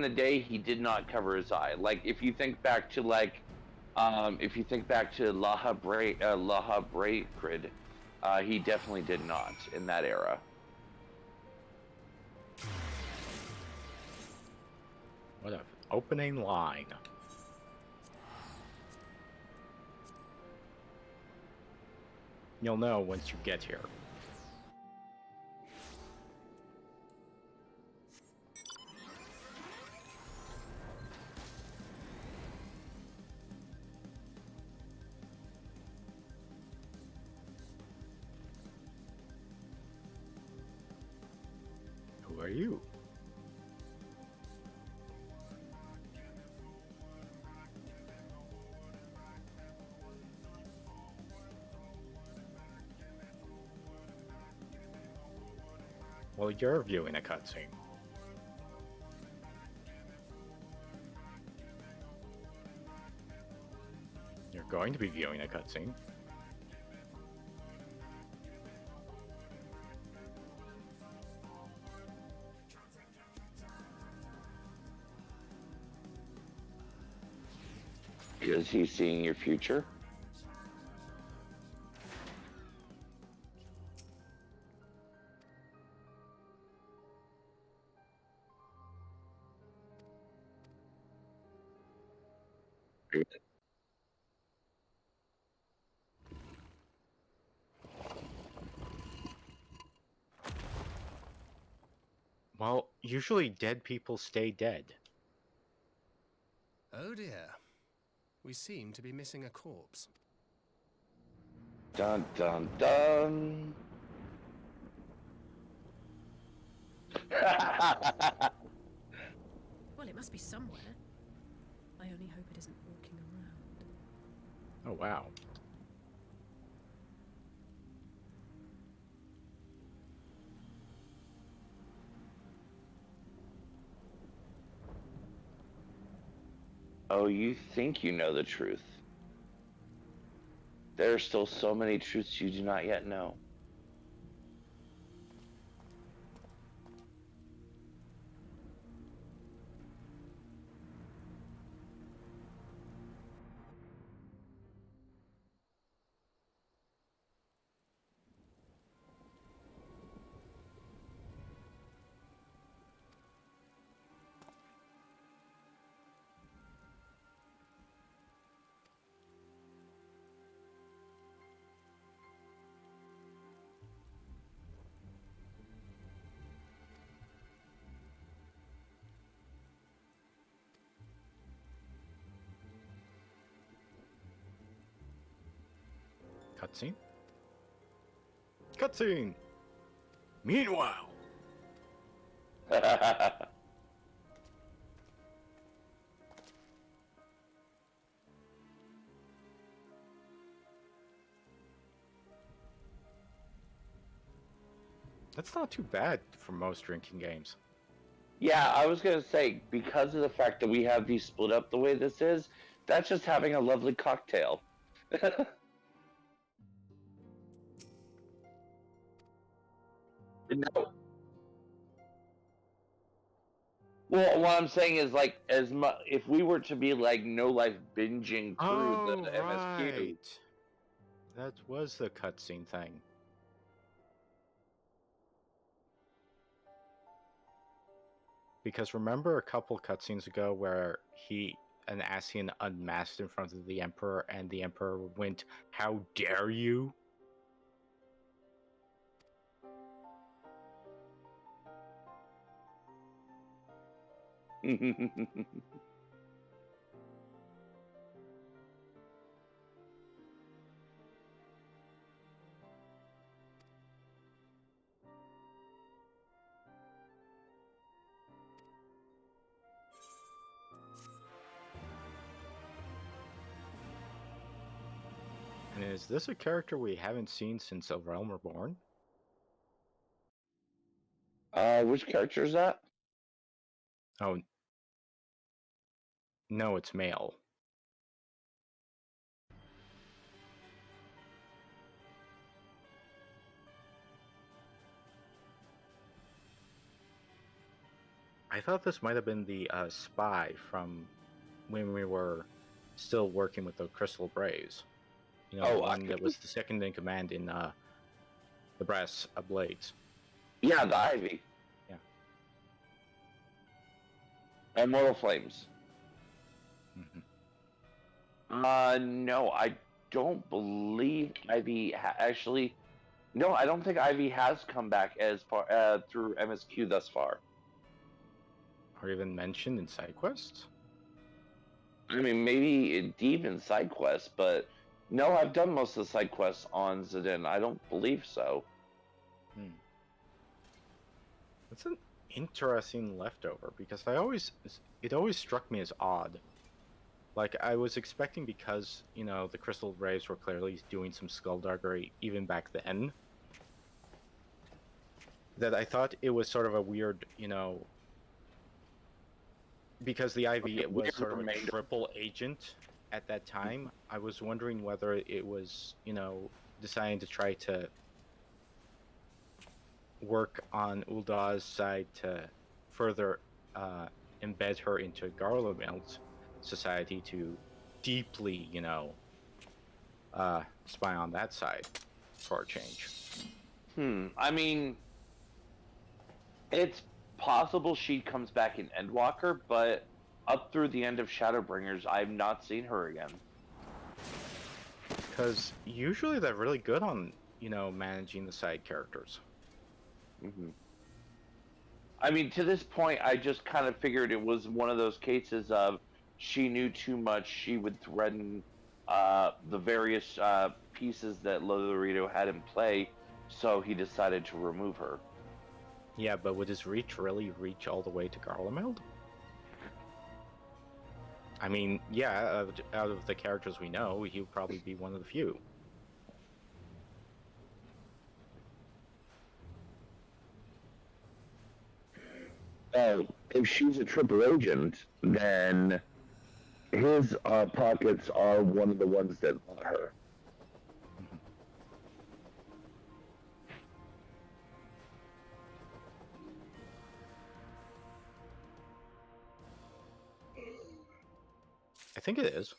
the day, he did not cover his eye. Like if you think back to Laha Breakrid, he definitely did not in that era. What an opening line. You'll know once you get here. Who are you? Well, you're viewing a cutscene. You're going to be viewing a cutscene. Is he seeing your future? Well, usually dead people stay dead. Oh dear. We seem to be missing a corpse. Dun dun dun. Well, it must be somewhere. I only hope it isn't walking around. Oh, wow. Oh, you think you know the truth. There are still so many truths you do not yet know. Cutscene? Cutscene! Meanwhile! That's not too bad for most drinking games. Yeah, I was gonna say, because of the fact that we have these split up the way this is, that's just having a lovely cocktail. No. Well, what I'm saying is, like, if we were to be like no life binging through the MSQ. Right. That was the cutscene thing. Because remember a couple cutscenes ago where an Ascian unmasked in front of the Emperor and the Emperor went, "How dare you?" And is this a character we haven't seen since A Realm Reborn? Which character is that? Oh, no, it's male. I thought this might have been the spy from when we were still working with the Crystal Braves. You know, the one that was the second in command in the Brass Blades. Yeah, the Ivy. Yeah. Immortal Flames. Mm-hmm. No, I don't believe Ivy actually. No, I don't think Ivy has come back as far through MSQ thus far. Or even mentioned in side quests? I mean, maybe deep in side quests, but no, I've done most of the side quests on Zidane. I don't believe so. That's an interesting leftover because it always struck me as odd. Like, I was expecting, because, you know, the Crystal Braves were clearly doing some skullduggery even back then, that I thought it was sort of a weird, you know, because the Ivy was sort of a triple agent at that time. I was wondering whether it was, you know, deciding to try to work on Uldah's side to further embed her into Garlemeld's society to deeply, you know, spy on that side for a change. I mean, it's possible she comes back in Endwalker, but up through the end of Shadowbringers, I've not seen her again. Because usually they're really good on, you know, managing the side characters. Mm-hmm. I mean, to this point, I just kind of figured it was one of those cases of she knew too much. She would threaten the various pieces that Lotharito had in play, so he decided to remove her. Yeah, but would his reach really reach all the way to Garlemeld? I mean, yeah, out of the characters we know, he would probably be one of the few. If she's a triple agent, then his pockets are one of the ones that bought her. I think it is.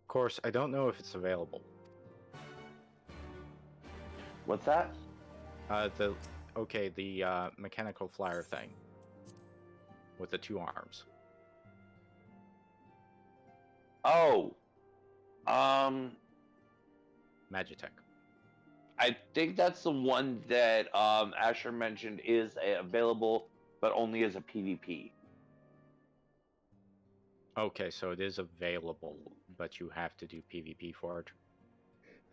Of course, I don't know if it's available. What's that? The mechanical flyer thing with the 2 arms. Oh, Magitech. I think that's the one that Asher mentioned is available, but only as a PvP. Okay, so it is available, but you have to do PvP for it.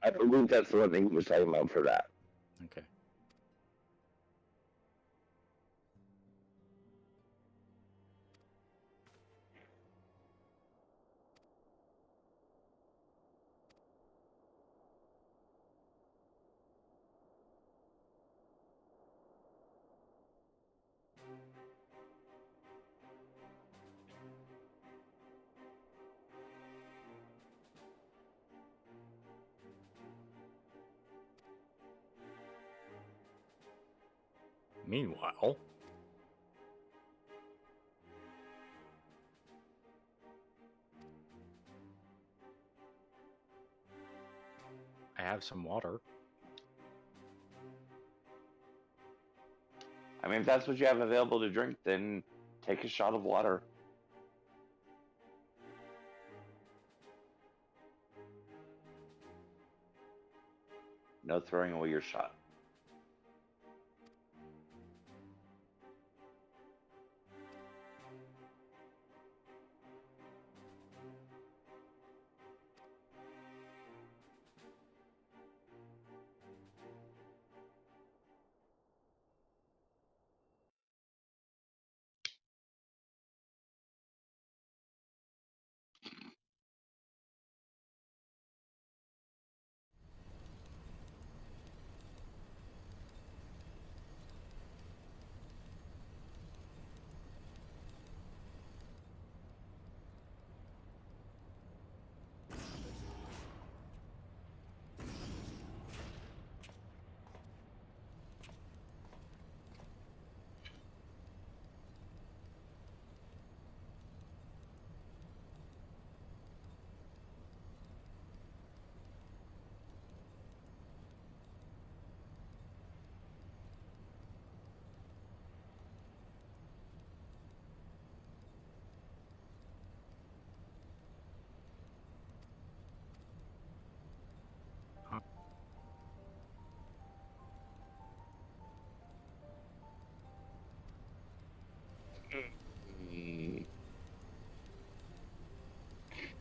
I believe that's the one that he was talking about for that. Okay. Meanwhile, I have some water. I mean, if that's what you have available to drink, then take a shot of water. No throwing away your shot.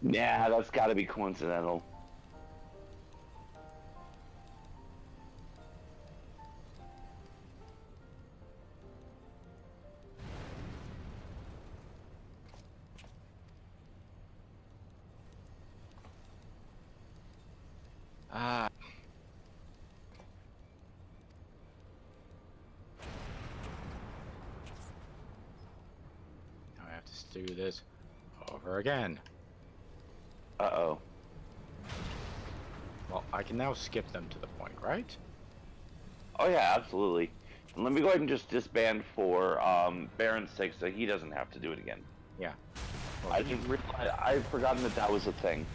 Yeah, that's got to be coincidental. Ah. Now I have to do this over again. Uh-oh. Well, I can now skip them to the point, right? Oh yeah, absolutely. And let me go ahead and just disband for Baron's sake so he doesn't have to do it again. Yeah. Well, I didn't realize, I'd forgotten that that was a thing.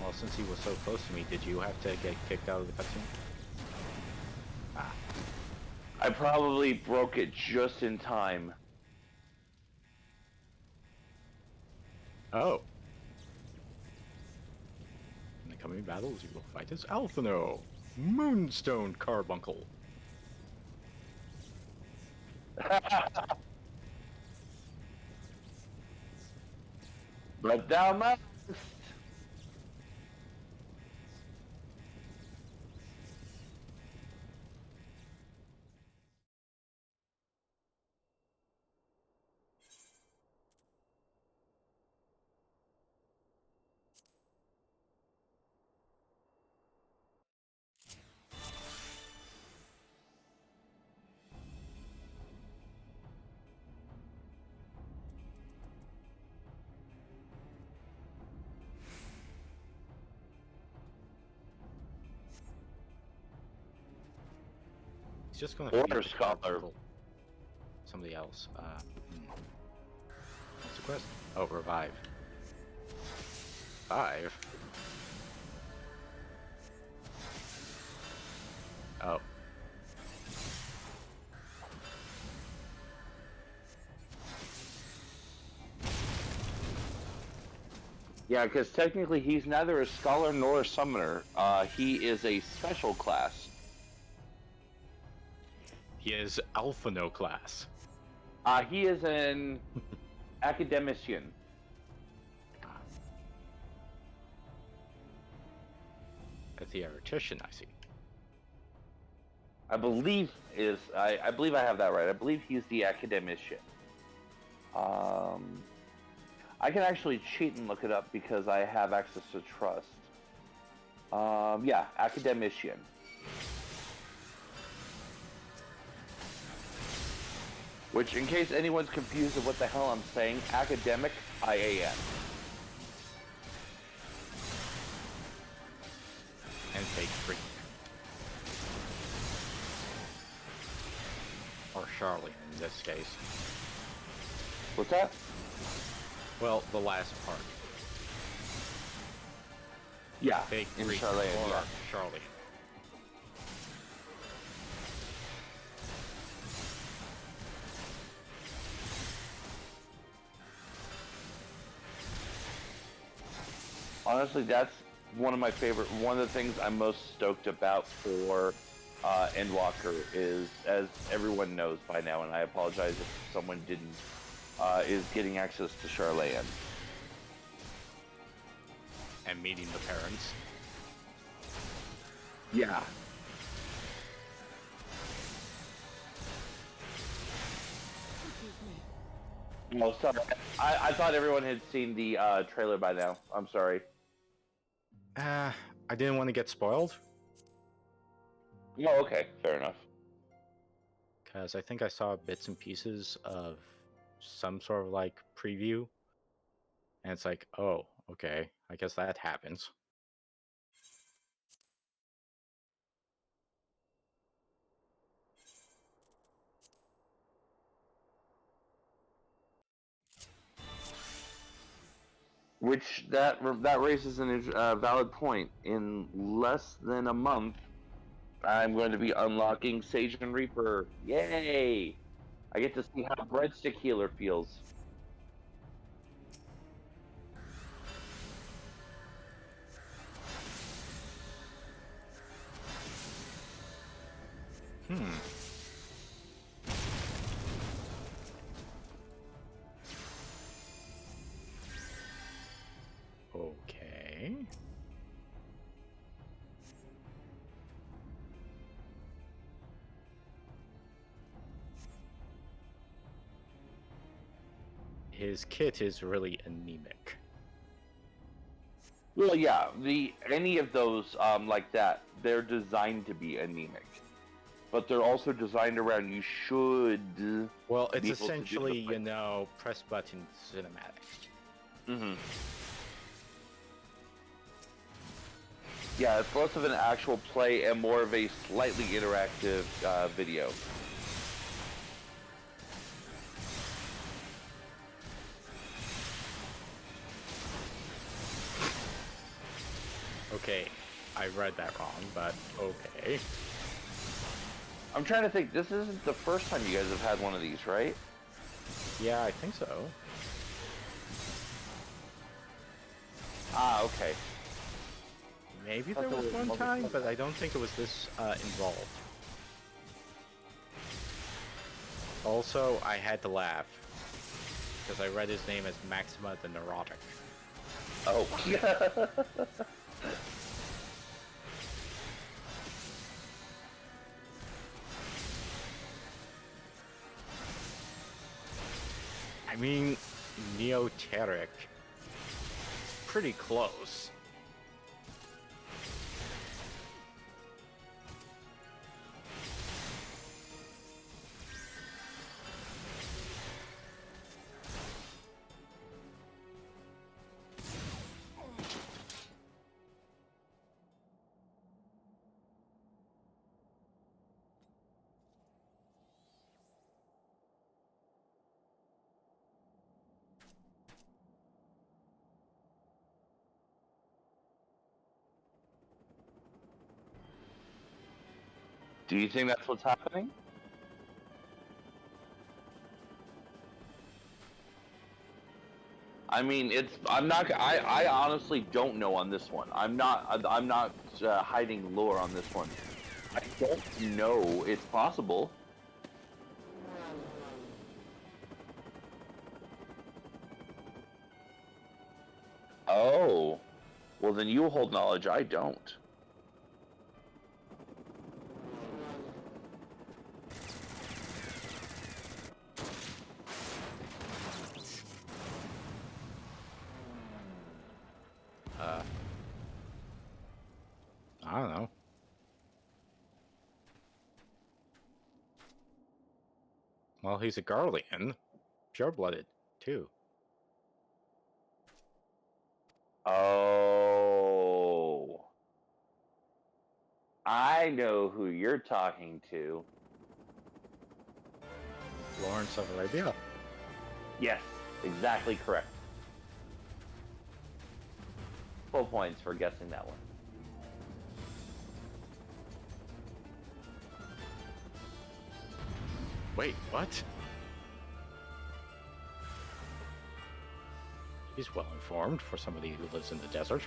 Well, since he was so close to me, did you have to get kicked out of the cutscene? Ah. I probably broke it just in time. Oh. In the coming battles, you will fight as Alphino, Moonstone Carbuncle. But thou must. He's just gonna Order feed the Scholar. Carbuncle. Somebody else. What's the quest? Oh, revive. 5? Oh. Yeah, because technically he's neither a scholar nor a summoner. He is a special class. He is Alphino class. He is an academician. A theoretician, I see. I believe I believe I have that right. I believe he's the academician. I can actually cheat and look it up because I have access to trust. Yeah, academician. Which, in case anyone's confused of what the hell I'm saying, academic, IAN. And fake freak. Or Charlie, in this case. What's that? Well, the last part. Yeah, Fake in freak Charlie, or yeah. Charlie. Honestly, that's one of my favorite. One of the things I'm most stoked about for Endwalker is, as everyone knows by now, and I apologize if someone didn't, is getting access to Charlayan. And meeting the parents. Yeah. Oh, sorry. I thought everyone had seen the trailer by now. I'm sorry. I didn't want to get spoiled. Oh, okay. Fair enough. Because I think I saw bits and pieces of some sort of like preview. And it's like, oh, okay. I guess that happens. Which that raises a valid point. In less than a month, I'm going to be unlocking Sage and Reaper. Yay! I get to see how Breadstick Healer feels. his kit is really anemic. Well, yeah, any of those like that, they're designed to be anemic, but they're also designed around you should. Well, be it's able to do the essentially, fight. press button cinematic. Mm-hmm. Yeah, it's less of an actual play and more of a slightly interactive video. Okay, I read that wrong, but okay. I'm trying to think, this isn't the first time you guys have had one of these, right? Yeah, I think so. Ah, okay. Maybe there was one time, but I don't think it was this involved. Also, I had to laugh because I read his name as Maxima the Neurotic. Oh. I mean, Neoteric. Pretty close. Do you think that's what's happening? I mean, I honestly don't know on this one. I'm not hiding lore on this one. I don't know. It's possible. Oh. Well, then you hold knowledge I don't. I don't know. Well, he's a Garlean. Pure-blooded, too. Oh. I know who you're talking to. Lawrence of Arabia? Yes, exactly correct. Full points for guessing that one. Wait, what? He's well informed for somebody who lives in the desert.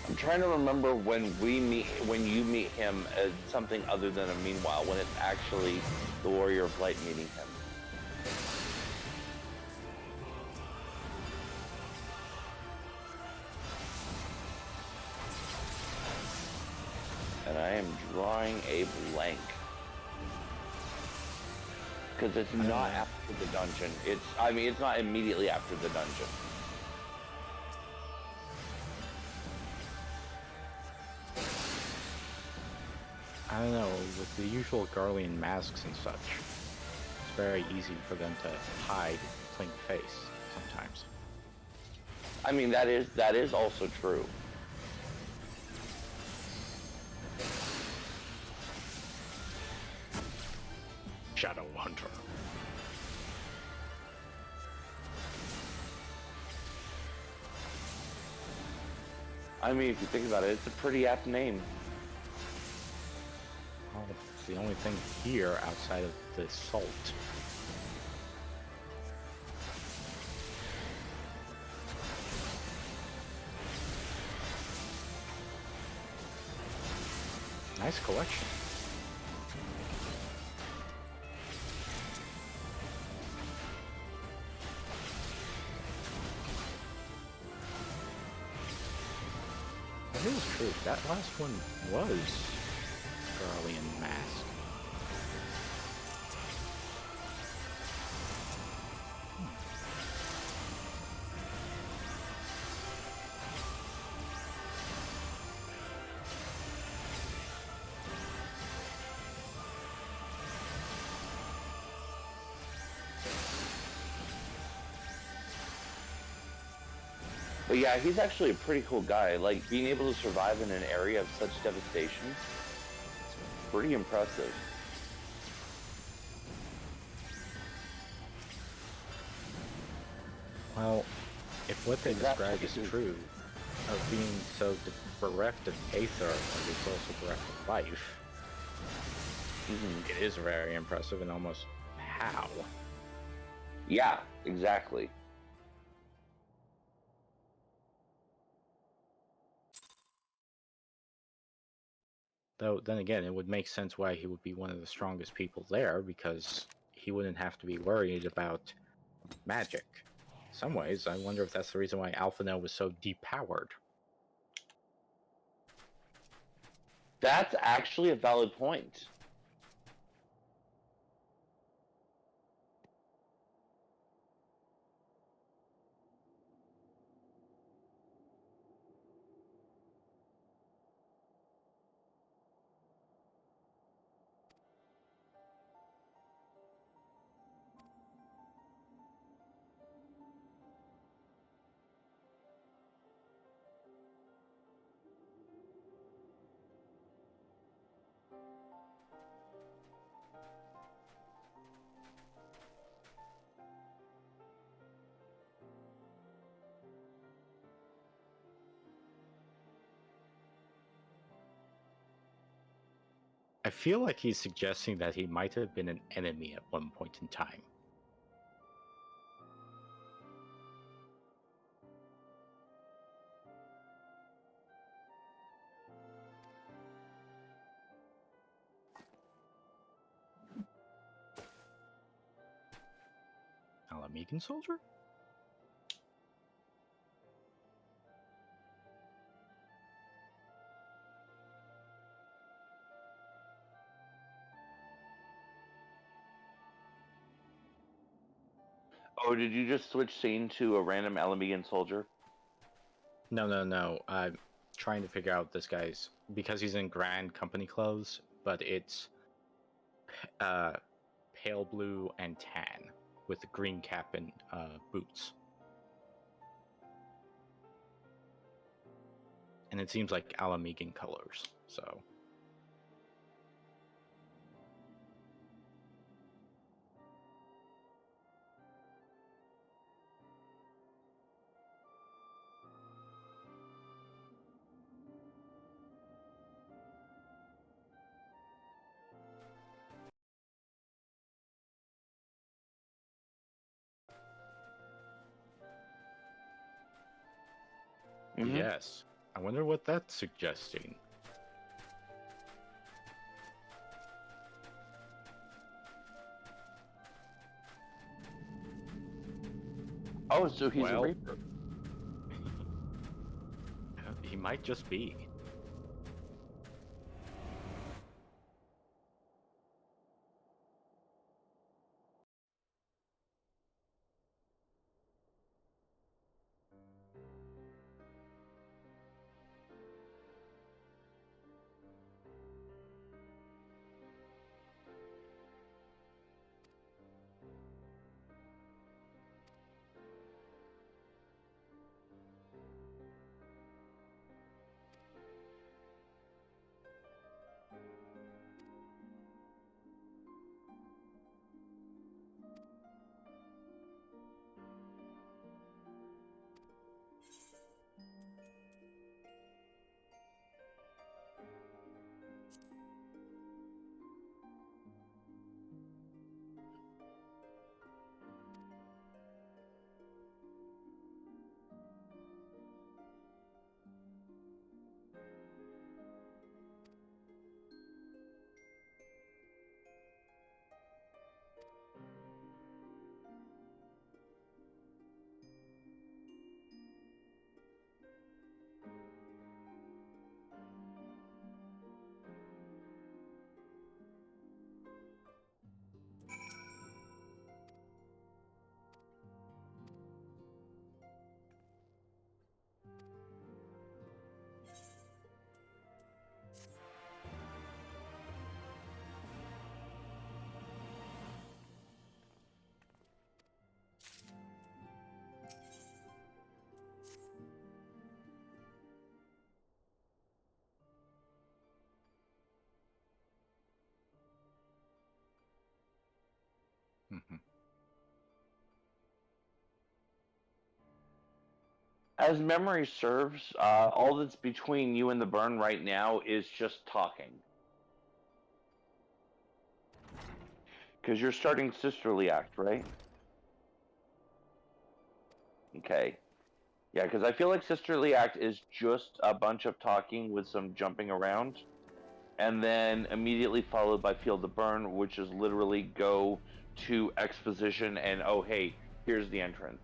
I'm trying to remember when you meet him as something other than a meanwhile, when it's actually the Warrior of Light meeting him. And I am drawing a blank. Because it's not after the dungeon. It's not immediately after the dungeon. I don't know, with the usual Garlean masks and such, it's very easy for them to hide plain face sometimes. I mean, that is also true. Shadow Hunter. I mean, if you think about it, it's a pretty apt name. Well, it's the only thing here outside of the salt. Nice collection. That is true. That last one was Garlean Mask. But yeah, he's actually a pretty cool guy. Like, being able to survive in an area of such devastation, it's pretty impressive. Well, if what they describe is true, of being so bereft of Aether, but it's also bereft of life, it is very impressive and almost how. Yeah, exactly. Though, then again, it would make sense why he would be one of the strongest people there, because he wouldn't have to be worried about magic. In some ways, I wonder if that's the reason why Alphinaud was so depowered. That's actually a valid point. I feel like he's suggesting that he might have been an enemy at one point in time. Alamegan soldier? Oh, did you just switch scene to a random Alamegan soldier? No. I'm trying to figure out this guy's, because he's in Grand Company clothes, but it's pale blue and tan with the green cap and boots. And it seems like Alamegan colors, so. Yes. I wonder what that's suggesting. Oh, so he's a Reaper. He might just be. As memory serves, all that's between you and the burn right now is just talking. Because you're starting Sisterly Act, right? Okay. Yeah, because I feel like Sisterly Act is just a bunch of talking with some jumping around, and then immediately followed by Feel the Burn, which is literally go to exposition and, oh, hey, here's the entrance.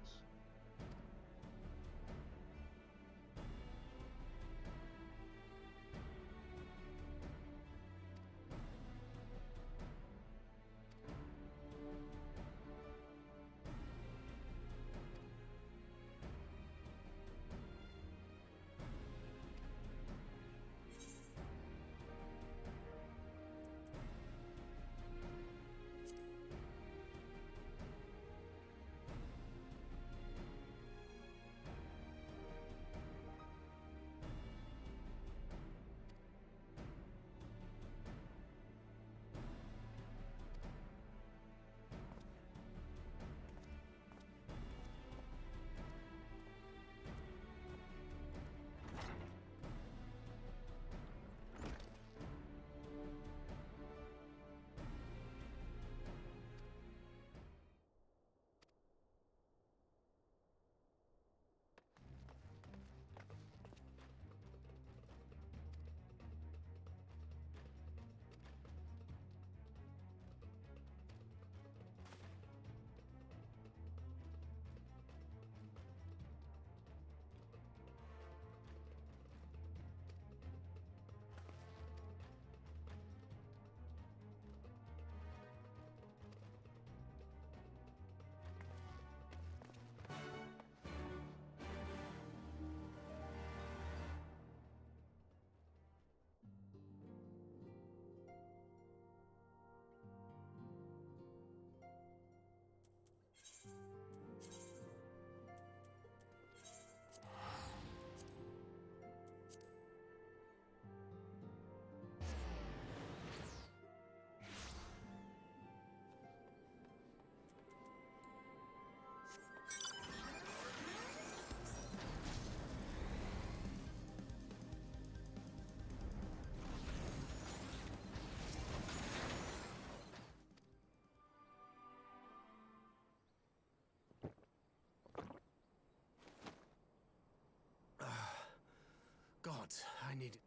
God, I need...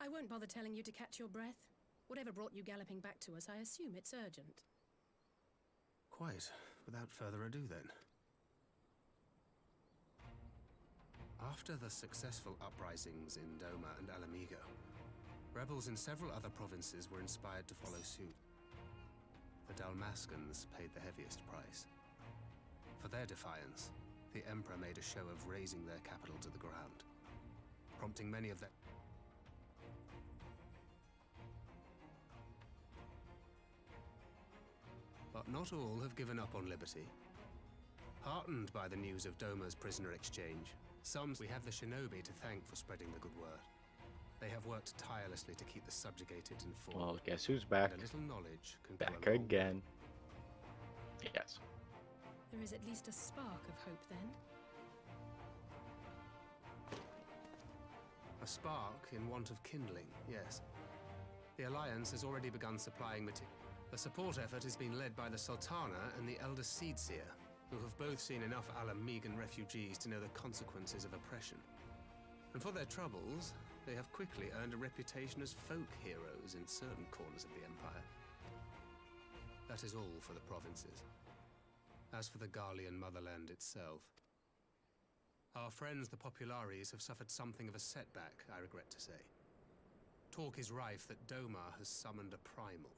I won't bother telling you to catch your breath. Whatever brought you galloping back to us, I assume it's urgent. Quite. Without further ado, then. After the successful uprisings in Doma and Alamigo, rebels in several other provinces were inspired to follow suit. The Dalmascans paid the heaviest price. For their defiance, the Emperor made a show of razing their capital to the ground, prompting many of them... But not all have given up on liberty. Heartened by the news of Doma's prisoner exchange, we have the shinobi to thank for spreading the good word. They have worked tirelessly to keep the subjugated informed. Well, guess who's back? And a little knowledge can Back go a long again. Yes. There is at least a spark of hope, then. A spark in want of kindling, yes. The Alliance has already begun supplying material. The support effort has been led by the Sultana and the Elder Seedseer, who have both seen enough Alamigan refugees to know the consequences of oppression. And for their troubles, they have quickly earned a reputation as folk heroes in certain corners of the Empire. That is all for the provinces. As for the Garlean motherland itself, our friends the Populares have suffered something of a setback, I regret to say. Talk is rife that Doma has summoned a primal,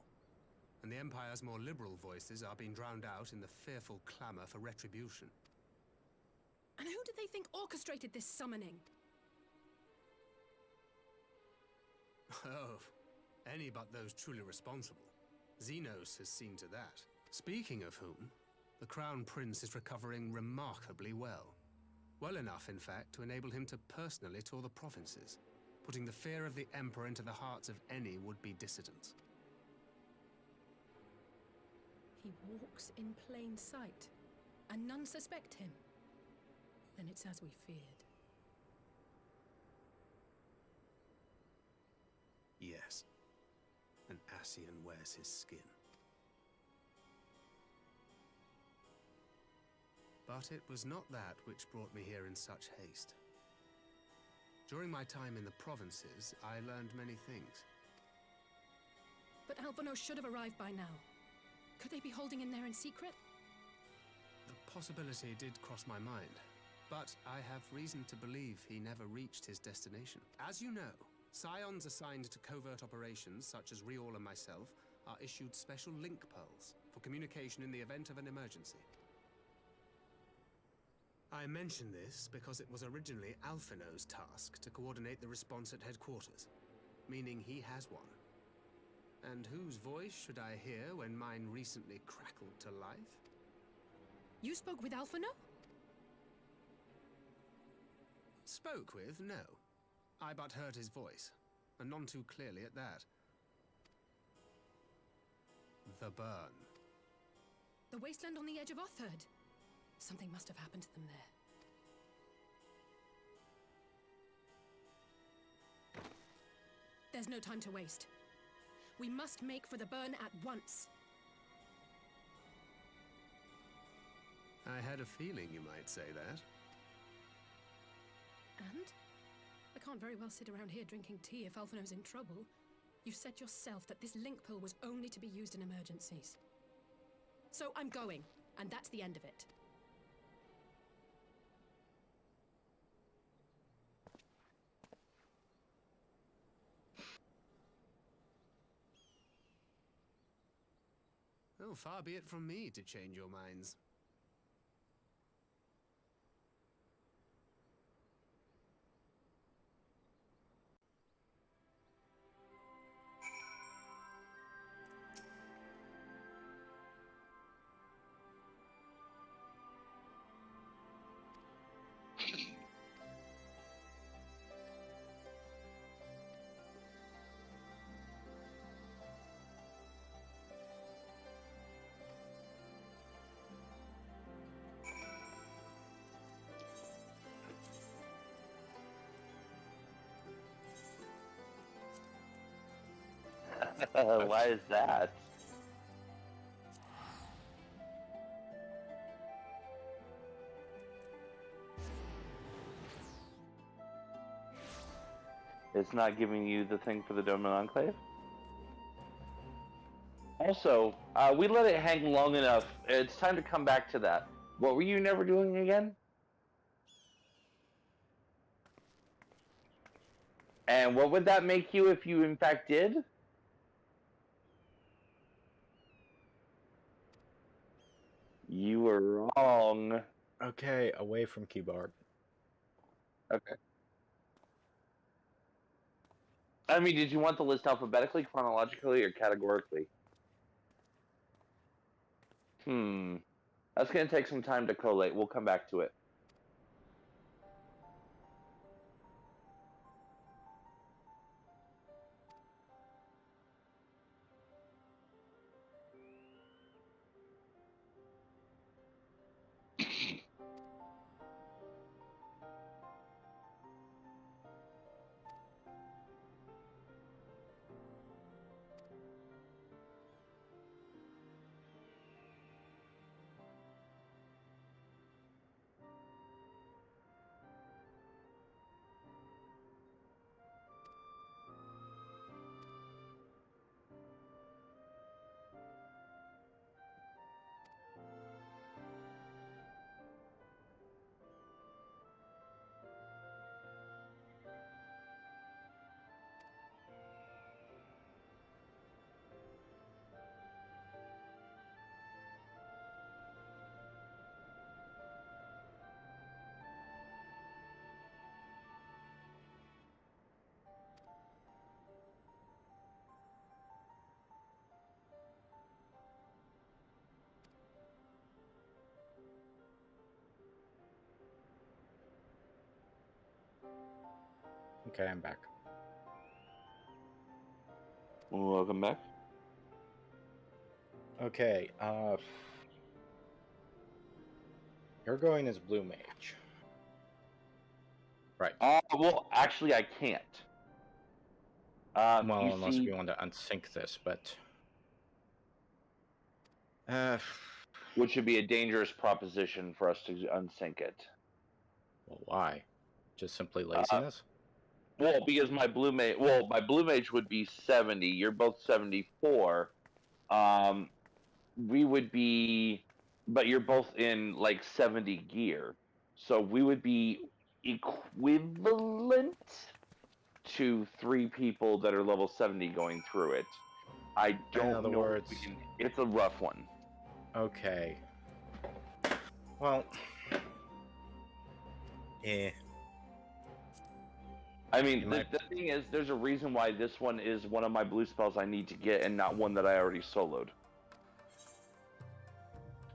and the Empire's more liberal voices are being drowned out in the fearful clamor for retribution. And who do they think orchestrated this summoning? Oh, any but those truly responsible. Xenos has seen to that. Speaking of whom, the Crown Prince is recovering remarkably well. Well enough, in fact, to enable him to personally tour the provinces, putting the fear of the Emperor into the hearts of any would-be dissidents. He walks in plain sight, and none suspect him. Then it's as we feared. Yes. An Ascian wears his skin. But it was not that which brought me here in such haste. During my time in the provinces, I learned many things. But Alphonse should have arrived by now. Could they be holding him there in secret? The possibility did cross my mind, but I have reason to believe he never reached his destination. As you know, scions assigned to covert operations, such as Riol and myself, are issued special link pearls for communication in the event of an emergency. I mention this because it was originally Alphino's task to coordinate the response at headquarters, meaning he has one. And whose voice should I hear when mine recently crackled to life? You spoke with Alphino? Spoke with? No. I but heard his voice, and none too clearly at that. The burn. The wasteland on the edge of Otherd. Something must have happened to them there. There's no time to waste. We must make for the burn at once. I had a feeling you might say that. And? I can't very well sit around here drinking tea if Alphino's in trouble. You said yourself that this link pill was only to be used in emergencies. So I'm going, and that's the end of it. Oh, far be it from me to change your minds. Why is that? It's not giving you the thing for the Doman Enclave? Also, we let it hang long enough. It's time to come back to that. What were you never doing again? And what would that make you if you in fact did? You were wrong. Okay, away from keyboard. Okay. I mean, did you want the list alphabetically, chronologically, or categorically? That's going to take some time to collate. We'll come back to it. Okay, I'm back. Welcome back. Okay, you're going as Blue Mage. Right. Well, actually, I can't. Well, you unless see, we want to unsync this, but... which would be a dangerous proposition for us to unsync it. Well, why? Just simply laziness? Well, because my blue mage would be 70. You're both 74. We would be, but you're both in like 70 gear, so we would be equivalent to 3 people that are level 70 going through it. I don't In other know. words, it's a rough one. Okay. Well, yeah. I mean, the thing is, there's a reason why this one is one of my blue spells I need to get and not one that I already soloed.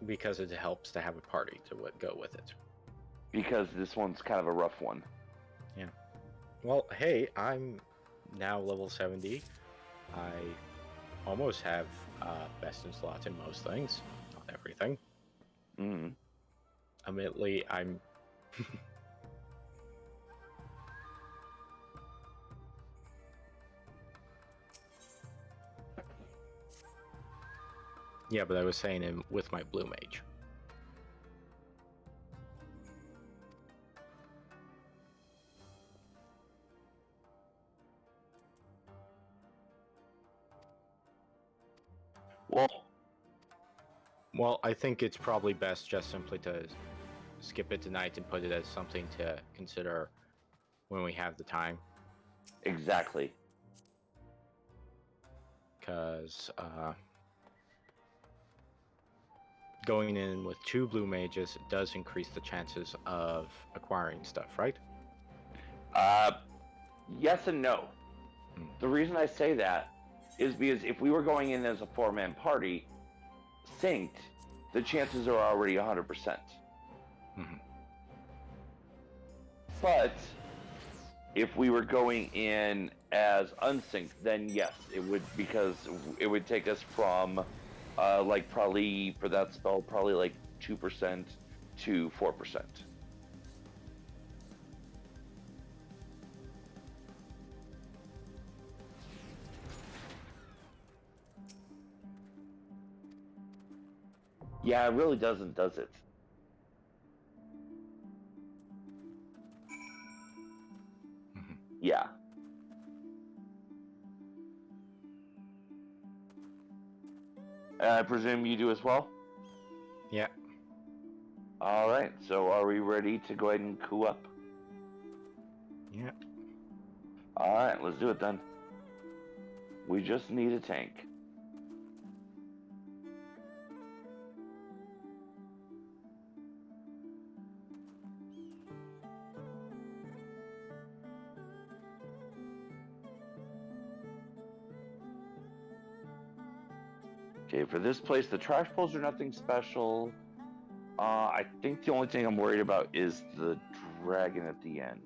Because it helps to have a party to go with it. Because this one's kind of a rough one. Yeah. Well, hey, I'm now level 70. I almost have best in slots in most things, not everything. Admittedly, I'm... Yeah, but I was saying with my Blue Mage. Well, I think it's probably best just simply to skip it tonight and put it as something to consider when we have the time. Exactly. Because going in with 2 blue mages does increase the chances of acquiring stuff, right? Yes and no. The reason I say that is because if we were going in as a 4-man party, synced, the chances are already 100%. But if we were going in as unsynced, then yes, it would, because it would take us from like probably for that spell probably like 2% to 4%. Yeah, it really doesn't, does it? Yeah. I presume you do as well? Yeah. Alright, so are we ready to go ahead and coup up? Yeah. Alright, let's do it then. We just need a tank. Okay, for this place, the trash poles are nothing special. I think the only thing I'm worried about is the dragon at the end.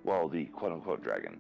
Well, the quote-unquote dragon.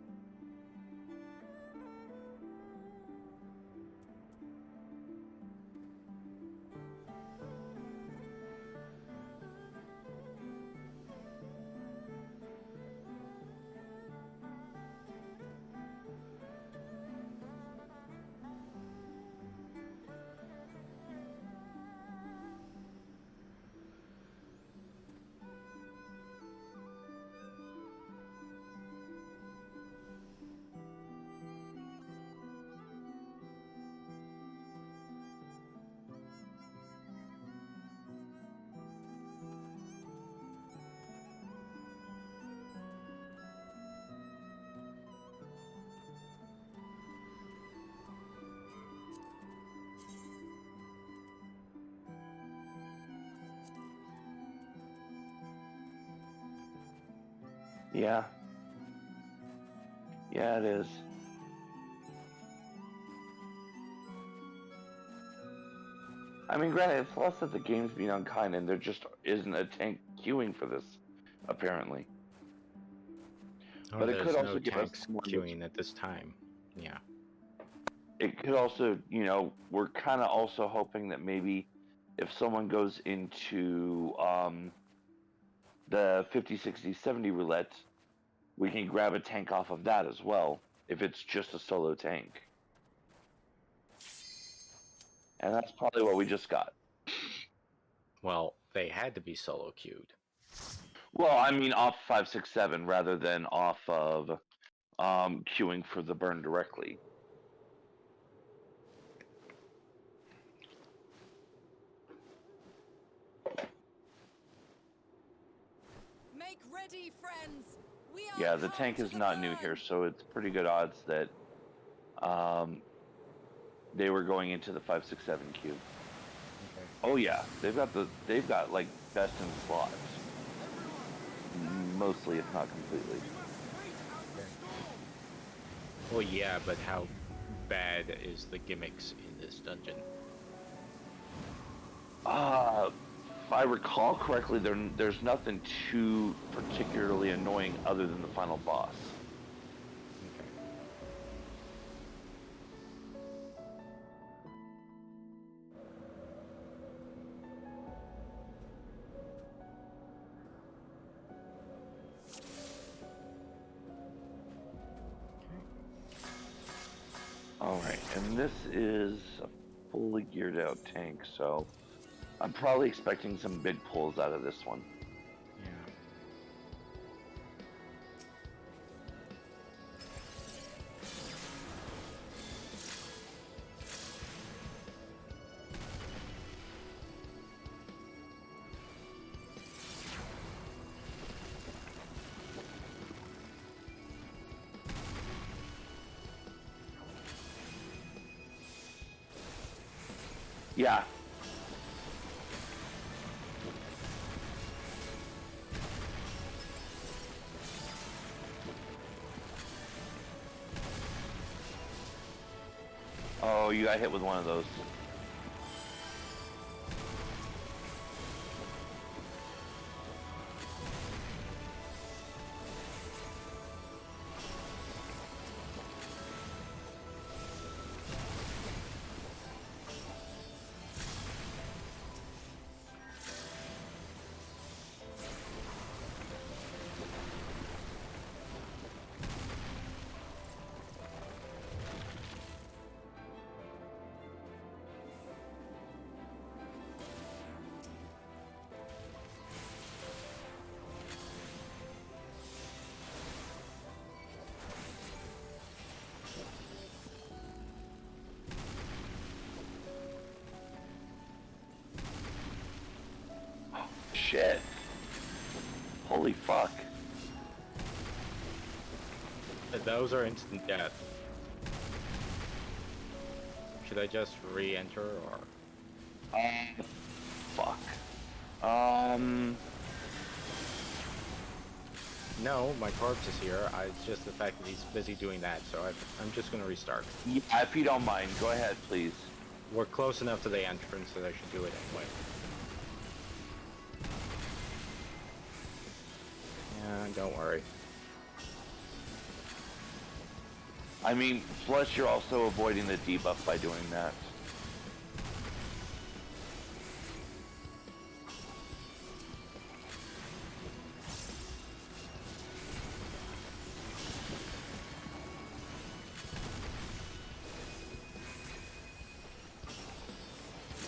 Yeah. Yeah, it is. I mean, granted, it's less that the game's being unkind, and there just isn't a tank queuing for this, apparently. Or But it could there's also no give us tanks more. queuing at this time. Yeah. It could also, we're kind of also hoping that maybe if someone goes into the 50, 60, 70 roulette, we can grab a tank off of that as well, if it's just a solo tank. And that's probably what we just got. Well, they had to be solo queued. Well, I mean off 5, 6, 7 rather than off of queuing for the burn directly. Make ready, friends. We are Yeah, the tank is not new here, so it's pretty good odds that they were going into the 5, 6, 7 queue. Okay. Oh yeah, they've got like best in slots. Mostly, if not completely. Okay. Well, yeah, but how bad is the gimmicks in this dungeon? If I recall correctly, there's nothing too particularly annoying other than the final boss. Okay. Alright, and this is a fully geared out tank, so I'm probably expecting some big pulls out of this one. Yeah. Yeah. Oh, you got hit with one of those. Shit. Holy fuck. Those are instant death. Should I just re-enter or? Fuck. No, my corpse is here. It's just the fact that he's busy doing that, so I'm just gonna restart. Yeah, if you don't mind, go ahead, please. We're close enough to the entrance that I should do it anyway. Yeah, don't worry. I mean, plus you're also avoiding the debuff by doing that.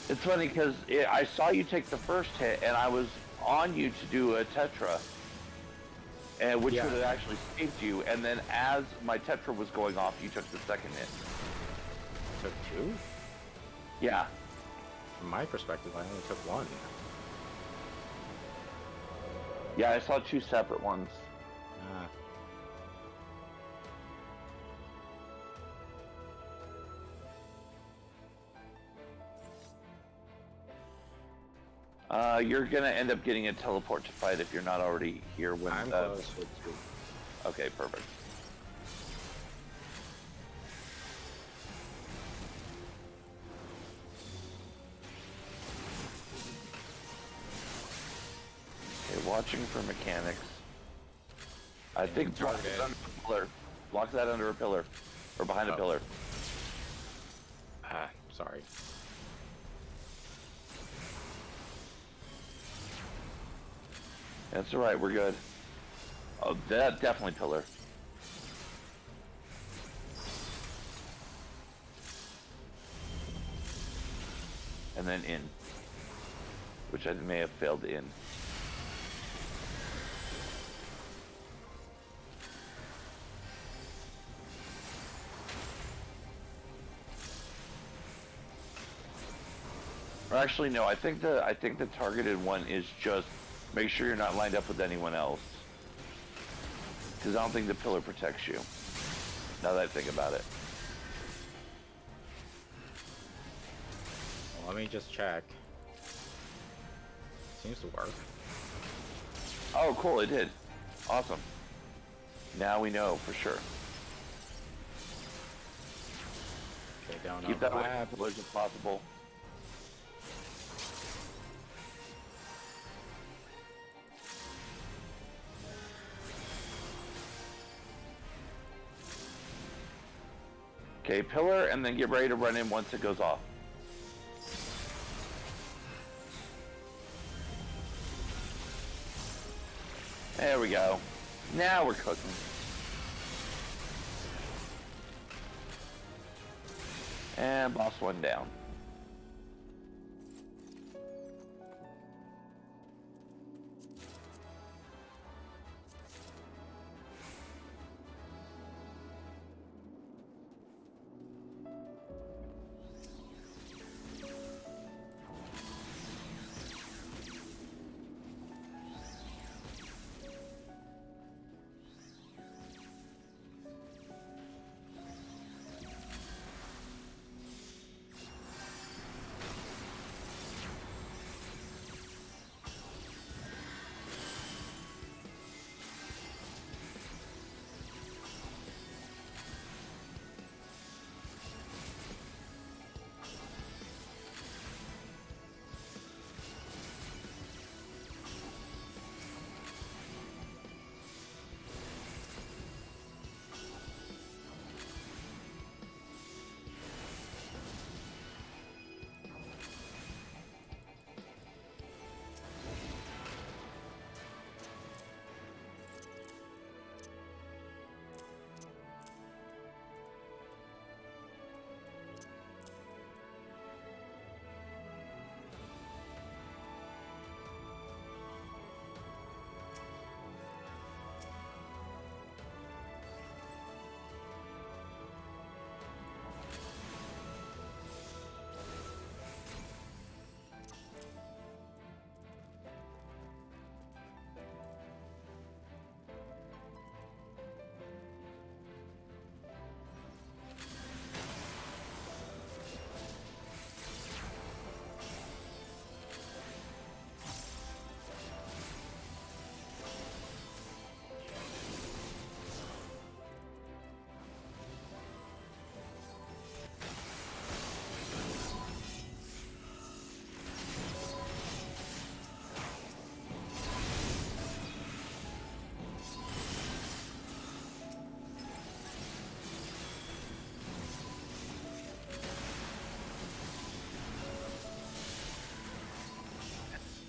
It's funny because I saw you take the first hit, and I was on you to do a Tetra, and which would have actually saved you. And then as my Tetra was going off, you took the second hit. Took two? Yeah. From my perspective, I only took one. Yeah, I saw two separate ones. Ah. You're gonna end up getting a teleport to fight if you're not already here when I'm close with two. Okay, perfect. watching for mechanics. I think block target. it under a pillar. Block that under a pillar. Or behind a pillar. Ah, sorry. That's alright, we're good. Oh, that definitely pillar. And then in. Which I may have failed in. Or actually, no. I think the targeted one is just make sure you're not lined up with anyone else. Because I don't think the pillar protects you. Now that I think about it. Well, let me just check. Seems to work. Oh, cool! It did. Awesome. Now we know for sure. Okay, down Keep on that the away lab. from pillars if possible. Okay, pillar, and then get ready to run in once it goes off. There we go. Now we're cooking. And boss one down.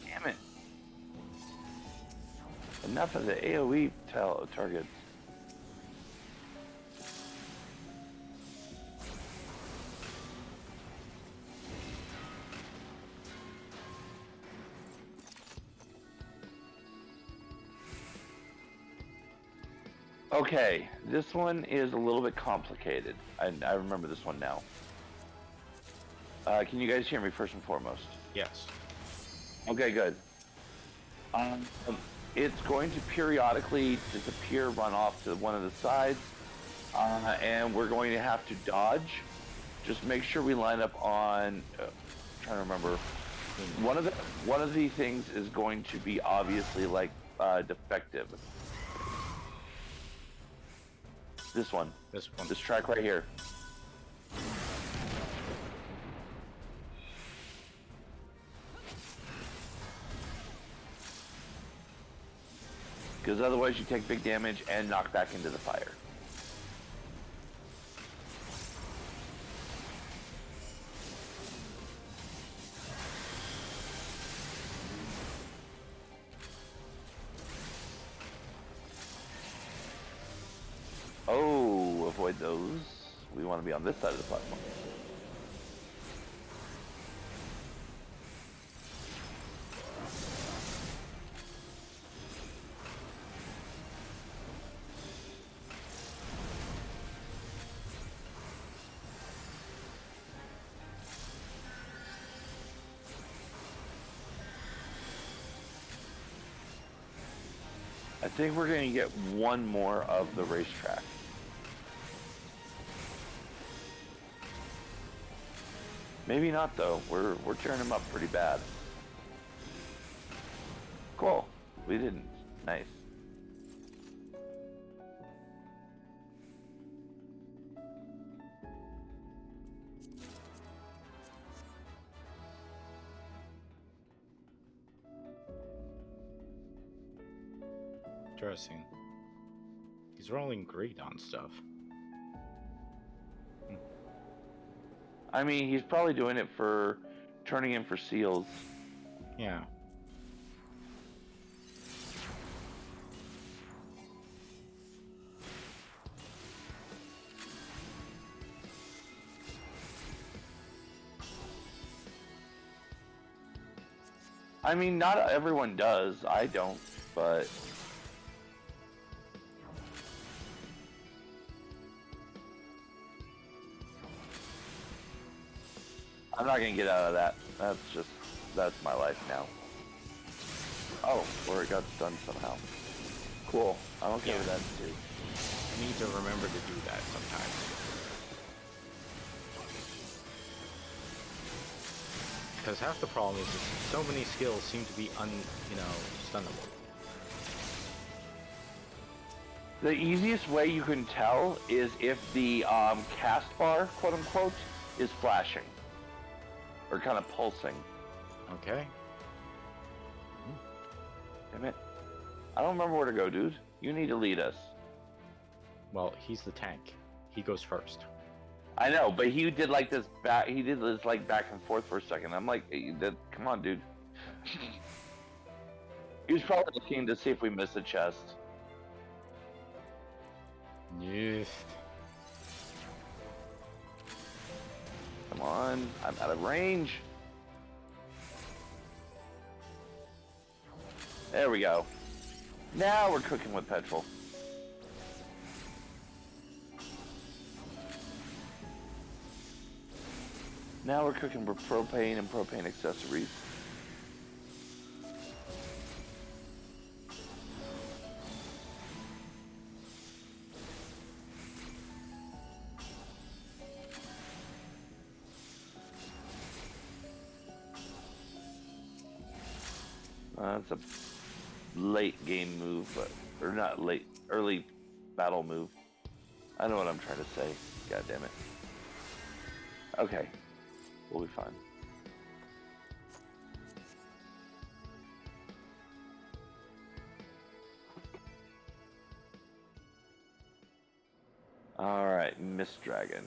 Damn it. Enough of the AoE targets. Okay, this one is a little bit complicated. I remember this one now. Can you guys hear me first and foremost? Yes. Okay, good. It's going to periodically disappear, run off to one of the sides, and we're going to have to dodge. Just make sure we line up on. I'm trying to remember. One of the things is going to be obviously like defective. This one. This one. This track right here. Because otherwise you take big damage and knock back into the fire. Oh, avoid those. We want to be on this side of the platform. I think we're going to get one more of the racetrack. Maybe not though. We're tearing them up pretty bad. Cool. We didn't. Nice. Interesting. He's rolling great on stuff. I mean, he's probably doing it for turning in for seals. Yeah. I mean, not everyone does. I don't, but... I'm not gonna get out of that. That's my life now. Oh, or it got stunned somehow. Cool. I'm okay with that too. I need to remember to do that sometimes. Because half the problem is that so many skills seem to be stunnable. The easiest way you can tell is if the cast bar, quote unquote, is flashing. Or kind of pulsing. Okay. Damn it. I don't remember where to go, dude. You need to lead us. Well, he's the tank. He goes first. I know, but he did like this back. He did this like back and forth for a second. I'm like, hey, come on, dude. He was probably looking to see if we missed a chest. Yes. Come on, I'm out of range. There we go. Now we're cooking with petrol. Now we're cooking with propane and propane accessories. That's a late game move, or not late, early battle move. I know what I'm trying to say. God damn it. Okay, we'll be fine. All right, Mist Dragon.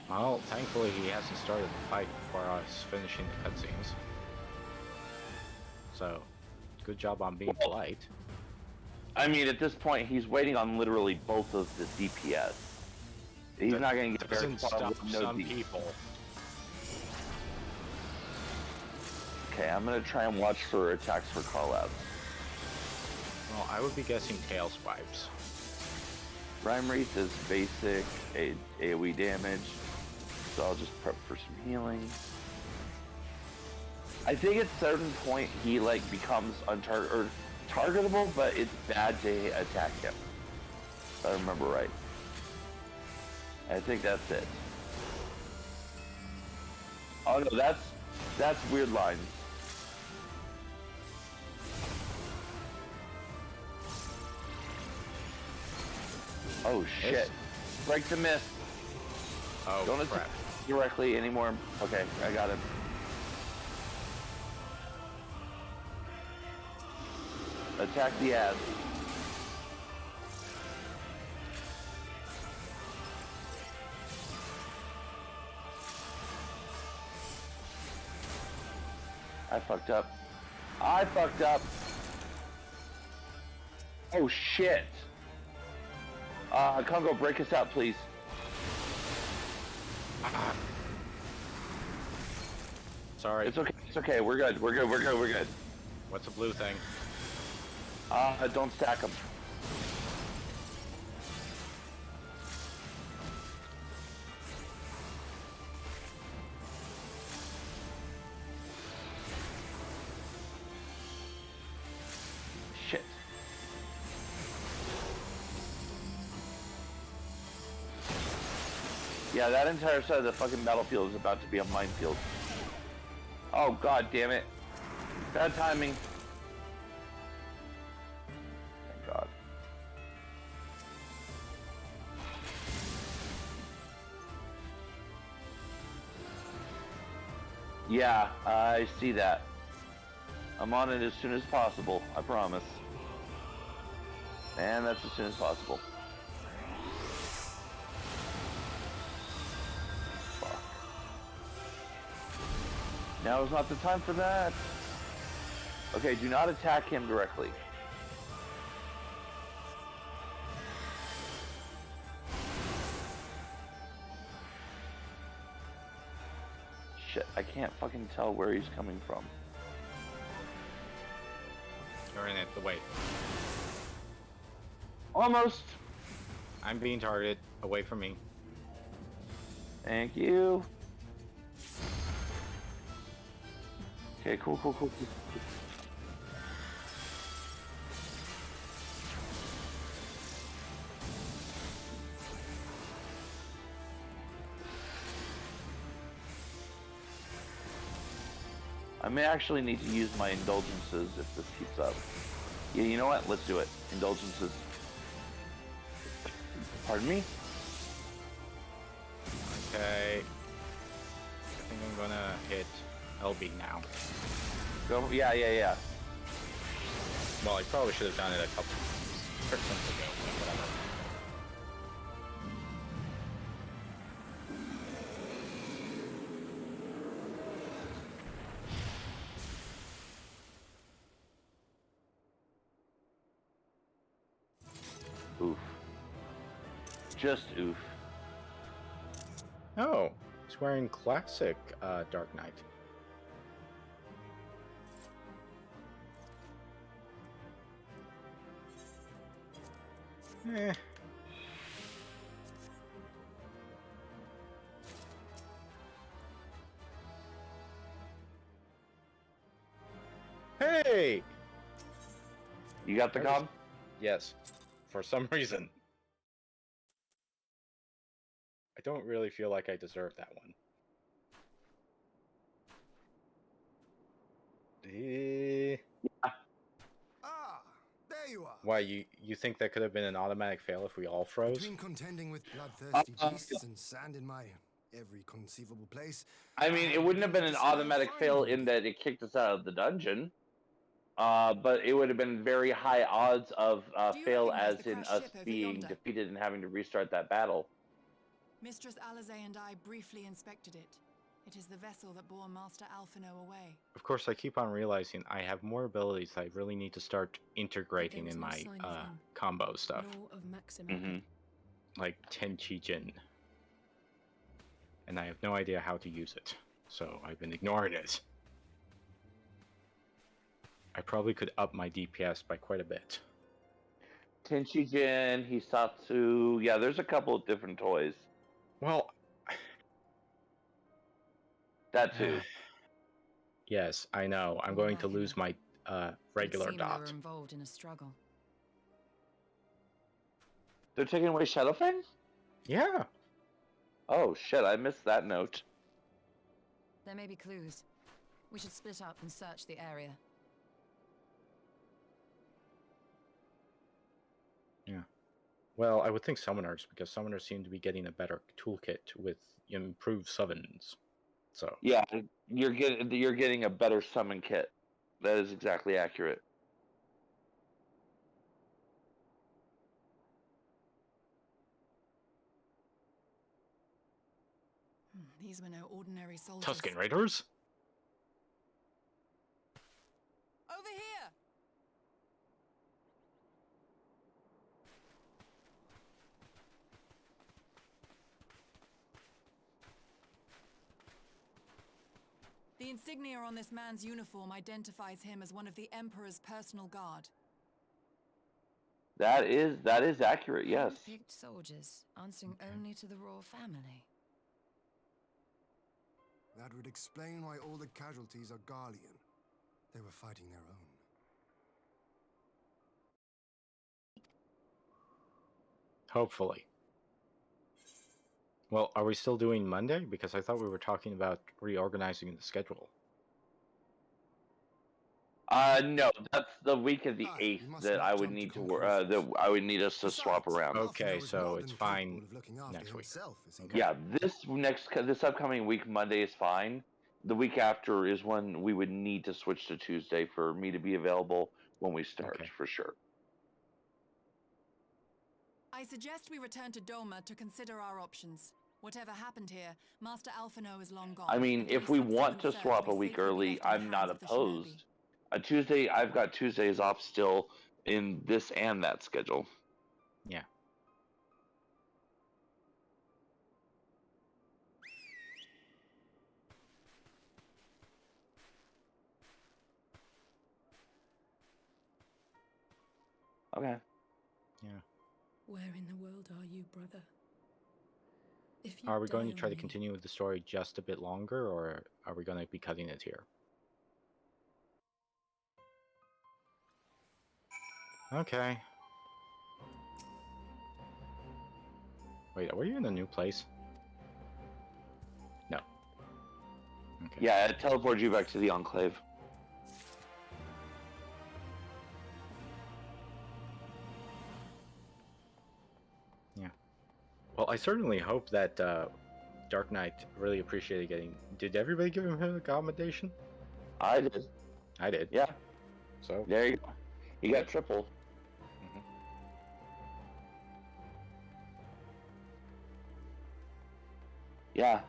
Well, thankfully he hasn't started the fight before us finishing the cutscenes. So, good job on being polite. I mean, at this point, he's waiting on literally both of the DPS. He's not going to get very Doesn't far stop with no some DPS. people. Okay, I'm going to try and watch for attacks for call-outs. Well, I would be guessing tail swipes. Rhyme Wreath is basic AoE damage, so I'll just prep for some healing. I think at a certain point he like becomes targetable, but it's bad to attack him. If I remember right. I think that's it. Oh no, that's weird lines. Oh shit! Break the mist. Oh Don't crap! attack directly anymore. Okay, I got him. Attack the ads. I fucked up. I fucked up. Oh shit. Congo, break us out, please. Sorry. It's okay. It's okay. We're good. We're good. We're good. We're good. What's a blue thing? Don't stack them. Shit. Yeah, that entire side of the fucking battlefield is about to be a minefield. Oh god damn it. Bad timing. Thank god. Yeah, I see that. I'm on it as soon as possible, I promise. And that's as soon as possible. Fuck. Now is not the time for that. Okay, do not attack him directly. Shit, I can't fucking tell where he's coming from. You're in it. The way. Almost. I'm being targeted. Away from me. Thank you. Okay, cool. I may actually need to use my indulgences if this keeps up. Yeah, you know what? Let's do it. Indulgences. Pardon me? Okay. I think I'm gonna hit LB now. Go. Yeah. Well, I probably should have done it a couple seconds ago, but whatever. Oof. Just oof. Oh, he's wearing classic Dark Knight. Eh. Hey! You got the cob? Yes. For some reason. I don't really feel like I deserve that one. Ah, there you are. Why, you think that could have been an automatic fail if we all froze? Between contending with bloodthirsty beasts and sand in my every conceivable place. I mean, it wouldn't have been an automatic fail in that it kicked us out of the dungeon. But it would have been very high odds of fail as in us being defeated and having to restart that battle. Mistress Alizé and I briefly inspected it. It is the vessel that bore Master Alphino away. Of course, I keep on realizing I have more abilities that I really need to start integrating in my combo stuff. Like Tenchi Jin. And I have no idea how to use it, so I've been ignoring it. I probably could up my DPS by quite a bit. Tenchi Jin, Hisatsu, yeah, there's a couple of different toys. Well, that too. Yes, I know. I'm going to lose my regular dot. They were involved in a struggle. They're taking away Shadowfang? Yeah. Oh shit, I missed that note. There may be clues. We should split up and search the area. Yeah. Well, I would think summoners, because summoners seem to be getting a better toolkit with improved summons. So Yeah, you're getting a better summon kit. That is exactly accurate. These were no ordinary soldiers. Tusken Raiders? Over here! The insignia on this man's uniform identifies him as one of the Emperor's personal guard. That is accurate. Yes. Picked soldiers, answering only to the royal family. That would explain why all the casualties are Garlean. They were fighting their own. Hopefully. Well, are we still doing Monday? Because I thought we were talking about reorganizing the schedule. No, that's the week of the 8th that I would need to that I would need us to swap around. Okay, so it's fine next week. Okay. Yeah, this upcoming week, Monday is fine. The week after is when we would need to switch to Tuesday for me to be available when we start, for sure. I suggest we return to Doma to consider our options. Whatever happened here, Master Alphino is long gone. I mean, if we want to swap a week early, I'm not opposed. Tuesday, I've got Tuesdays off still in this and that schedule. Yeah. Okay. Yeah. Where in the world are you, brother? If you Are we going to die try on to continue with the story just a bit longer, or are we going to be cutting it here? Okay. Wait, were you in a new place? No. Okay. Yeah, it teleports you back to the Enclave. Yeah. Well, I certainly hope that Dark Knight really appreciated getting... Did everybody give him an accommodation? I did. I did. Yeah. So there you go. You got triple. Yeah.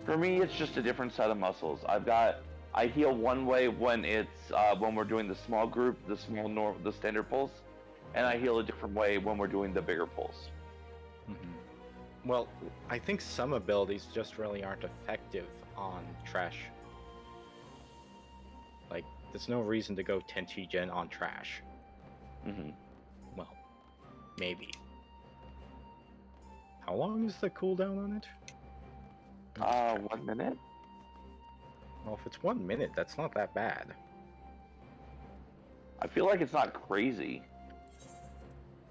For me, it's just a different set of muscles. I heal one way when it's when we're doing the small group, the standard pulse, and I heal a different way when we're doing the bigger pulse. Well, I think some abilities just really aren't effective on trash. Like, there's no reason to go Tenchi Gen on trash. Well, maybe. How long is the cooldown on it? 1 minute. Well, if it's 1 minute, that's not that bad. I feel like it's not crazy.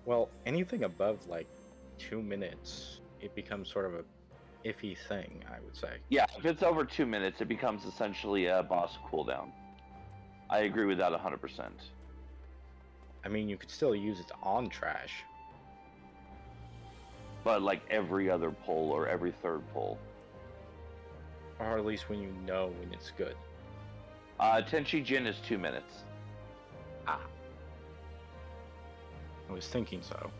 Well, anything above like 2 minutes, it becomes sort of a iffy thing, I would say. Yeah, if it's over 2 minutes, it becomes essentially a boss cooldown. I agree with that 100%. I mean, you could still use it on trash. But like every other pull or every third pull. Or at least when you know when it's good. Tenchi Jin is 2 minutes. Ah. I was thinking so.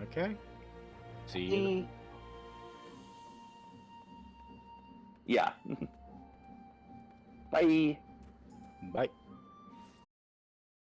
Okay. See you. Yeah. Bye. Bye.